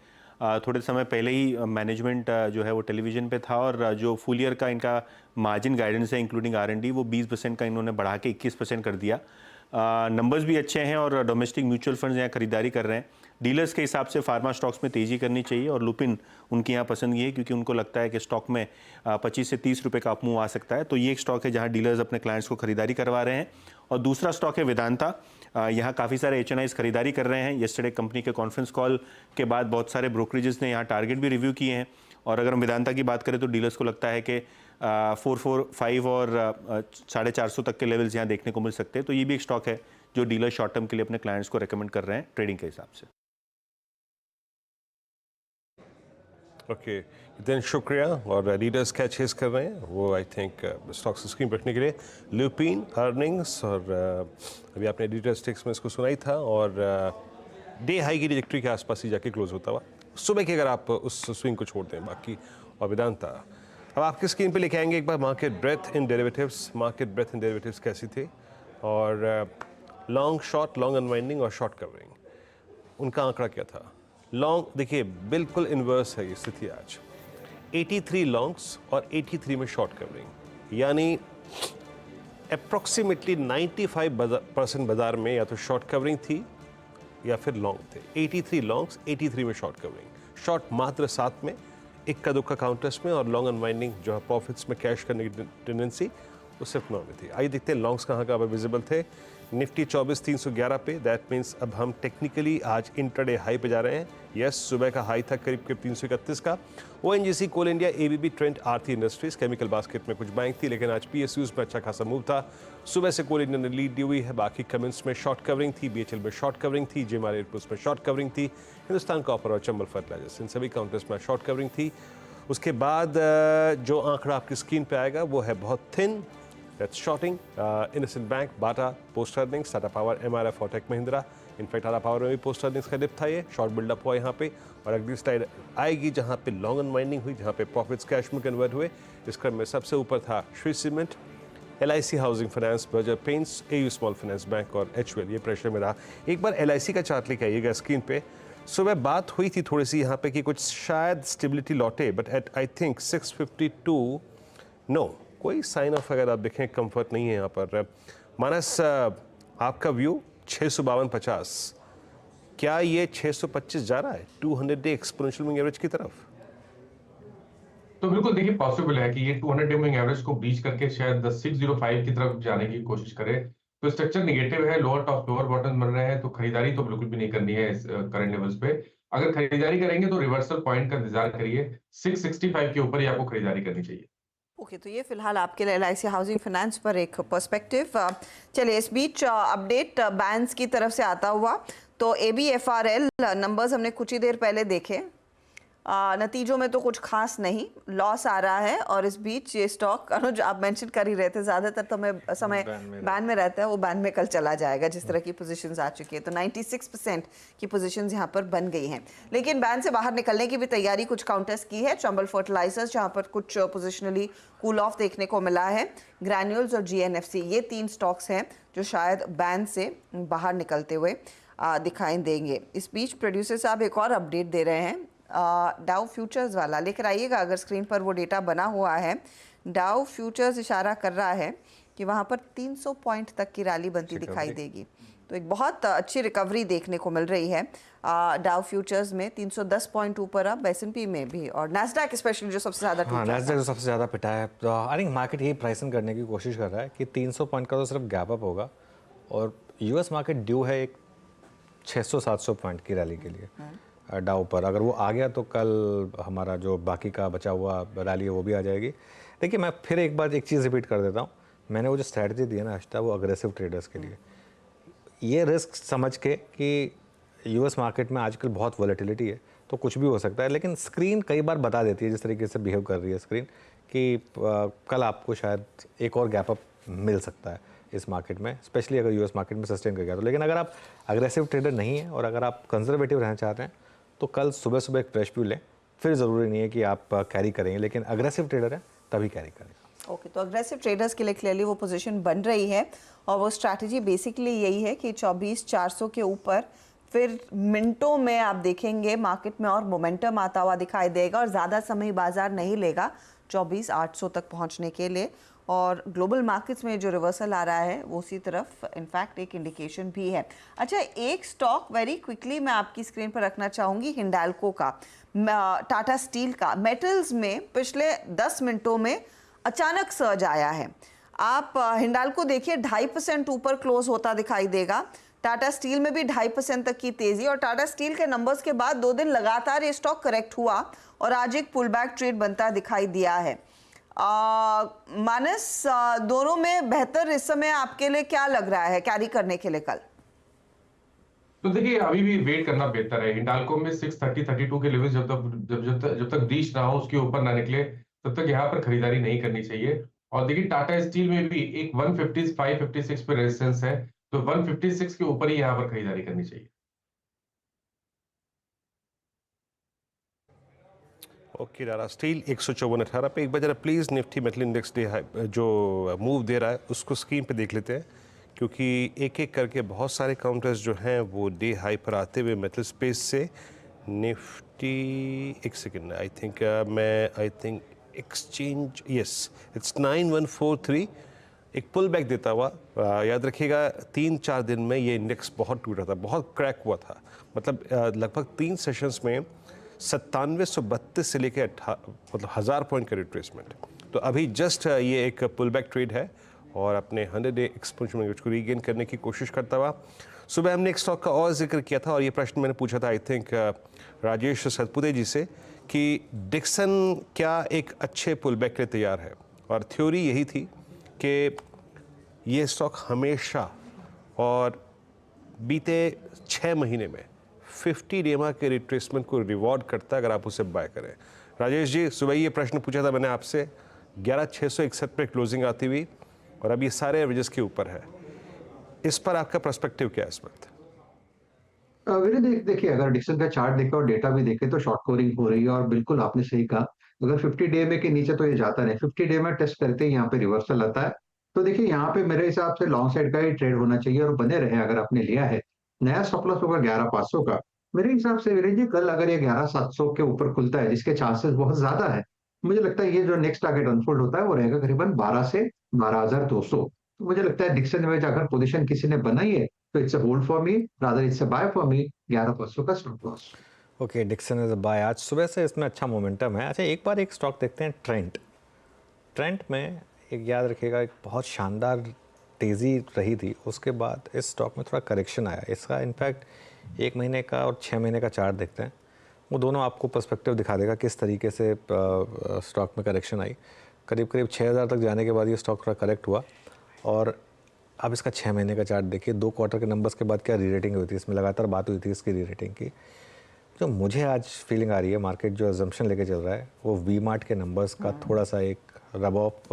K: थोड़े समय पहले ही मैनेजमेंट जो है वो टेलीविज़न पे था और जो फुल ईयर का इनका मार्जिन गाइडेंस है इंक्लूडिंग R&D वो 20% का इन्होंने बढ़ा के 21% कर दिया। नंबर्स भी अच्छे हैं और डोमेस्टिक म्यूचुअल फंड्स यहाँ खरीदारी कर रहे हैं। डीलर्स के हिसाब से फार्मा स्टॉक्स में तेज़ी करनी चाहिए और लुपिन उनकी यहाँ पसंदगी है क्योंकि उनको लगता है कि स्टॉक में 25 से 30 रुपए का अप मूव आ सकता है। तो ये एक स्टॉक है जहाँ डीलर्स अपने क्लाइंट्स को खरीदारी करवा रहे हैं। और दूसरा स्टॉक है वेदांता। यहाँ काफ़ी सारे HNIs खरीदारी कर रहे हैं। येस्टरडे कंपनी के कॉन्फ्रेंस कॉल के बाद बहुत सारे ब्रोकरेजेस ने यहाँ टारगेट भी रिव्यू किए हैं। और अगर हम वेदांता की बात करें तो डीलर्स को लगता है कि 445 और 450 तक के लेवल्स यहाँ देखने को मिल सकते हैं। तो ये भी एक स्टॉक है जो डीलर शॉर्ट टर्म के लिए अपने क्लाइंट्स को रेकमेंड कर रहे हैं ट्रेडिंग के हिसाब से।
D: ओके देन शुक्रिया। और लीडर्स क्या चेस कर रहे हैं वो आई थिंक स्टॉक्स स्क्रीन पर रखने के लिए लुपिन अर्निंग्स और अभी आपने लीडर्स टेक्स में इसको सुनाई था और डे हाई की ट्रैजेक्टरी के आसपास ही जाके क्लोज होता हुआ सुबह के अगर आप उस स्विंग को छोड़ दें बाकी और वेदांता। अब आपके स्क्रीन पे लेके आएंगे एक बार market breadth in derivatives. Market breadth in derivatives कैसी थी और लॉन्ग शॉर्ट, लॉन्ग अनवाइंडिंग और शॉर्ट कवरिंग उनका आंकड़ा क्या था। लॉन्ग देखिए बिल्कुल इन्वर्स है ये स्थिति आज, 83 लॉन्ग्स और 83 में शॉर्ट कवरिंग, यानी अप्रॉक्सीमेटली 95% बाजार में या तो शॉर्ट कवरिंग थी या फिर लॉन्ग थे। 83 लॉन्ग्स, 83 में शॉर्ट कवरिंग, शॉर्ट मात्र 7 में, इक्का दुक्का काउंटर्स में और लॉन्ग अनवाइंडिंग जो है प्रॉफिट्स में कैश करने की टेंडेंसी वो सिर्फ 9 में थी। आइए देखते हैं लॉन्ग्स कहाँ कहाँ विजिबल थे। निफ्टी 24,311 पे, दैट मीन्स अब हम टेक्निकली आज इंट्राडे हाई पे जा रहे हैं। यस, सुबह का हाई था करीब 331 का। ONGC, कोल इंडिया, ABB, ट्रेंट, आरती इंडस्ट्रीज, केमिकल बास्केट में कुछ बैंक थी लेकिन आज PSUs में अच्छा खासा मूव था। सुबह से कोल इंडिया ने लीड दी हुई है, बाकी कमेंट्स में शॉर्ट कवरिंग थी, BHL में शॉर्ट कवरिंग थी, GMR एयरपोर्ट्स में शॉर्ट कवरिंग थी, हिंदुस्तान कॉपर और चंबल फर्टिलाइजर्स इन सभी काउंटर्स में शॉर्ट कवरिंग थी। उसके बाद जो आंकड़ा आपकी स्क्रीन पे आएगा वो है बहुत thin, that's shorting. IndusInd bank, Bata post earnings, Tata power, MRF और tech Mahindra. In fact Tata power में भी पोस्ट अर्निंग्स का डिप था, ये शॉर्ट बिल्डअप हुआ यहाँ पे। और अगली स्लाइड आएगी जहाँ पे लॉन्ग अनवाइंडिंग हुई, जहाँ पे प्रॉफिट्स कैश में कन्वर्ट हुए। इस क्रम में सबसे ऊपर था Shri cement, LIC housing finance, Berger paints, AU small finance bank और HUL, ये प्रेशर में रहा। एक बार LIC का चार्ट लेके आइएगा स्क्रीन पे। सुबह बात हुई थी थोड़ी सी यहाँ पे कि कुछ शायद स्टेबिलिटी लौटे, but at I think 652 no, कोई साइन ऑफ अगर आप देखें कंफर्ट नहीं है यहाँ पर। मानस, आपका व्यू 652.50, क्या ये 625 जा रहा है 200 डे एक्सपोनेंशियल मूविंग एवरेज की तरफ?
F: तो बिल्कुल देखिए पॉसिबल है कि ये 200 डे मूविंग एवरेज को ब्रीच करके शायद 605 की तरफ जाने की कोशिश करे। तो स्ट्रक्चर नेगेटिव है, लोअर टॉप लोअर बॉटम बन रहे हैं, तो खरीदारी तो बिल्कुल भी नहीं करनी है इस करंट लेवल्स पे। अगर खरीदारी करेंगे तो रिवर्सल पॉइंट का इंतजार करिए, 665 के ऊपर ही आपको खरीदारी करनी चाहिए।
B: ओके, तो ये फिलहाल आपके लिए LIC हाउसिंग फाइनेंस पर एक पर्सपेक्टिव। चलिए इस बीच अपडेट बैंड्स की तरफ से आता हुआ, तो ABFRL नंबर्स हमने कुछ ही देर पहले देखे, नतीजों में तो कुछ खास नहीं, लॉस आ रहा है। और इस बीच ये स्टॉक अनुज आप मेंशन कर ही रहे थे, ज़्यादातर तो मैं समय बैन में रहता है, वो बैन में कल चला जाएगा जिस तरह की पोजीशंस आ चुकी है। तो 96% की पोजीशंस यहाँ पर बन गई हैं, लेकिन बैन से बाहर निकलने की भी तैयारी कुछ काउंटर्स की है। चंबल फर्टिलाइजर्स जहाँ पर कुछ पोजिशनली कूल ऑफ देखने को मिला है, ग्रैन्यूल्स और GNFC, ये 3 स्टॉक्स हैं जो शायद बैन से बाहर निकलते हुए दिखाई देंगे। इस बीच प्रोड्यूसर साहब एक और अपडेट दे रहे हैं, डाउ फ्यूचर्स वाला लेकर आइएगा। अगर स्क्रीन पर वो डेटा बना हुआ है, डाउ फ्यूचर्स इशारा कर रहा है कि वहाँ पर 300 पॉइंट तक की रैली बनती दिखाई देगी। तो एक बहुत अच्छी रिकवरी देखने को मिल रही है डाउ फ्यूचर्स में, 310 पॉइंट ऊपर अब S&P में भी, और नैस्डैक स्पेशली जो सबसे ज़्यादा
A: हाँ, नैस्डैक जो सबसे ज़्यादा पिटा है। तो आई थिंक मार्केट यही प्राइसिंग करने की कोशिश कर रहा है कि 300 पॉइंट का तो सिर्फ गैप अप होगा और US मार्केट ड्यू है एक 600-700 पॉइंट की रैली के लिए डाउ पर। अगर वो आ गया तो कल हमारा जो बाकी का बचा हुआ रैली है वो भी आ जाएगी। देखिए मैं फिर एक बार एक चीज़ रिपीट कर देता हूँ, मैंने वो जो स्ट्रैटेजी दी है ना आज, वो अग्रेसिव ट्रेडर्स के लिए, ये रिस्क समझ के कि US मार्केट में आजकल बहुत वॉलेटिलिटी है तो कुछ भी हो सकता है, लेकिन स्क्रीन कई बार बता देती है जिस तरीके से बिहेव कर रही है स्क्रीन कि कल आपको शायद एक और गैप अप मिल सकता है इस मार्केट में, स्पेशली अगर US मार्केट में सस्टेन कर गया तो। लेकिन अगर आप अग्रेसिव ट्रेडर नहीं हैं और अगर आप कंजर्वेटिव रहना चाहते हैं तो कल सुबह सुबह एक फ्रेश व्यू लें, फिर ज़रूरी नहीं है कि आप कैरी करेंगे, लेकिन अग्रेसिव ट्रेडर है तभी कैरी करेंगे।
B: ओके, तो अग्रेसिव ट्रेडर्स के लिए क्लियरली वो पोजीशन बन रही है और वो स्ट्रैटेजी बेसिकली यही है कि 24,400 के ऊपर फिर मिनटों में आप देखेंगे मार्केट में और मोमेंटम आता हुआ दिखाई देगा और ज़्यादा समय बाजार नहीं लेगा 24,800 तक पहुंचने के लिए। और ग्लोबल मार्केट्स में जो रिवर्सल आ रहा है वो उसी तरफ इनफैक्ट एक इंडिकेशन भी है। अच्छा, एक स्टॉक वेरी क्विकली मैं आपकी स्क्रीन पर रखना चाहूँगी, हिंडाल्को का, टाटा स्टील का। मेटल्स में पिछले 10 मिनटों में अचानक सर्ज आया है। आप हिंडाल्को देखिए 2.5% ऊपर क्लोज होता दिखाई देगा। टाटा स्टील में भी 2.5% तक की तेजी, और टाटा स्टील के नंबर्स के बाद 2 दिन लगातार ये स्टॉक करेक्ट हुआ और आज एक पुल बैक ट्रेड बनता दिखाई दिया है। मानस, दोनों में बेहतर इस समय आपके लिए क्या लग रहा है कैरी करने के लिए कल?
F: तो देखिए अभी भी वेट करना बेहतर है। हिंडाल्को में 630-32 के लेवल जब तक ब्रीच ना हो, उसके ऊपर ना निकले, तब तक यहाँ पर खरीदारी नहीं करनी चाहिए। और देखिए टाटा स्टील में भी एक 150 556 पे रेजिस्टेंस है, तो 156 के ऊपर ही यहाँ पर खरीदारी करनी चाहिए।
D: ओके, टाटा स्टील 154.18 पे। एक बार जरा please Nifty metal index day जो मूव दे रहा है उसको स्क्रीन पे देख लेते हैं, क्योंकि एक एक करके बहुत सारे काउंटर्स जो हैं वो डे हाई पर आते हुए मेटल स्पेस से। निफ्टी, एक second, I think exchange, yes, it's 9143, एक पुल बैक देता हुआ। याद रखिएगा 3-4 दिन में ये इंडेक्स बहुत टूटा था, बहुत क्रैक हुआ था। मतलब लगभग 3 सेशंस में 9732 से लेके मतलब 1000 पॉइंट का रिट्रेसमेंट। तो अभी जस्ट ये एक पुल बैक ट्रेड है और अपने 100 डे एक्सपोनेंशियल को रीगेन करने की कोशिश करता हुआ। सुबह हमने एक स्टॉक का और जिक्र किया था और ये प्रश्न मैंने पूछा था आई थिंक राजेश सतपुते जी से कि डिक्सन क्या एक अच्छे पुल बैक के लिए तैयार है, और थ्योरी यही थी कि ये स्टॉक हमेशा और बीते 6 महीने में 50 डेमा के रिट्रेसमेंट को रिवॉर्ड करता है अगर आप उसे बाय करें। राजेश जी, सुबह ये प्रश्न पूछा था मैंने आपसे, 11,661 पे क्लोजिंग आती हुई और अब ये सारे एवरेजेस के ऊपर है। इस पर आपका पर्सपेक्टिव क्या है इस वक्त?
G: देखिए, अगर डिक्सन का चार्ट देखे और डेटा भी देखे तो शॉर्ट कवरिंग हो रही है, और बिल्कुल आपने सही कहा, अगर 50 डे में के नीचे तो ये जाता नहीं, 50 डे में टेस्ट करते ही यहाँ पे रिवर्सल आता है। तो देखिए यहाँ पे मेरे हिसाब से लॉन्ग साइड का ही ट्रेड होना चाहिए और बने रहे अगर आपने लिया है। नया स्टॉप लॉस होगा 11,500 का। मेरे हिसाब से वीरेंद्र जी, कल अगर ये 11,700 के ऊपर खुलता है, जिसके चांसेस बहुत ज्यादा है, मुझे लगता है ये जो नेक्स्ट टारगेट अनफोल्ड होता है वो रहेगा करीबन 12 से 12,200। तो मुझे लगता है डिक्सन में अगर पोजीशन किसी ने बनाई है तो it's a hold for me, rather it's a buy for me, 11,500 का stop loss.
A: Okay, Dixon is a buy. आज सुबह से इसमें अच्छा मोमेंटम है। अच्छा, एक बार एक स्टॉक देखते हैं, ट्रेंट में एक याद रखिएगा एक बहुत शानदार तेज़ी रही थी, उसके बाद इस स्टॉक में थोड़ा करेक्शन आया। इसका इनफैक्ट 1 महीने का और 6 महीने का चार्ट देखते हैं, वो दोनों आपको पर्सपेक्टिव दिखा देगा किस तरीके से स्टॉक में करेक्शन आई। करीब 6,000 तक जाने के बाद ये स्टॉक थोड़ा करेक्ट हुआ, और अब इसका 6 महीने का चार्ट देखिए, 2 क्वार्टर के नंबर्स के बाद क्या री रेटिंग हुई थी, इसमें लगातार बात हुई थी इसकी री रेटिंग की। जो मुझे आज फीलिंग आ रही है, मार्केट जो अजम्पशन लेके चल रहा है वो वी मार्ट के नंबर्स का थोड़ा सा एक रब ऑफ,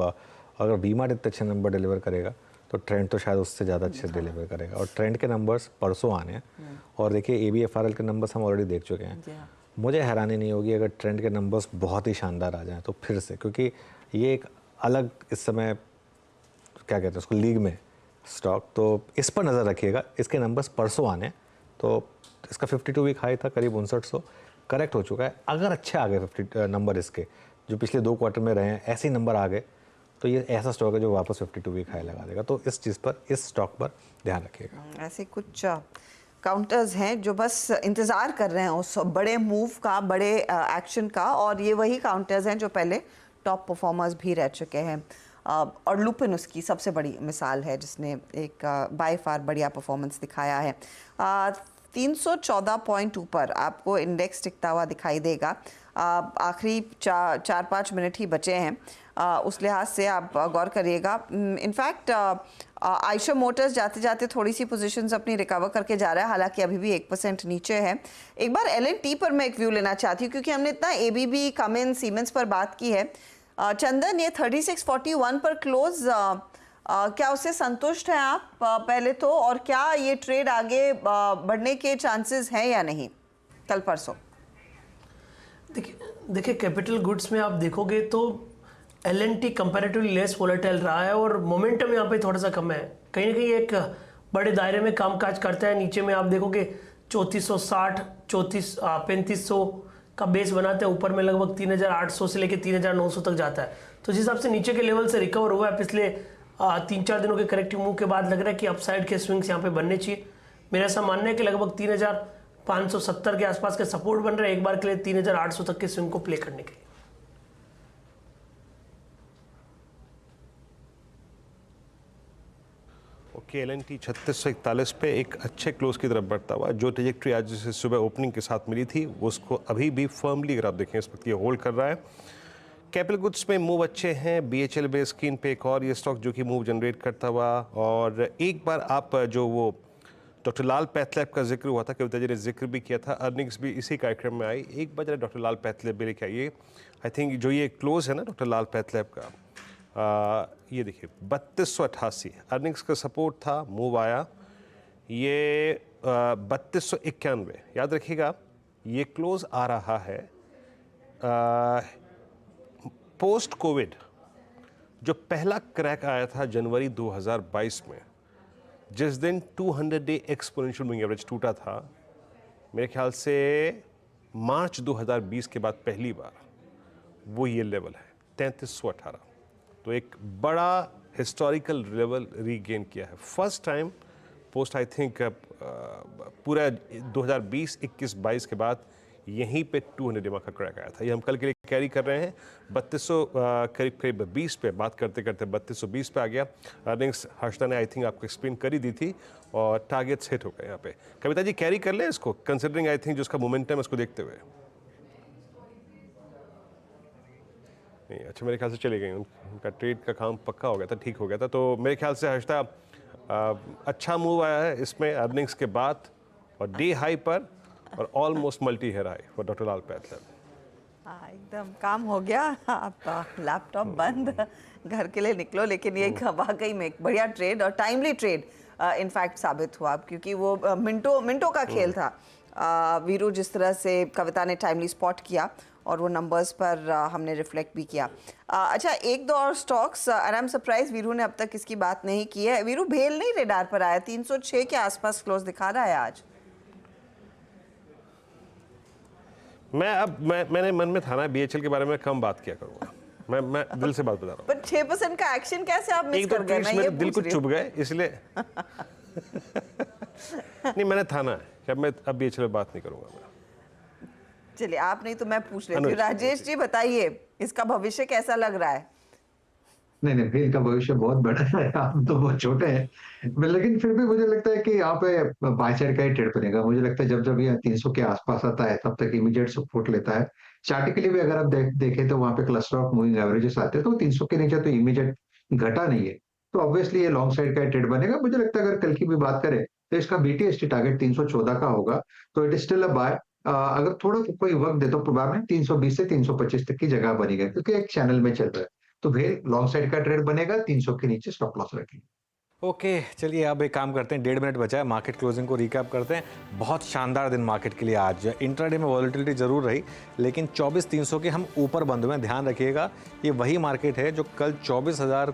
A: अगर वी मार्ट इतने अच्छे नंबर डिलीवर करेगा तो ट्रेंड तो शायद उससे ज़्यादा अच्छे डिलीवर करेगा। और ट्रेंड के नंबर्स परसों आने हैं, और देखिए ABFRL के नंबर्स हम ऑलरेडी देख चुके हैं। मुझे हैरानी नहीं होगी अगर ट्रेंड के नंबर्स बहुत ही शानदार आ जाएं तो फिर से, क्योंकि ये एक अलग इस समय क्या कहते हैं उसको लीग में स्टॉक, तो इस पर नज़र रखिएगा। इसके नंबर्स परसों आने, तो इसका 52 वीक हाई था करीब 5900, करेक्ट हो चुका है। अगर अच्छे आ गए 50 नंबर इसके जो पिछले 2 क्वार्टर में रहे हैं, ऐसे ही नंबर आ गए तो ये ऐसा स्टॉक है जो वापस 52 वीक हाई लगा देगा। तो इस चीज़ पर, इस स्टॉक पर ध्यान रखिएगा।
B: ऐसे कुछ काउंटर्स हैं जो बस इंतज़ार कर रहे हैं उस बड़े मूव का, बड़े एक्शन का, और ये वही काउंटर्स हैं जो पहले टॉप परफॉर्मर्स भी रह चुके हैं। और लुपिन उसकी सबसे बड़ी मिसाल है जिसने एक बाय फार बढ़िया परफॉर्मेंस दिखाया है। 314 पॉइंट ऊपर आपको इंडेक्स टिकता हुआ दिखाई देगा। आखिरी 4-5 मिनट ही बचे हैं, उस लिहाज से आप गौर करिएगा। इनफैक्ट आयशर मोटर्स जाते जाते थोड़ी सी पोजीशंस अपनी रिकवर करके जा रहा है, हालांकि अभी भी 1% नीचे है। एक बार L&T पर मैं एक व्यू लेना चाहती हूँ, क्योंकि हमने इतना ABB, कमिंस, सीमेंस पर बात की है। चंदन, ये 3641 पर क्लोज, क्या उससे संतुष्ट हैं आप पहले तो, और क्या ये ट्रेड आगे बढ़ने के चांसेस हैं या नहीं कल परसों?
M: देखिए कैपिटल गुड्स में आप देखोगे तो L&T कंपैरेटिवली लेस वोलेटाइल रहा है और मोमेंटम यहाँ पे थोड़ा सा कम है। कहीं ना कहीं एक बड़े दायरे में कामकाज करता है। नीचे में आप देखोगे 3460 3500 का बेस बनाते हैं, ऊपर में लगभग 3800 से लेकर 3900 तक जाता है। तो जिस हिसाब से नीचे के लेवल से रिकवर हुआ है पिछले 3-4 दिनों के करेक्टिव मूव के बाद, लग रहा है कि अपसाइड के स्विंग्स यहाँ पे बनने चाहिए। मेरा ऐसा मानना है कि लगभग 3570 के आसपास के सपोर्ट बन रहे हैं एक बार के लिए 3800 तक के स्विंग को प्ले करने के लिए।
D: ओके, LNT 3641 पे एक अच्छे क्लोज की तरफ बढ़ता हुआ, जो ट्रेजेक्ट्री आज जैसे सुबह ओपनिंग के साथ मिली थी वो उसको अभी भी फर्मली अगर आप देखें इस वक्त ये होल्ड कर रहा है। कैपिटल गुड्स में मूव अच्छे हैं, BHL बेस स्क्रीन पे एक और ये स्टॉक जो कि मूव जनरेट करता हुआ, और एक बार आप जो वो डॉक्टर लाल पैथलैब का जिक्र हुआ था, कविता जी ने जिक्र भी किया था, अर्निंग्स भी इसी कार्यक्रम में आई, एक बार जरा डॉक्टर लाल पैथलैब भी लेके आइए। आई थिंक जो ये क्लोज है ना डॉक्टर लाल पैथलैब का, ये देखिए 3288 अर्निंग्स का सपोर्ट था, मूव आया, ये 3291, याद रखिएगा ये क्लोज आ रहा है पोस्ट कोविड जो पहला क्रैक आया था जनवरी 2022 में, जिस दिन 200 डे एक्सपोनेंशियल मूविंग एवरेज टूटा था, मेरे ख्याल से मार्च 2020 के बाद पहली बार वो ये लेवल है 3318। तो एक बड़ा हिस्टोरिकल लेवल रीगेन किया है, first time post I think पूरा 2020, 21, 22 के बाद यहीं पे 200 डेमा का क्रैक आया था। ये हम कल के लिए कैरी कर रहे हैं 3200 करीब 20 पे, बात करते करते 3220 पे आ गया। अर्निंग्स हर्षदा ने आई थिंक आपको एक्सप्लेन कर ही दी थी और टारगेट्स हिट हो गए यहाँ पे। कविता जी कैरी कर ले इसको, कंसिडरिंग आई थिंक जो उसका मोमेंटम है उसको देखते हुए। नहीं, अच्छा मेरे ख्याल से चली गई, उनका ट्रेड का काम पक्का हो गया था, ठीक हो गया था। तो मेरे ख्याल से हर्षदा अच्छा मूव आया है इसमें अर्निंग्स के बाद, और डे हाई पर और almost multi year high for doctor Lal pathlab.
B: हाँ, एकदम काम हो गया, आपका लैपटॉप बंद, घर के लिए निकलो। लेकिन ये वाकई में एक बढ़िया ट्रेड और टाइमली ट्रेड इनफैक्ट साबित हुआ, क्योंकि वो मिनटों का खेल था। वीरू जिस तरह से कविता ने टाइमली स्पॉट किया और वो नंबर्स पर हमने रिफ्लेक्ट भी किया। अच्छा, एक दो और stocks, and I am surprise Veeru ने अब तक इसकी बात नहीं की है। वीरू, भेल नहीं रेडार पर आया, 306 के आसपास क्लोज दिखा रहा है आज।
D: मैंने मन में था ना BHL के बारे में कम बात किया करूंगा, मैं दिल से बात बता रहा हूँ।
B: पर 6% का एक्शन कैसे आप मिस कर गए?
D: मेरे दिल को चुभ गए इसलिए नहीं, मैंने था ना कि अब मैं अब BHL में बात नहीं करूंगा मैं।
B: चलिए, आप नहीं तो मैं पूछ रही थी। राजेश जी बताइए, इसका भविष्य कैसा लग रहा है?
G: नहीं, भेल का भविष्य बहुत बड़ा है, आप तो बहुत छोटे हैं, लेकिन फिर भी मुझे लगता है कि यहाँ पे बाय साइड का ही ट्रेड बनेगा। मुझे लगता है जब जब ये 300 के आसपास आता है तब तक इमीडिएट सपोर्ट लेता है। चार्टिकली भी अगर आप देखें तो वहाँ पे क्लस्टर ऑफ मूविंग एवरेजेस आते हैं, तो 300 के नीचे तो इमीडिएट घटा नहीं है, तो ऑब्वियसली ये लॉन्ग साइड का ट्रेड बनेगा। मुझे लगता है अगर कल की भी बात करें तो इसका BTST टारगेट 314 का होगा, तो it is still a buy. अगर थोड़ा कोई वक्त दे तो प्रोबेबली 320 से 325 तक की जगह बनेगा, क्योंकि एक चैनल में चल रहा है। तो भेल लॉन्ग साइड का ट्रेड बनेगा, 300 के नीचे स्टॉप लॉस रखेंगे।
A: ओके, चलिए अब एक काम करते हैं, 1.5 मिनट बचा है, मार्केट क्लोजिंग को रिकैप करते हैं। बहुत शानदार दिन मार्केट के लिए आज। इंट्राडे में वॉलेटिलिटी जरूर रही, लेकिन 24,300 के हम ऊपर बंद हुए। ध्यान रखिएगा, ये वही मार्केट है जो कल 24,000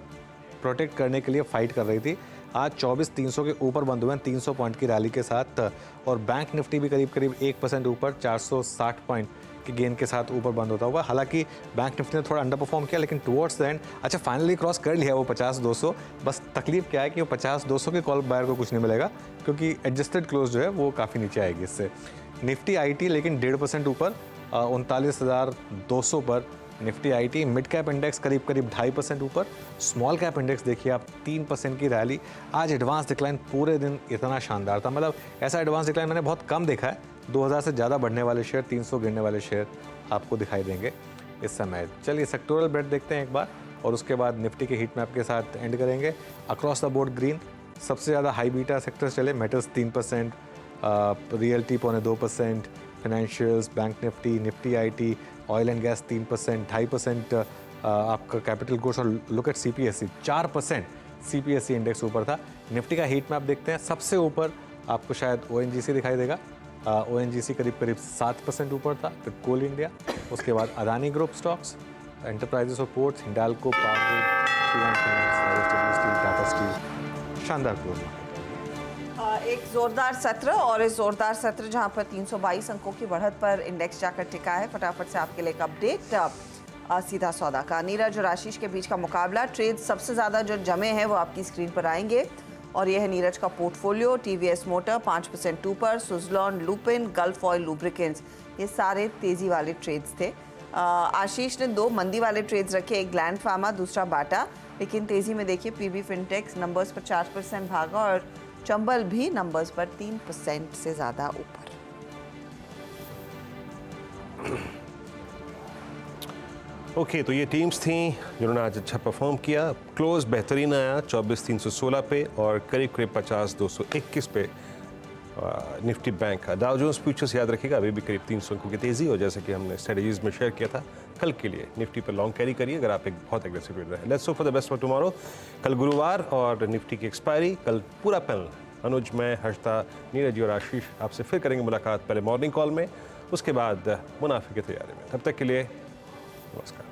A: प्रोटेक्ट करने के लिए फाइट कर रही थी। आज 24,300 के ऊपर बंद हुए हैं 300 पॉइंट की रैली के साथ, और बैंक निफ्टी भी करीब 1% ऊपर 460 पॉइंट की गेन के साथ ऊपर बंद होता हुआ। हालांकि बैंक निफ्टी ने थोड़ा अंडर परफॉर्म किया, लेकिन टुवर्ड्स द एंड अच्छा फाइनली क्रॉस कर लिया वो 50-200। बस तकलीफ क्या है कि वो 50-200 के कॉल बायर को कुछ नहीं मिलेगा, क्योंकि एडजस्टेड क्लोज जो है वो काफ़ी नीचे आएगी इससे। निफ्टी IT लेकिन 1.5% ऊपर 39,200 पर Nifty IT। Mid cap index करीब 2.5% ऊपर। स्मॉल कैप इंडेक्स देखिए आप 3% की रैली। आज एडवांस डिक्लाइन पूरे दिन इतना शानदार था, मतलब ऐसा एडवांस डिक्लाइन मैंने बहुत कम देखा है। 2000 से ज़्यादा बढ़ने वाले शेयर, 300 गिरने वाले शेयर आपको दिखाई देंगे इस समय। चलिए सेक्टोरल ब्रेड देखते हैं एक बार, और उसके बाद निफ्टी के हीट मैप के साथ एंड करेंगे। अक्रॉस द बोर्ड ग्रीन, सबसे ज़्यादा हाई बीटा सेक्टर्स चले। Metals 3%, realty 2.5%, financials, bank Nifty IT, oil and gas 3%, 2.5% आपका कैपिटल गुड्स, और look at CPSE 4% CPSE index ऊपर था। निफ्टी का हीट मैप देखते हैं, सबसे ऊपर आपको शायद ONGC दिखाई देगा। ONGC करीब 7% ऊपर था। फिर कोल इंडिया, उसके बाद Adani group stocks, enterprises of ports, Hindalco, power, Shriram finance, steel, Tata steel. शानदार क्लोज।
B: एक जोरदार सत्र और इस जोरदार सत्र जहां पर 322 अंकों की बढ़त पर इंडेक्स जाकर टिका है। फटाफट से आपके लिए एक अपडेट सीधा सौदा का। नीरज और आशीष के बीच का मुकाबला, ट्रेड सबसे ज़्यादा जो जमे हैं वो आपकी स्क्रीन पर आएंगे और यह है नीरज का पोर्टफोलियो। टीवीएस मोटर 5% ऊपर, Suzlon, Lupin, gulf oil lubricants, ये सारे तेज़ी वाले ट्रेड्स थे। आशीष ने 2 मंदी वाले ट्रेड्स रखे, एक ग्लैंड फार्मा, दूसरा बाटा। लेकिन तेज़ी में देखिए पीबी फिनटेक्स नंबर्स पर 4% भागा और चंबल भी नंबर्स पर 3% से ज़्यादा ऊपर।
D: ओके, तो ये टीम्स थी जिन्होंने आज अच्छा परफॉर्म किया। क्लोज बेहतरीन आया 24,316 पे और करीब करीब 50,221 पे निफ्टी बैंक का। डाउ जोन्स फ्यूचर्स याद रखिएगा अभी भी करीब 300 अंकों की तेज़ी, और जैसे कि हमने स्ट्रेटजीज में शेयर किया था, कल के लिए निफ्टी पर लॉन्ग कैरी करिए अगर आप एक बहुत एग्रेसिव ट्रेडर हैं। Let's hope for the best for tomorrow. कल गुरुवार और निफ्टी की एक्सपायरी। कल पूरा पैनल अनुज, मैं, हर्षदा, नीरज और आशीष आपसे फिर करेंगे मुलाकात, पहले मॉर्निंग कॉल में, उसके बाद मुनाफे की तैयारी में। तब तक के लिए नमस्कार।